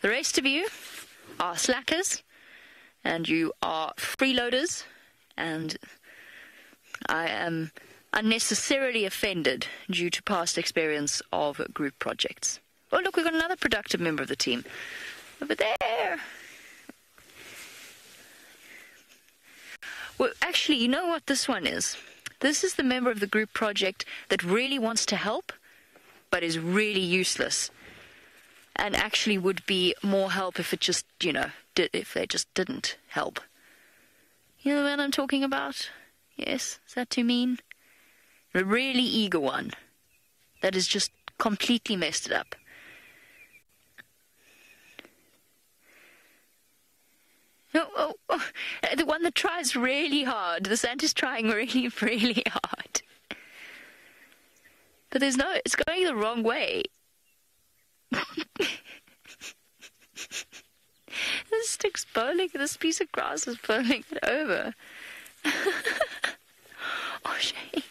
The rest of you are slackers, and you are freeloaders, and I am unnecessarily offended due to past experience of group projects. Oh, look, we've got another productive member of the team. Over there. Well, actually, you know what this one is? This is the member of the group project that really wants to help, but is really useless. And actually would be more help if it just, if they just didn't help. You know the man I'm talking about? Yes? Is that too mean? A really eager one that has just completely messed it up. Oh, the one that tries really hard. The ant is trying really, really hard. But it's going the wrong way. This stick's bowling, this piece of grass is bowling it over. Oh, shame.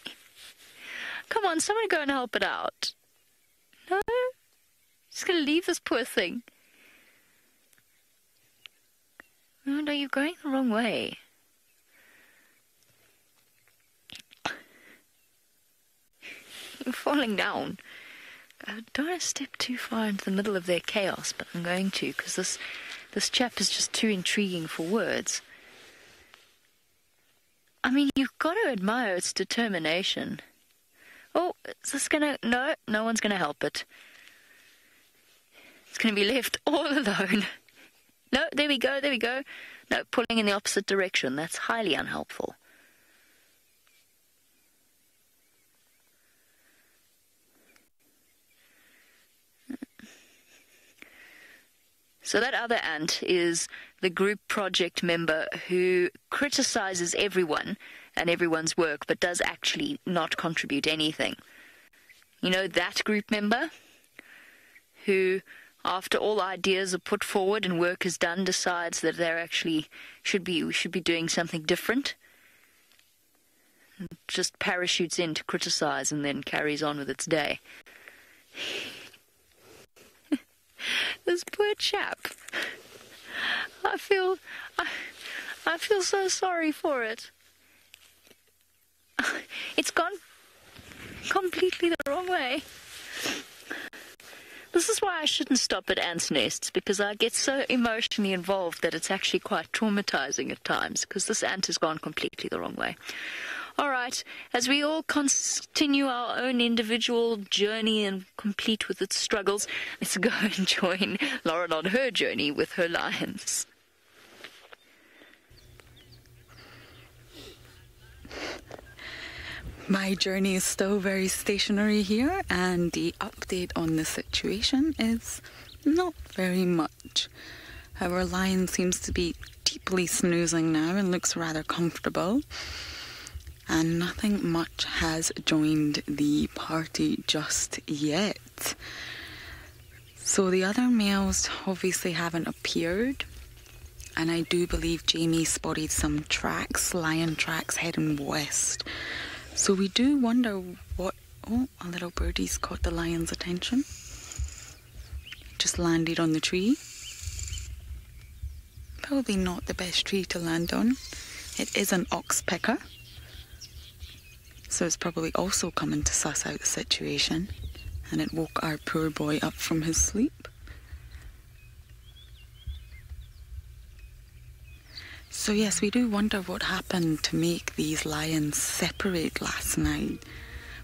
Come on, someone go and help it out. No? Just gonna leave this poor thing. No, you're going the wrong way. You're falling down. I don't want to step too far into the middle of their chaos, but I'm going to, because this chap is just too intriguing for words. I mean, you've got to admire its determination. Oh, is this gonna... No one's gonna help it. It's gonna be left all alone. No, there we go. No, pulling in the opposite direction. That's highly unhelpful. So that other ant is the group project member who criticizes everyone and everyone's work, but does actually not contribute anything. You know, that group member who, after all ideas are put forward and work is done, decides that there actually we should be doing something different. And just parachutes in to criticize and then carries on with its day. This poor chap. I feel so sorry for it. It's gone completely the wrong way. This is why I shouldn't stop at ants' nests, because I get so emotionally involved that it's actually quite traumatizing at times, because this ant has gone completely the wrong way. All right, as we all continue our own individual journey and complete with its struggles, let's go and join Lauren on her journey with her lions. My journey is still very stationary here, and the update on the situation is not very much. Our lion seems to be deeply snoozing now and looks rather comfortable, and nothing much has joined the party just yet. So the other males obviously haven't appeared, and I do believe Jamie spotted some tracks, lion tracks heading west. So we do wonder what... Oh, a little birdie's caught the lion's attention. Just landed on the tree. Probably not the best tree to land on. It is an oxpecker, so it's probably also coming to suss out the situation, and it woke our poor boy up from his sleep. So yes, we do wonder what happened to make these lions separate last night.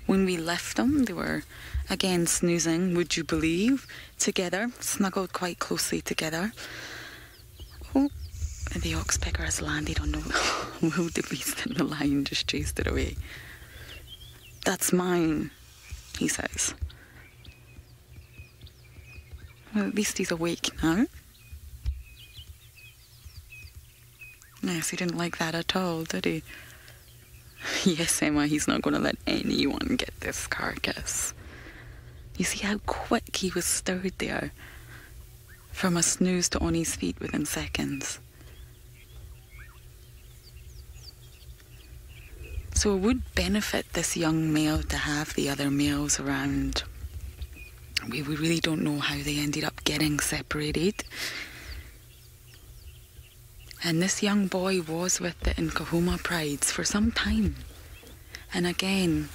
When we left them, they were again snoozing, would you believe, together, snuggled quite closely together. Oh, the oxpecker has landed on the wildebeest and the lion just chased it away. That's mine, he says. Well, at least he's awake now. Yes, he didn't like that at all, did he? Yes, Emma, he's not going to let anyone get this carcass. You see how quick he was stirred there? From a snooze to on his feet within seconds. So it would benefit this young male to have the other males around. We really don't know how they ended up getting separated. And this young boy was with the Nkahuma Prides for some time. And again,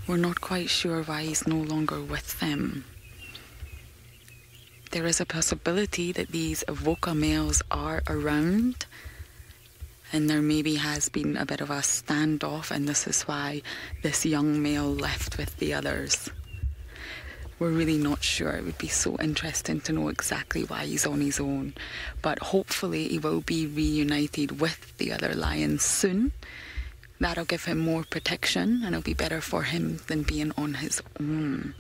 we're not quite sure why he's no longer with them. There is a possibility that these Avoca males are around, and there maybe has been a bit of a standoff, and this is why this young male left with the others. We're really not sure. It would be so interesting to know exactly why he's on his own. But hopefully he will be reunited with the other lions soon. That'll give him more protection, and it'll be better for him than being on his own.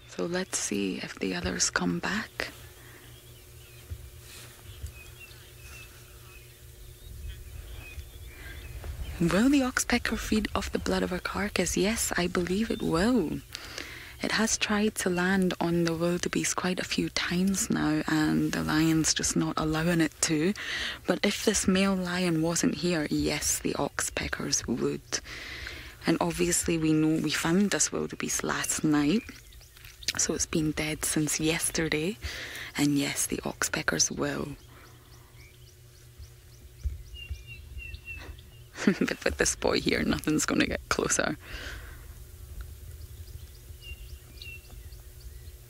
So let's see if the others come back. Will the oxpecker feed off the blood of a carcass? Yes, I believe it will. It has tried to land on the wildebeest quite a few times now, and the lion's just not allowing it to. But if this male lion wasn't here, yes, the oxpeckers would. And obviously we know we found this wildebeest last night, so it's been dead since yesterday. And yes, the oxpeckers will. But with this boy here, nothing's going to get closer.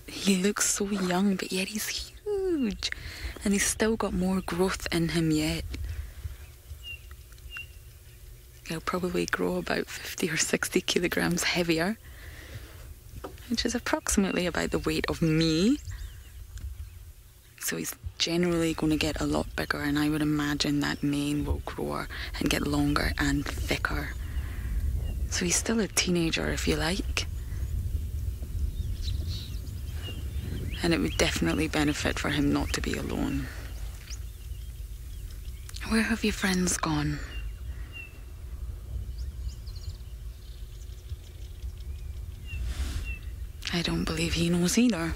He looks so young, but yet he's huge. And he's still got more growth in him yet. He'll probably grow about 50 or 60 kilograms heavier, which is approximately about the weight of me. So he's generally going to get a lot bigger, and I would imagine that mane will grow and get longer and thicker. So he's still a teenager, if you like. And it would definitely benefit for him not to be alone. Where have your friends gone? I don't believe he knows either.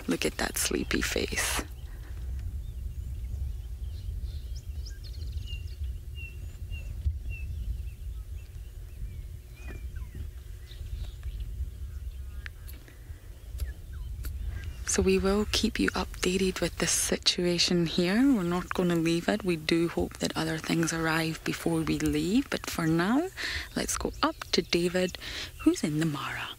Look at that sleepy face. So we will keep you updated with this situation here. We're not going to leave it. We do hope that other things arrive before we leave. But for now, let's go up to David, who's in the Mara.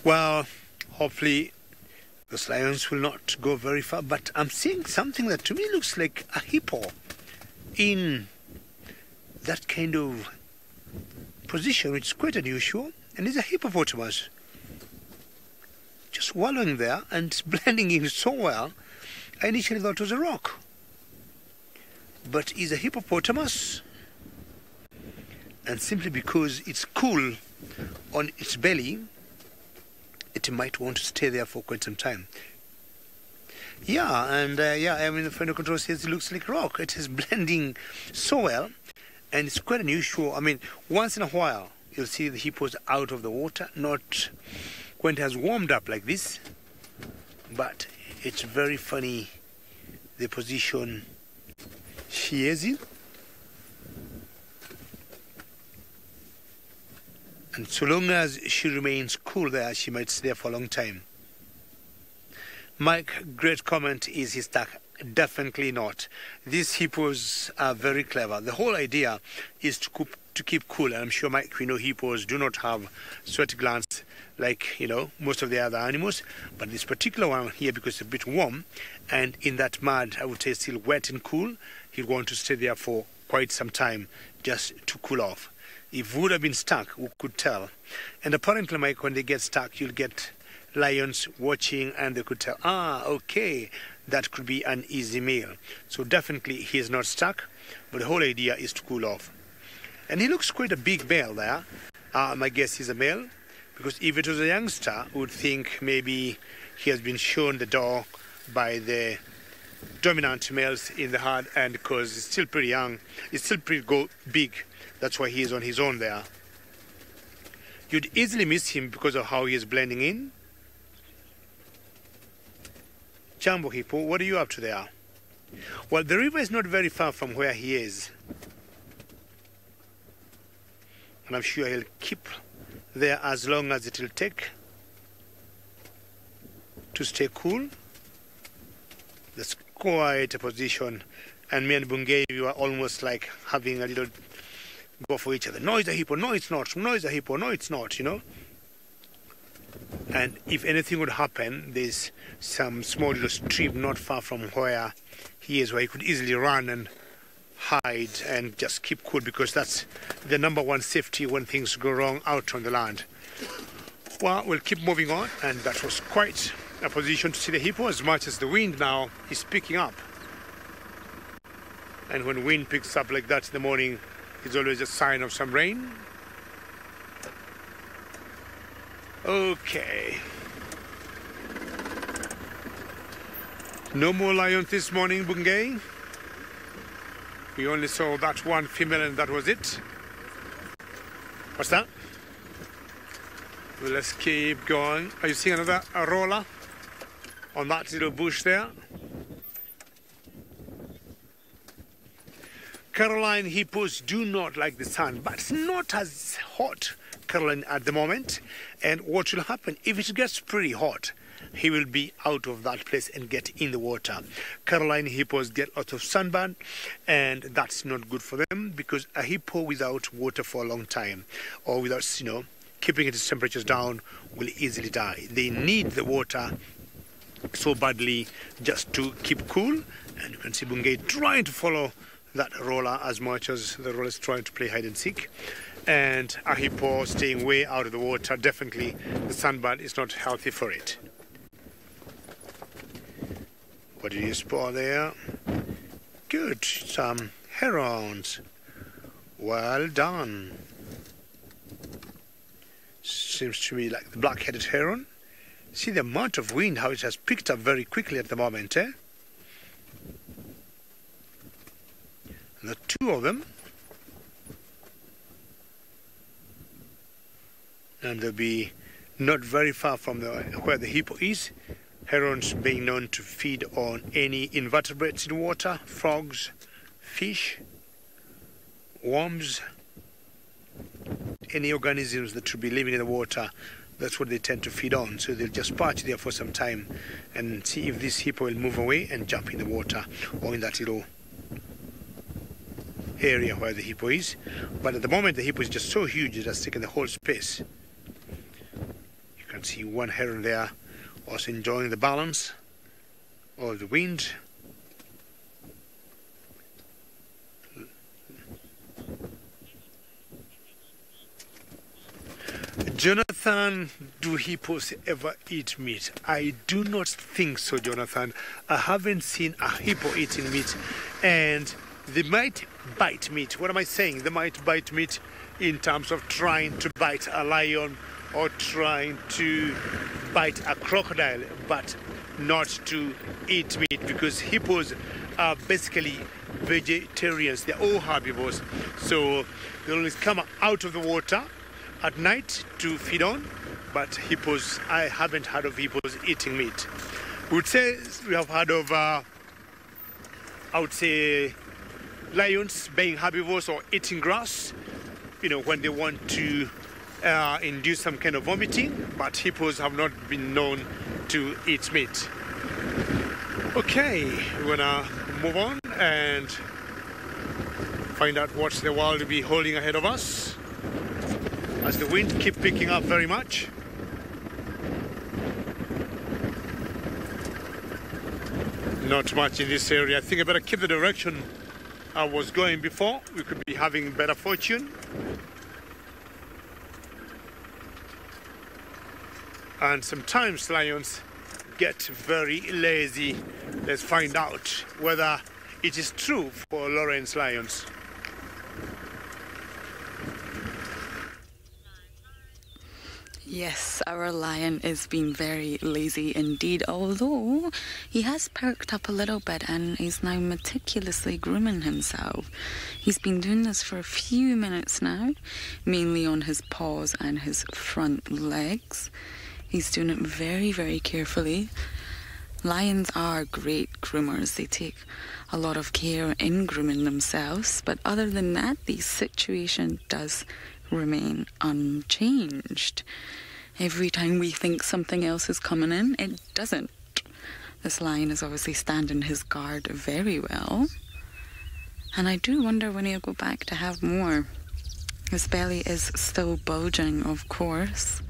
Well, hopefully those lions will not go very far, but I'm seeing something that to me looks like a hippo in that kind of position, which is quite unusual. And it's a hippopotamus just wallowing there and blending in so well. I initially thought it was a rock, but it's a hippopotamus, and simply because it's cool on its belly, it might want to stay there for quite some time. Yeah, and I mean, the friend of control says it looks like rock. It is blending so well, and it's quite unusual. I mean, once in a while, you'll see the hippos out of the water, not when it has warmed up like this, but it's very funny, the position she is in. And so long as she remains cool there, she might stay there for a long time. Mike, great comment. Is he stuck? Definitely not. These hippos are very clever. The whole idea is to keep cool. And I'm sure, Mike, we know hippos do not have sweat glands like, you know, most of the other animals. But this particular one here, because it's a bit warm, and in that mud, I would say still wet and cool, he'd want to stay there for quite some time just to cool off. If we would have been stuck, we could tell. And apparently, Mike, when they get stuck, you'll get lions watching and they could tell, okay, that could be an easy meal. So definitely he is not stuck, but the whole idea is to cool off. And he looks quite a big male there. My guess he's a male, because if it was a youngster, we would think maybe he has been shown the door by the dominant males in the herd, and because he's still pretty young, he's still pretty big. That's why he is on his own there. You'd easily miss him because of how he is blending in. Jambo Hippo, what are you up to there? Well, the river is not very far from where he is. And I'm sure he'll keep there as long as it will take to stay cool. That's quite a position. And me and Bungay, we were almost like having a little go for each other. No, it's a hippo. No, it's not. No, it's a hippo. No, it's not, you know. And if anything would happen, there's some small little stream not far from where he is, where he could easily run and hide and just keep cool, because that's the number one safety when things go wrong out on the land. Well, we'll keep moving on, and that was quite a position to see the hippo, as much as the wind now is picking up. And when wind picks up like that in the morning, it's always a sign of some rain. Okay. No more lions this morning, Bungay. We only saw that one female and that was it. What's that? Well, let's keep going. Are you seeing another roller on that little bush there? Caroline hippos do not like the sun, but it's not as hot, Caroline, at the moment. And what will happen, if it gets pretty hot, he will be out of that place and get in the water. Caroline hippos get lots of sunburn, and that's not good for them, because a hippo without water for a long time, or without, you know, keeping its temperatures down, will easily die. They need the water so badly just to keep cool. And you can see Bungay trying to follow that roller as much as the roller is trying to play hide and seek. And a hippo staying way out of the water. Definitely the sunburn is not healthy for it. What did you spot there? Good, some herons. Well done. Seems to me like the black-headed heron. See the amount of wind, how it has picked up very quickly at the moment, eh? And the two of them. And they'll be not very far from where the hippo is. Herons being known to feed on any invertebrates in water, frogs, fish. worms, any organisms that should be living in the water. That's what they tend to feed on. So they'll just perch there for some time and see if this hippo will move away and jump in the water or in that little area where the hippo is. But at the moment the hippo is just so huge it has taken the whole space. You can see one heron there also enjoying the balance of the wind. Jonathan, do hippos ever eat meat? I do not think so, Jonathan. I haven't seen a hippo eating meat, and they might bite meat. What am I saying? They might bite meat in terms of trying to bite a lion or trying to bite a crocodile, but not to eat meat, because hippos are basically vegetarians. They're all herbivores, so they always come out of the water at night to feed on. But hippos, I haven't heard of hippos eating meat. We would say we have heard of, I would say, lions being herbivores or eating grass, you know, when they want to induce some kind of vomiting, but hippos have not been known to eat meat. Okay, we're gonna move on and find out what the world will be holding ahead of us as the wind keeps picking up very much. Not much in this area. I think I better keep the direction I was going before. We could be having better fortune. And sometimes lions get very lazy. Let's find out whether it is true for Lawrence lions. Yes, our lion is being very lazy indeed, although he has perked up a little bit and is now meticulously grooming himself. He's been doing this for a few minutes now, mainly on his paws and his front legs. He's doing it very, very carefully. Lions are great groomers. They take a lot of care in grooming themselves, but other than that, the situation does remain unchanged. Every time we think something else is coming in, it doesn't. This lion is obviously standing his guard very well. And I do wonder when he'll go back to have more. His belly is still bulging, of course.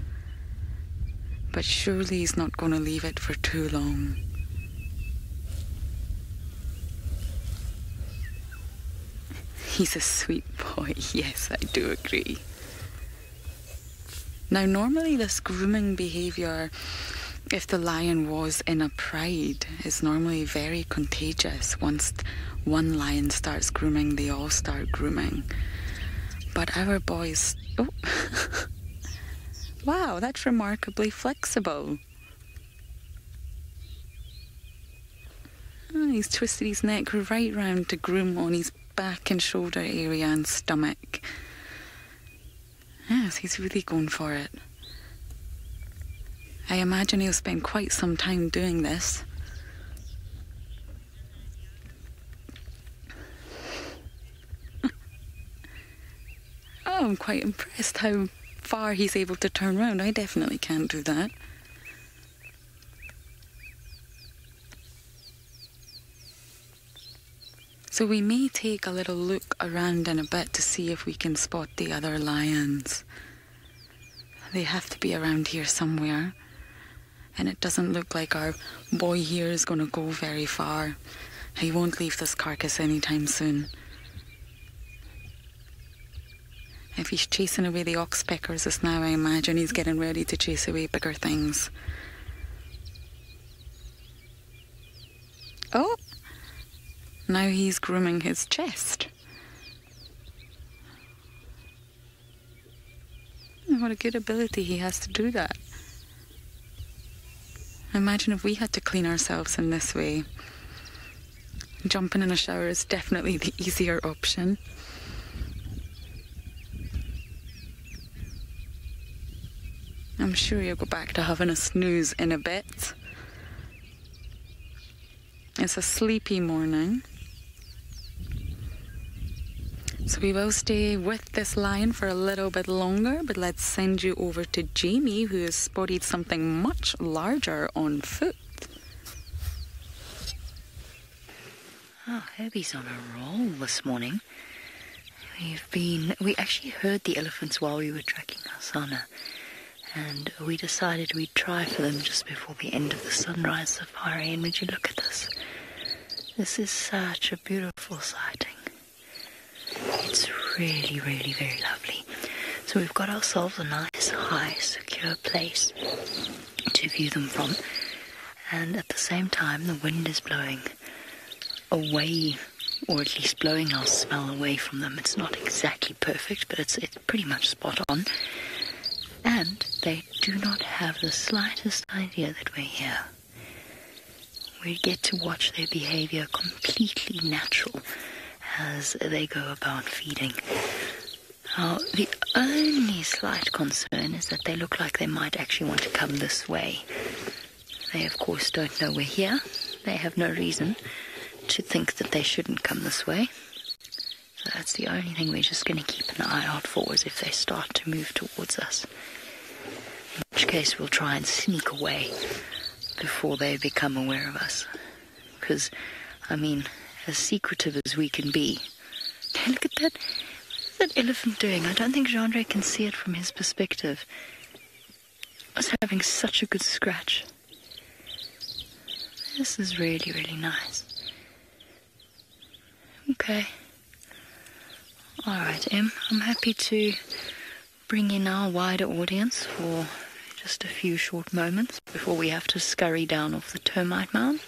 But surely he's not going to leave it for too long. He's a sweet boy. Yes, I do agree. Now, normally this grooming behaviour, if the lion was in a pride, is normally very contagious. Once one lion starts grooming, they all start grooming. But our boys... Oh, wow, that's remarkably flexible. Oh, he's twisted his neck right round to groom on his back and shoulder area and stomach. Yes, he's really going for it. I imagine he'll spend quite some time doing this. Oh, I'm quite impressed how far he's able to turn around. I definitely can't do that. So we may take a little look around in a bit to see if we can spot the other lions. They have to be around here somewhere. And it doesn't look like our boy here is going to go very far. He won't leave this carcass anytime soon. If he's chasing away the oxpeckers just now, I imagine he's getting ready to chase away bigger things. Oh! Now he's grooming his chest. What a good ability he has to do that. Imagine if we had to clean ourselves in this way. Jumping in a shower is definitely the easier option. I'm sure you'll go back to having a snooze in a bit. It's a sleepy morning. So we will stay with this lion for a little bit longer, but let's send you over to Jamie, who has spotted something much larger on foot. Oh, Herbie's on a roll this morning. We actually heard the elephants while we were tracking our sauna, and we decided we'd try for them just before the end of the sunrise safari. And would you look at this? This is such a beautiful sighting. It's really, really very lovely. So we've got ourselves a nice, high, secure place to view them from, and at the same time the wind is blowing away, or at least blowing our smell away from them. It's not exactly perfect, but it's pretty much spot on. And they do not have the slightest idea that we're here. We get to watch their behavior completely natural as they go about feeding. Now, the only slight concern is that they look like they might actually want to come this way. They, of course, don't know we're here. They have no reason to think that they shouldn't come this way. So that's the only thing we're just going to keep an eye out for, is if they start to move towards us. In which case we'll try and sneak away before they become aware of us. Because, I mean, as secretive as we can be. Hey, look at that. What's that elephant doing? I don't think Jean-Ray can see it from his perspective. It's having such a good scratch. This is really, really nice. Okay. All right, Em. I'm happy to bring in our wider audience for just a few short moments before we have to scurry down off the termite mound.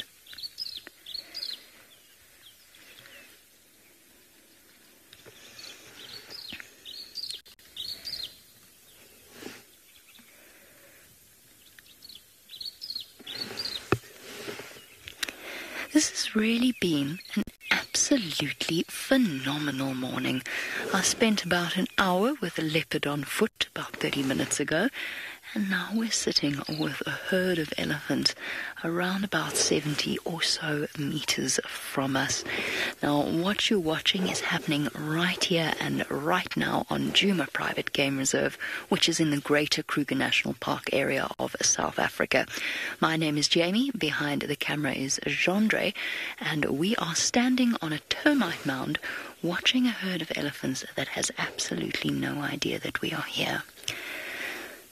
This has really been an absolutely phenomenal morning. I spent about an hour with a leopard on foot about 30 minutes ago, and now we're sitting with a herd of elephants around about 70 or so meters from us. Now, what you're watching is happening right here and right now on Djuma Private Game Reserve, which is in the Greater Kruger National Park area of South Africa. My name is Jamie. Behind the camera is Jean-Ray, and we are standing on a termite mound watching a herd of elephants that has absolutely no idea that we are here.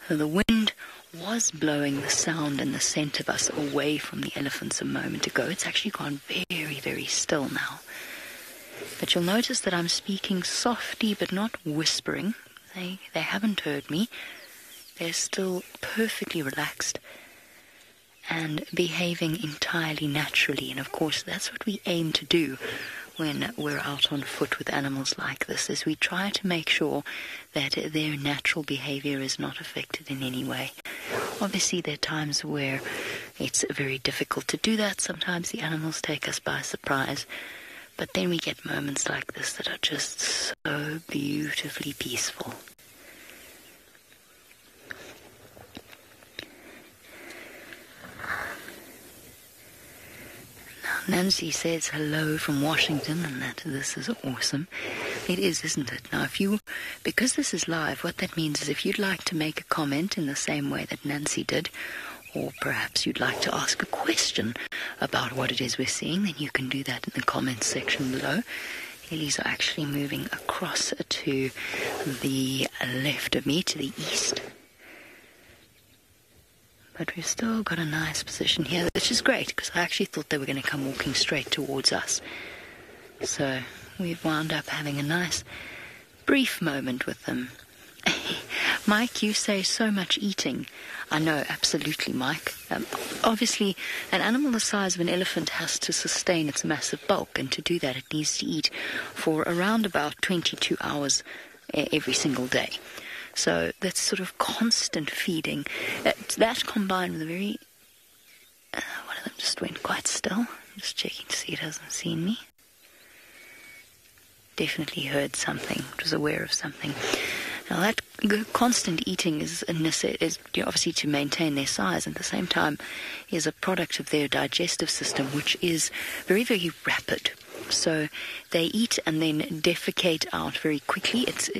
The wind was blowing the sound and the scent of us away from the elephants a moment ago. It's actually gone very, very still now. But you'll notice that I'm speaking softly but not whispering. They haven't heard me. They're still perfectly relaxed and behaving entirely naturally. And of course, that's what we aim to do when we're out on foot with animals like this, is we try to make sure that their natural behavior is not affected in any way. Obviously, there are times where it's very difficult to do that. Sometimes the animals take us by surprise. But then we get moments like this that are just so beautifully peaceful. Nancy says hello from Washington, and that this is awesome. It is, isn't it? Now, because this is live, what that means is if you'd like to make a comment in the same way that Nancy did, or perhaps you'd like to ask a question about what it is we're seeing, then you can do that in the comments section below. Lilies are actually moving across to the left of me, to the east. But we've still got a nice position here, which is great, because I actually thought they were going to come walking straight towards us. So we've wound up having a nice, brief moment with them. Mike, you say so much eating. I know, absolutely, Mike. Obviously, an animal the size of an elephant has to sustain its massive bulk, and to do that, it needs to eat for around about 22 hours every single day. So that's sort of constant feeding. That combined with a very... one of them just went quite still. Just checking to see it hasn't seen me. Definitely heard something. Was aware of something. Now that constant eating is obviously to maintain their size, and at the same time is a product of their digestive system, which is very, very rapid. So they eat and then defecate out very quickly. It's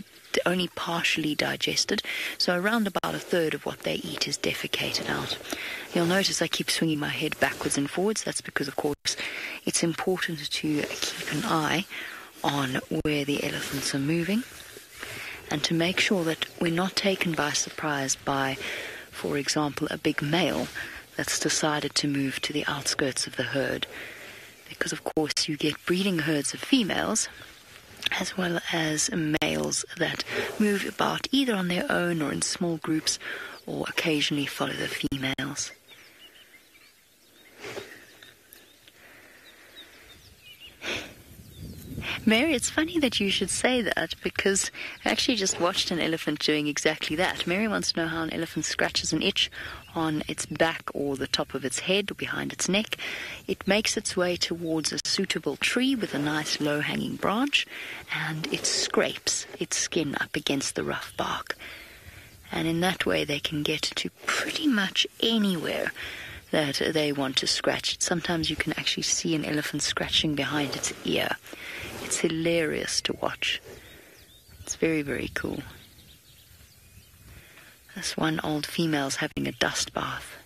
only partially digested, so around about a third of what they eat is defecated out. You'll notice I keep swinging my head backwards and forwards. That's because, of course, it's important to keep an eye on where the elephants are moving and to make sure that we're not taken by surprise by, for example, a big male that's decided to move to the outskirts of the herd. Because, of course, you get breeding herds of females as well as males that move about either on their own or in small groups or occasionally follow the females. Mary, it's funny that you should say that because I actually just watched an elephant doing exactly that. Mary wants to know how an elephant scratches an itch on its back or the top of its head or behind its neck. It makes its way towards a suitable tree with a nice low-hanging branch, and it scrapes its skin up against the rough bark. And in that way they can get to pretty much anywhere that they want to scratch. Sometimes you can actually see an elephant scratching behind its ear. It's hilarious to watch. It's very, very cool. This one old female's having a dust bath.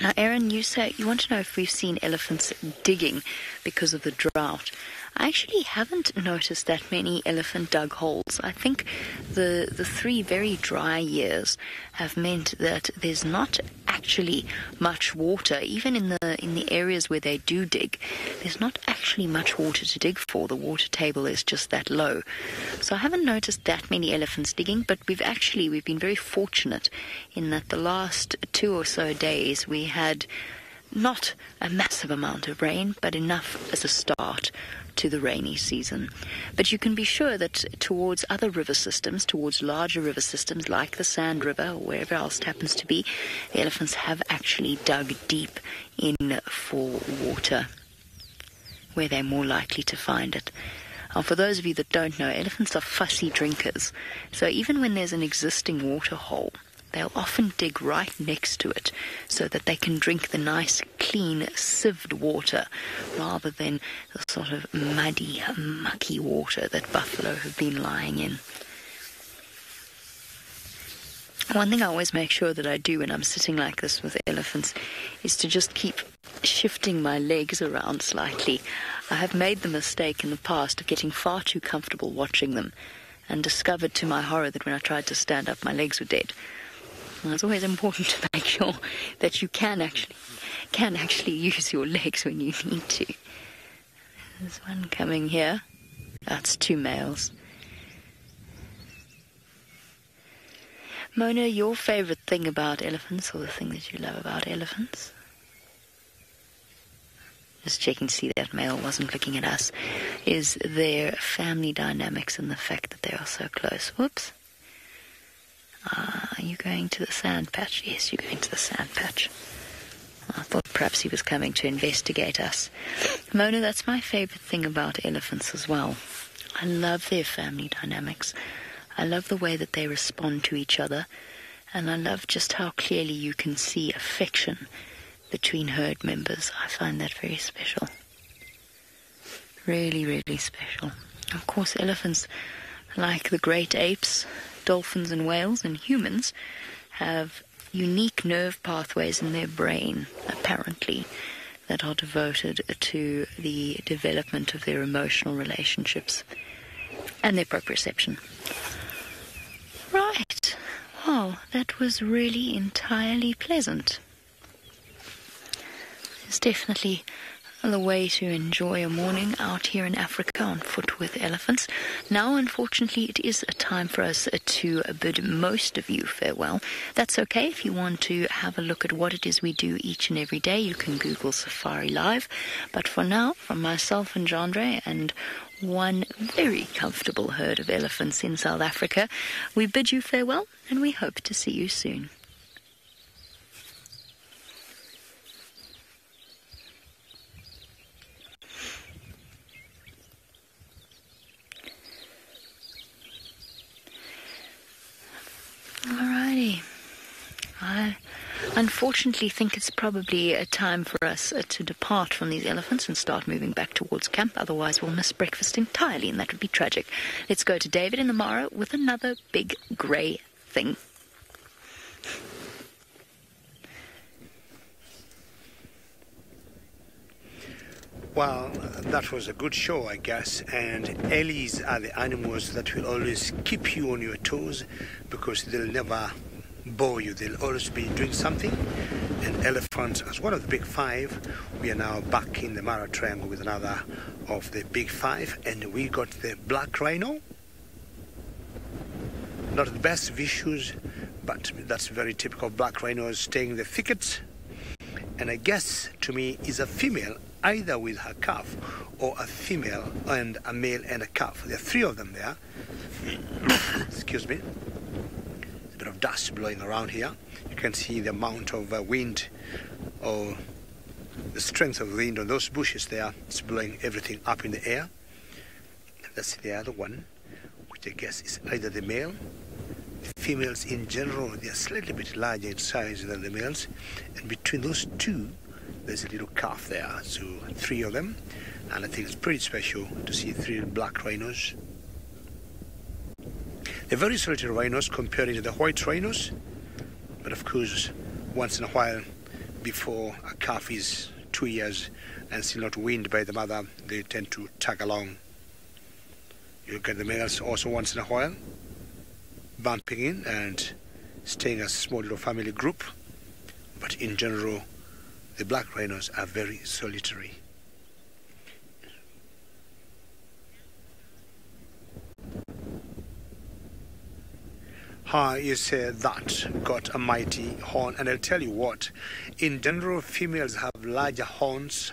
Now, Erin, you say you want to know if we've seen elephants digging because of the drought. I actually haven't noticed that many elephant dug holes. I think the 3 very dry years have meant that there's not actually much water, even in the areas where they do dig. There's not actually much water to dig for. The water table is just that low. So I haven't noticed that many elephants digging, but we've been very fortunate in that the last 2 or so days we had not a massive amount of rain, but enough as a start to the rainy season. But you can be sure that towards other river systems, towards larger river systems like the Sand River or wherever else it happens to be, the elephants have actually dug deep in for water where they're more likely to find it. For those of you that don't know, elephants are fussy drinkers. So even when there's an existing water hole, they'll often dig right next to it so that they can drink the nice, clean, sieved water rather than the sort of muddy, mucky water that buffalo have been lying in. One thing I always make sure that I do when I'm sitting like this with elephants is to just keep shifting my legs around slightly. I have made the mistake in the past of getting far too comfortable watching them and discovered to my horror that when I tried to stand up, my legs were dead. It's always important to make sure that you can actually use your legs when you need to. There's one coming here. That's 2 males. Mona, your favorite thing about elephants, or the thing that you love about elephants? Just checking to see that male wasn't looking at us, is their family dynamics and the fact that they are so close. Whoops. Are you going to the sand patch? Yes, you're going to the sand patch. I thought perhaps he was coming to investigate us. Mona, that's my favorite thing about elephants as well. I love their family dynamics. I love the way that they respond to each other. And I love just how clearly you can see affection between herd members. I find that very special. Really, really special. Of course, elephants, like the great apes, dolphins and whales and humans, have unique nerve pathways in their brain, apparently, that are devoted to the development of their emotional relationships and their proprioception. Right. Well, that was really entirely pleasant. It's definitely the way to enjoy a morning out here in Africa on foot with elephants. Now, unfortunately, it is a time for us to bid most of you farewell. That's okay. If you want to have a look at what it is we do each and every day, you can Google SafariLive. But for now, from myself and Jandre and one very comfortable herd of elephants in South Africa, we bid you farewell and we hope to see you soon. Alrighty. unfortunately think it's probably a time for us to depart from these elephants and start moving back towards camp. Otherwise, we'll miss breakfast entirely, and that would be tragic. Let's go to David in the Mara with another big grey thing. Well, that was a good show, I guess, and ellies are the animals that will always keep you on your toes because they'll never bore you. They'll always be doing something. And elephants, as one of the big five, we are now back in the Mara Triangle with another of the big five, and we got the black rhino. Not the best visuals, but that's very typical of black rhinos, staying in the thickets. And I guess, to me, is a female, either with her calf or a female and a male and a calf. There are three of them there. Excuse me. A bit of dust blowing around here. You can see the amount of wind or the strength of the wind on those bushes there. It's blowing everything up in the air. That's the other one, which I guess is either the male. The females in general, they are slightly bit larger in size than the males. And between those two, there's a little calf there. So three of them. And I think it's pretty special to see three black rhinos. They're very solitary rhinos compared to the white rhinos. But of course, once in a while, before a calf is 2 years and still not weaned by the mother, they tend to tag along. You get the males also once in a while, bumping in and staying as a small little family group. But in general, the black rhinos are very solitary. You said that got a mighty horn, and I'll tell you what, in general, females have larger horns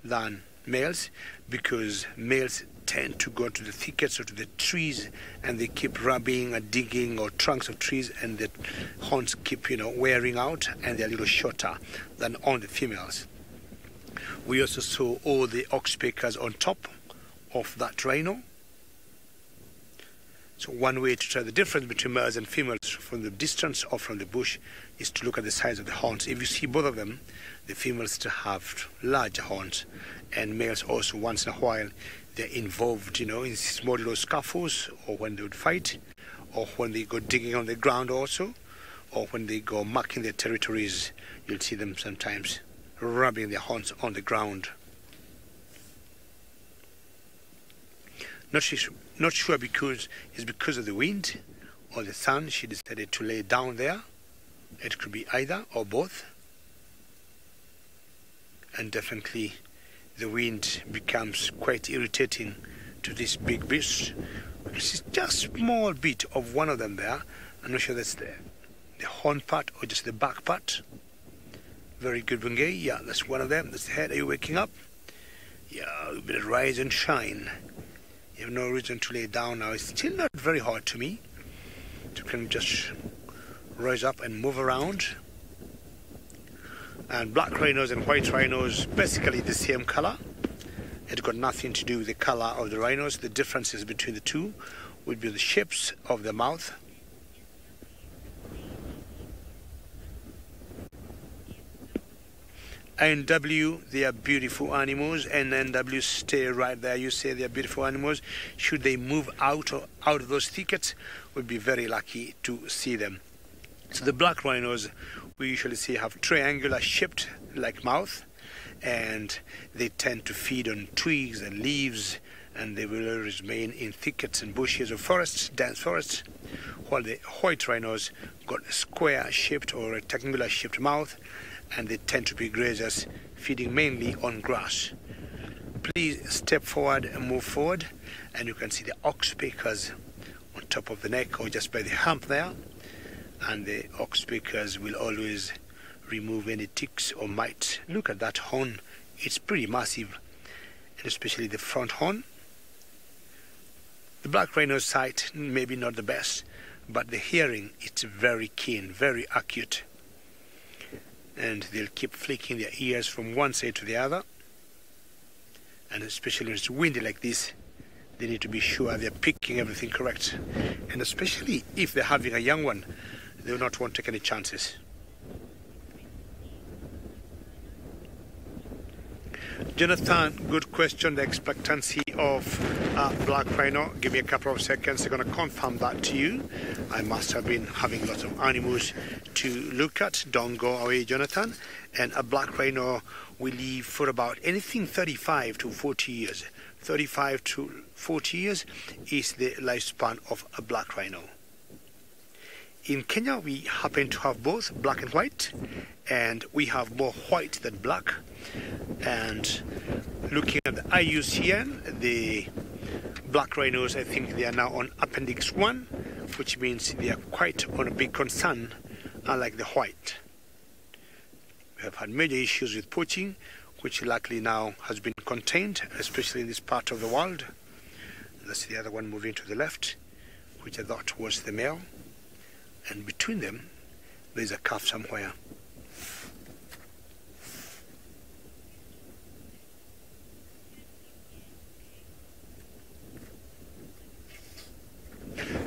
than males because males tend to go to the thickets or to the trees and they keep rubbing or digging or trunks of trees, and the horns keep, wearing out, and they're a little shorter than on the females. We also saw all the oxpeckers on top of that rhino. So one way to tell the difference between males and females from the distance or from the bush is to look at the size of the horns. If you see both of them, the females still have larger horns, and males also once in a while they're involved, in small little scuffles, or when they would fight, or when they go digging on the ground also, or when they go marking their territories. You'll see them sometimes rubbing their horns on the ground. Not sure because it's because of the wind or the sun she decided to lay down there. It could be either or both. And definitely the wind becomes quite irritating to this big beast. It's just a small bit of one of them there. I'm not sure that's the horn part or just the back part. Very good, Bungay. Yeah, that's one of them. That's the head. Are you waking up? Yeah, a bit of rise and shine. You have no reason to lay down now. It's still not very hard to me. You can just rise up and move around. And black rhinos and white rhinos, basically the same color. It's got nothing to do with the color of the rhinos. The differences between the two would be the shapes of the mouth. NW, they are beautiful animals. And NW, stay right there. You say they are beautiful animals. Should they move out of those thickets, we'd be very lucky to see them. So the black rhinos, we usually see have triangular shaped like mouth, and they tend to feed on twigs and leaves, and they will always remain in thickets and bushes or forests, dense forests, while the white rhinos got a square shaped or rectangular shaped mouth, and they tend to be grazers, feeding mainly on grass. Please step forward and move forward, and you can see the oxpeckers on top of the neck or just by the hump there. And the oxpeckers will always remove any ticks or mites. Look at that horn. It's pretty massive, and especially the front horn. The black rhino's sight, maybe not the best, but the hearing, it's very keen, very acute. And they'll keep flicking their ears from one side to the other. And especially when it's windy like this, they need to be sure they're picking everything correct. And especially if they're having a young one, they will not want to take any chances. Jonathan, good question. The expectancy of black rhino. Give me a couple of seconds. I'm going to confirm that to you. I must have been having lots of animals to look at. Don't go away, Jonathan. And a black rhino will live for about anything 35 to 40 years. 35 to 40 years is the lifespan of a black rhino. In Kenya, we happen to have both black and white, and we have more white than black. And looking at the IUCN, the black rhinos, I think they are now on Appendix 1, which means they are quite on a big concern, unlike the white. We have had major issues with poaching, which luckily now has been contained, especially in this part of the world. That's the other one moving to the left, which I thought was the male. And between them, there's a calf somewhere.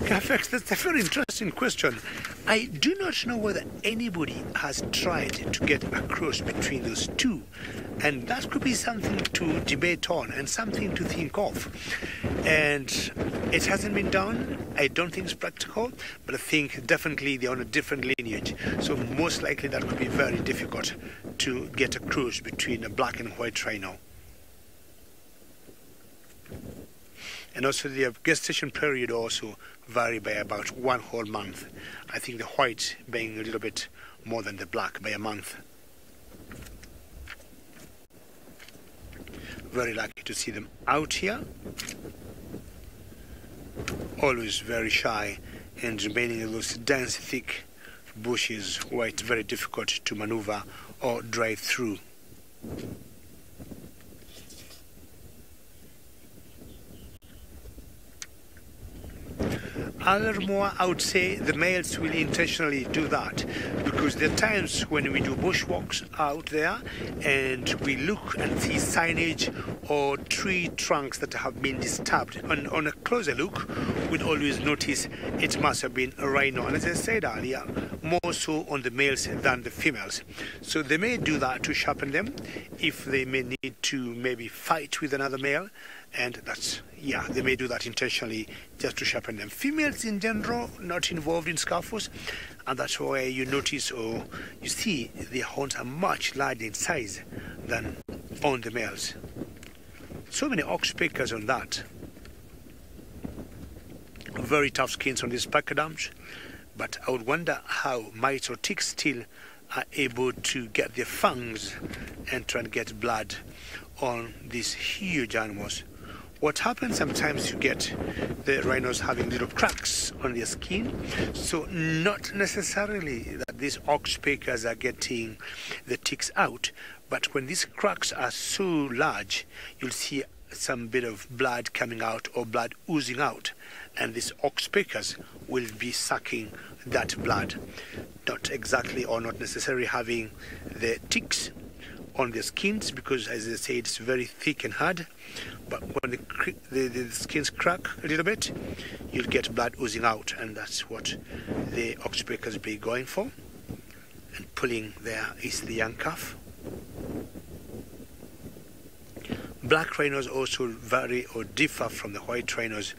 Perfect. That's a very interesting question. I do not know whether anybody has tried to get a cross between those two, and that could be something to debate on and something to think of. And it hasn't been done. I don't think it's practical, but I think definitely they're on a different lineage. So most likely that could be very difficult to get a cross between a black and white rhino. And also the gestation period also vary by about 1 whole month. I think the white being a little bit more than the black by a month. Very lucky to see them out here. Always very shy and remaining in those dense, thick bushes where it's very difficult to maneuver or drive through. Furthermore, I would say the males will intentionally do that because there are times when we do bushwalks out there and we look and see signage or tree trunks that have been disturbed. On a closer look, we'd always notice it must have been a rhino. And as I said earlier, more so on the males than the females. So they may do that to sharpen them if they may need to maybe fight with another male. And that's, yeah, they may do that intentionally just to sharpen them. Females in general, not involved in scuffles, and that's why you notice or you see their horns are much larger in size than on the males. So many oxpeckers on that. Very tough skins on these pachyderms, but I would wonder how mites or ticks still are able to get their fangs and try and get blood on these huge animals. What happens sometimes you get the rhinos having little cracks on their skin, so not necessarily that these oxpeckers are getting the ticks out, but when these cracks are so large, you'll see some bit of blood coming out or blood oozing out, and these oxpeckers will be sucking that blood. Not exactly or not necessarily having the ticks on their skins because, as I said, it's very thick and hard, but when the skins crack a little bit, you'll get blood oozing out, and that's what the oxpeckers be going for. And pulling there is the young calf. Black rhinos also vary or differ from the white rhinos.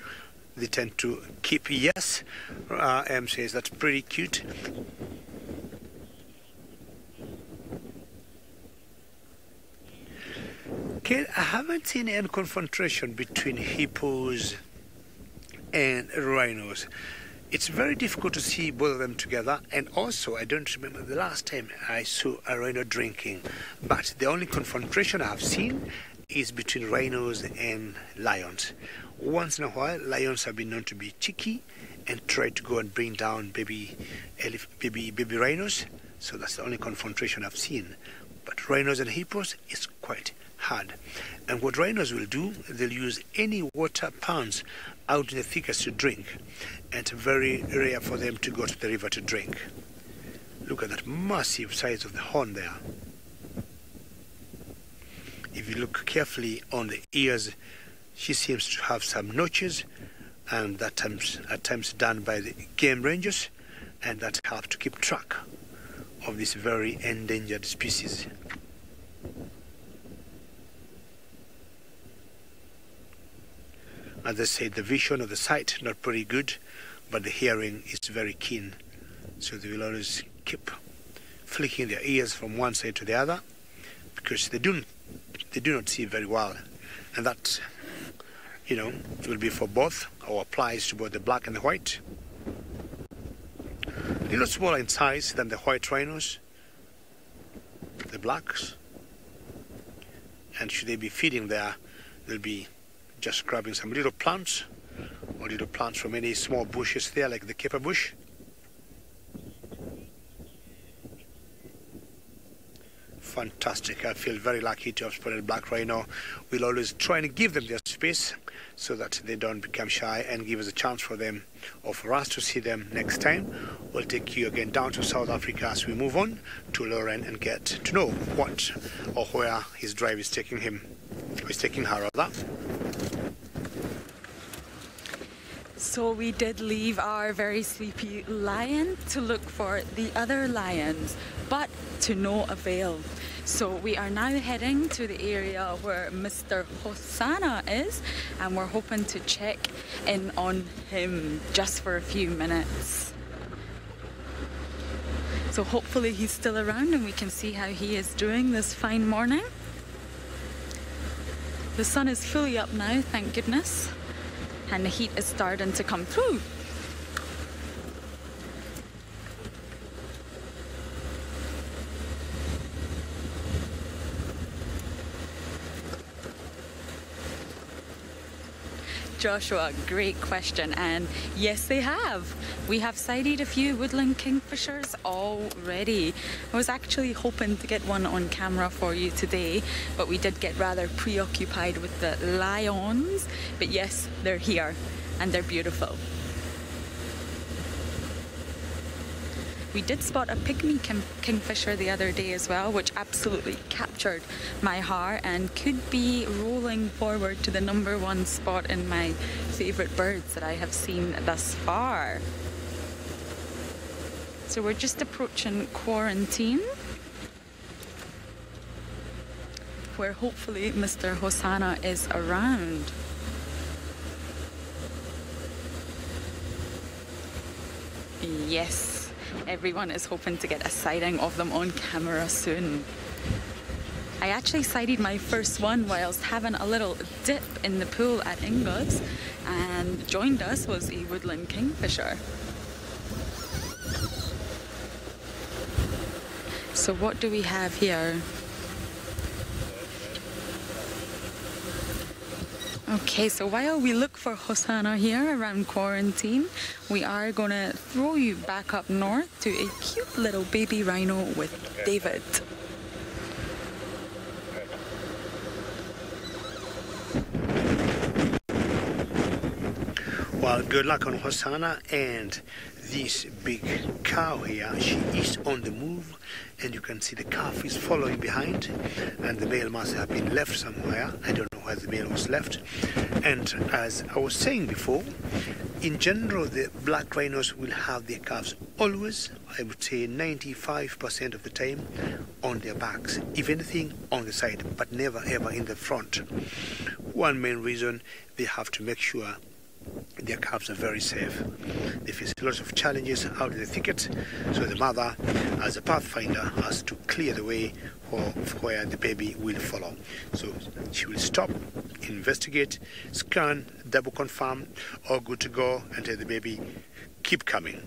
They tend to keep, yes, M says that's pretty cute. Okay, I haven't seen any confrontation between hippos and rhinos. It's very difficult to see both of them together, and also I don't remember the last time I saw a rhino drinking, but the only confrontation I have seen is between rhinos and lions. Once in a while, lions have been known to be cheeky and try to go and bring down baby rhinos, so that's the only confrontation I've seen. But rhinos and hippos is quite hard. And what rhinos will do, they'll use any water ponds out in the thickets to drink, and very rare for them to go to the river to drink. Look at that massive size of the horn there. If you look carefully on the ears, she seems to have some notches, and that at times done by the game rangers, and that help to keep track of this very endangered species. As I said, the vision of the sight not pretty good, but the hearing is very keen. So they will always keep flicking their ears from one side to the other, because they do not see very well, and that, you know, will be for both, or applies to both the black and the white. A little smaller in size than the white rhinos, the blacks, and should they be feeding there, they'll be just grabbing some little plants, or little plants from any small bushes there, like the kipper bush. Fantastic. I feel very lucky to have spotted black rhino. We'll always try and give them their space so that they don't become shy, and give us a chance for them, or for us to see them next time. We'll take you again down to South Africa as we move on to Lauren and get to know what or where his drive is taking him, or is taking her rather. So we did leave our very sleepy lion to look for the other lions, but to no avail. So we are now heading to the area where Mr. Hosanna is, and we're hoping to check in on him just for a few minutes. So hopefully he's still around and we can see how he is doing this fine morning. The sun is fully up now, thank goodness, and the heat is starting to come through. Joshua, great question, and yes they have. We have sighted a few woodland kingfishers already. I was actually hoping to get one on camera for you today, but we did get rather preoccupied with the lions. But yes, they're here and they're beautiful. We did spot a pygmy kingfisher the other day as well, which absolutely captured my heart and could be rolling forward to the #1 spot in my favourite birds that I have seen thus far. So we're just approaching quarantine, where hopefully Mr. Hosanna is around. Yes. Everyone is hoping to get a sighting of them on camera soon. I actually sighted my first one whilst having a little dip in the pool at Ingo's, and joined us was a woodland kingfisher. So what do we have here? Okay, so while we look for Hosanna here around quarantine, we are going to throw you back up north to a cute little baby rhino with David. Well, good luck on Hosanna and this big cow here. She is on the move, and you can see the calf is following behind, and the male must have been left somewhere. I don't know where the male was left. And as I was saying before, in general the black rhinos will have their calves always, I would say 95% of the time, on their backs, if anything on the side, but never ever in the front. One main reason, they have to make sure their calves are very safe. They face lots of challenges out in the thicket, so the mother, as a pathfinder, has to clear the way for where the baby will follow. So she will stop, investigate, scan, double confirm, all good to go, and tell the baby, keep coming.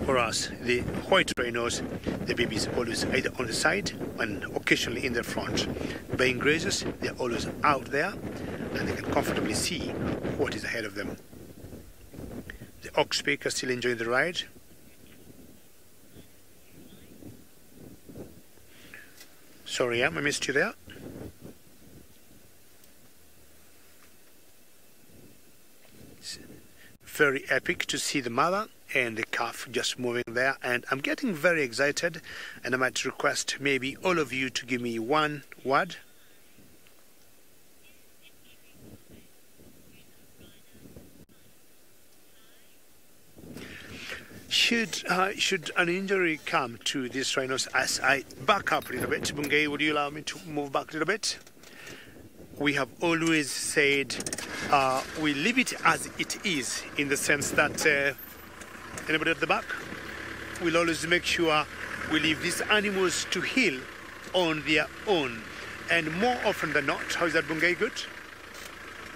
Whereas the white rhinos, the baby is always either on the side and occasionally in the front. Being grazers, they're always out there, and they can comfortably see what is ahead of them. The oxpeak are still enjoying the ride. Sorry, I missed you there. It's very epic to see the mother and the calf just moving there, and I'm getting very excited, and I might request maybe all of you to give me one word. Should an injury come to these rhinos, as I back up a little bit, Bungay, would you allow me to move back a little bit? we have always said we leave it as it is, in the sense that anybody at the back, we'll always make sure we leave these animals to heal on their own. And more often than not, how is that, Bungay? Good?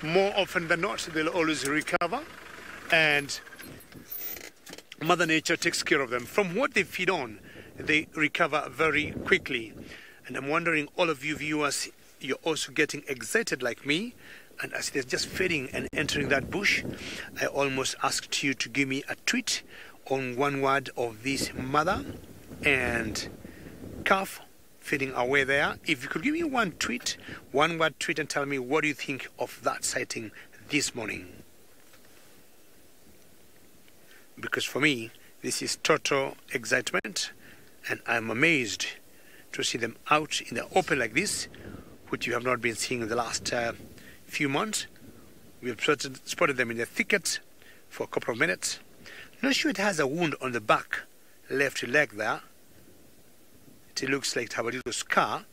More often than not, they'll always recover, and Mother Nature takes care of them. From what they feed on, they recover very quickly. And I'm wondering, all of you viewers, you're also getting excited like me, and as they're just feeding and entering that bush, I almost asked you to give me a tweet on one word of this mother and calf feeding away there. If you could give me one word tweet, and tell me what do you think of that sighting this morning. Because for me, this is total excitement, and I'm amazed to see them out in the open like this, which you have not been seeing in the last few months. We have spotted them in the thicket for a couple of minutes. Not sure it has a wound on the back, left leg there. It looks like it has a little scar,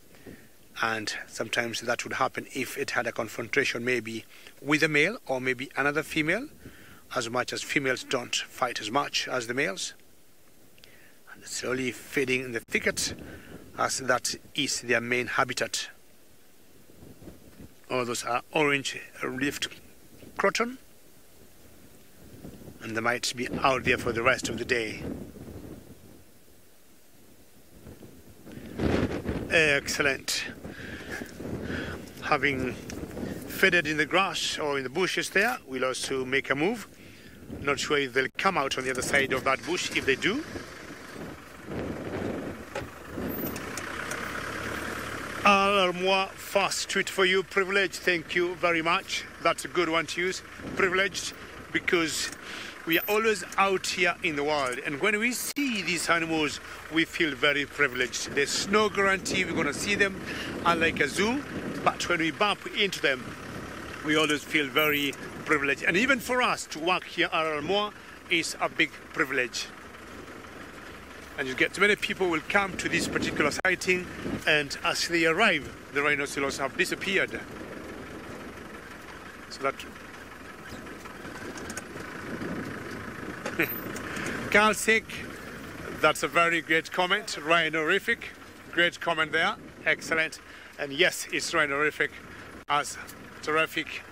and sometimes that would happen if it had a confrontation maybe with a male or maybe another female, as much as females don't fight as much as the males. And slowly feeding in the thicket, as that is their main habitat. All those are orange leafed croton, and they might be out there for the rest of the day. Excellent. Having fed in the grass or in the bushes there, we'll also make a move. Not sure if they'll come out on the other side of that bush. If they do, more fast tweet for you. Privileged, thank you very much. That's a good one to use. Privileged, because we are always out here in the wild, and when we see these animals, we feel very privileged. There's no guarantee we're going to see them, unlike a zoo, but when we bump into them, we always feel very privileged. And even for us to work here at Almoa is a big privilege. And you get many people will come to this particular sighting, and as they arrive, the rhinoceros have disappeared. So that Carl Sick, that's a very great comment. Rhinorific, great comment there. Excellent. And yes, it's rhinorific, as terrific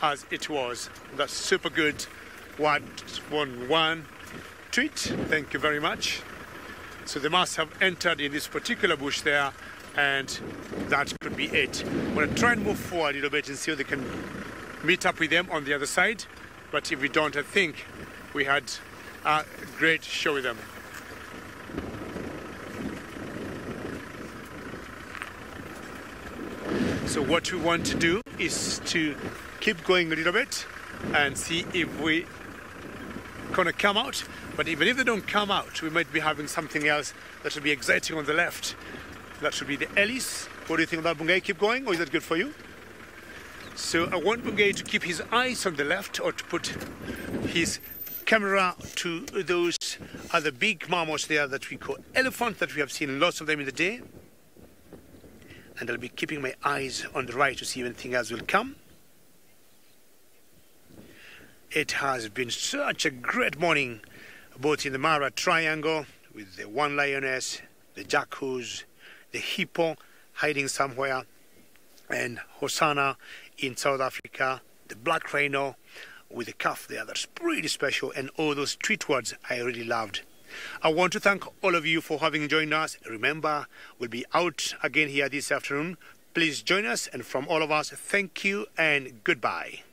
as it was. That's super good. One tweet. Thank you very much. So they must have entered in this particular bush there, and that could be it. I'm going to try and move forward a little bit and see if they can meet up with them on the other side. But if we don't, I think we had a great show with them. So what we want to do is to keep going a little bit and see if we gonna come out. But even if they don't come out, we might be having something else that will be exciting on the left. That should be the Ellis. What do you think of that, Bungay? Keep going, or is that good for you? So I want Bungay to keep his eyes on the left, or to put his camera to those other big mammoths there that we call elephant, that we have seen lots of them in the day. And I'll be keeping my eyes on the right to see if anything else will come. It has been such a great morning, both in the Mara Triangle, with the one lioness, the jackoos, the hippo hiding somewhere, and Hosanna in South Africa, the black rhino with the calf there. That's pretty special, and all those tweet words I really loved. I want to thank all of you for having joined us. Remember, we'll be out again here this afternoon. Please join us, and from all of us, thank you and goodbye.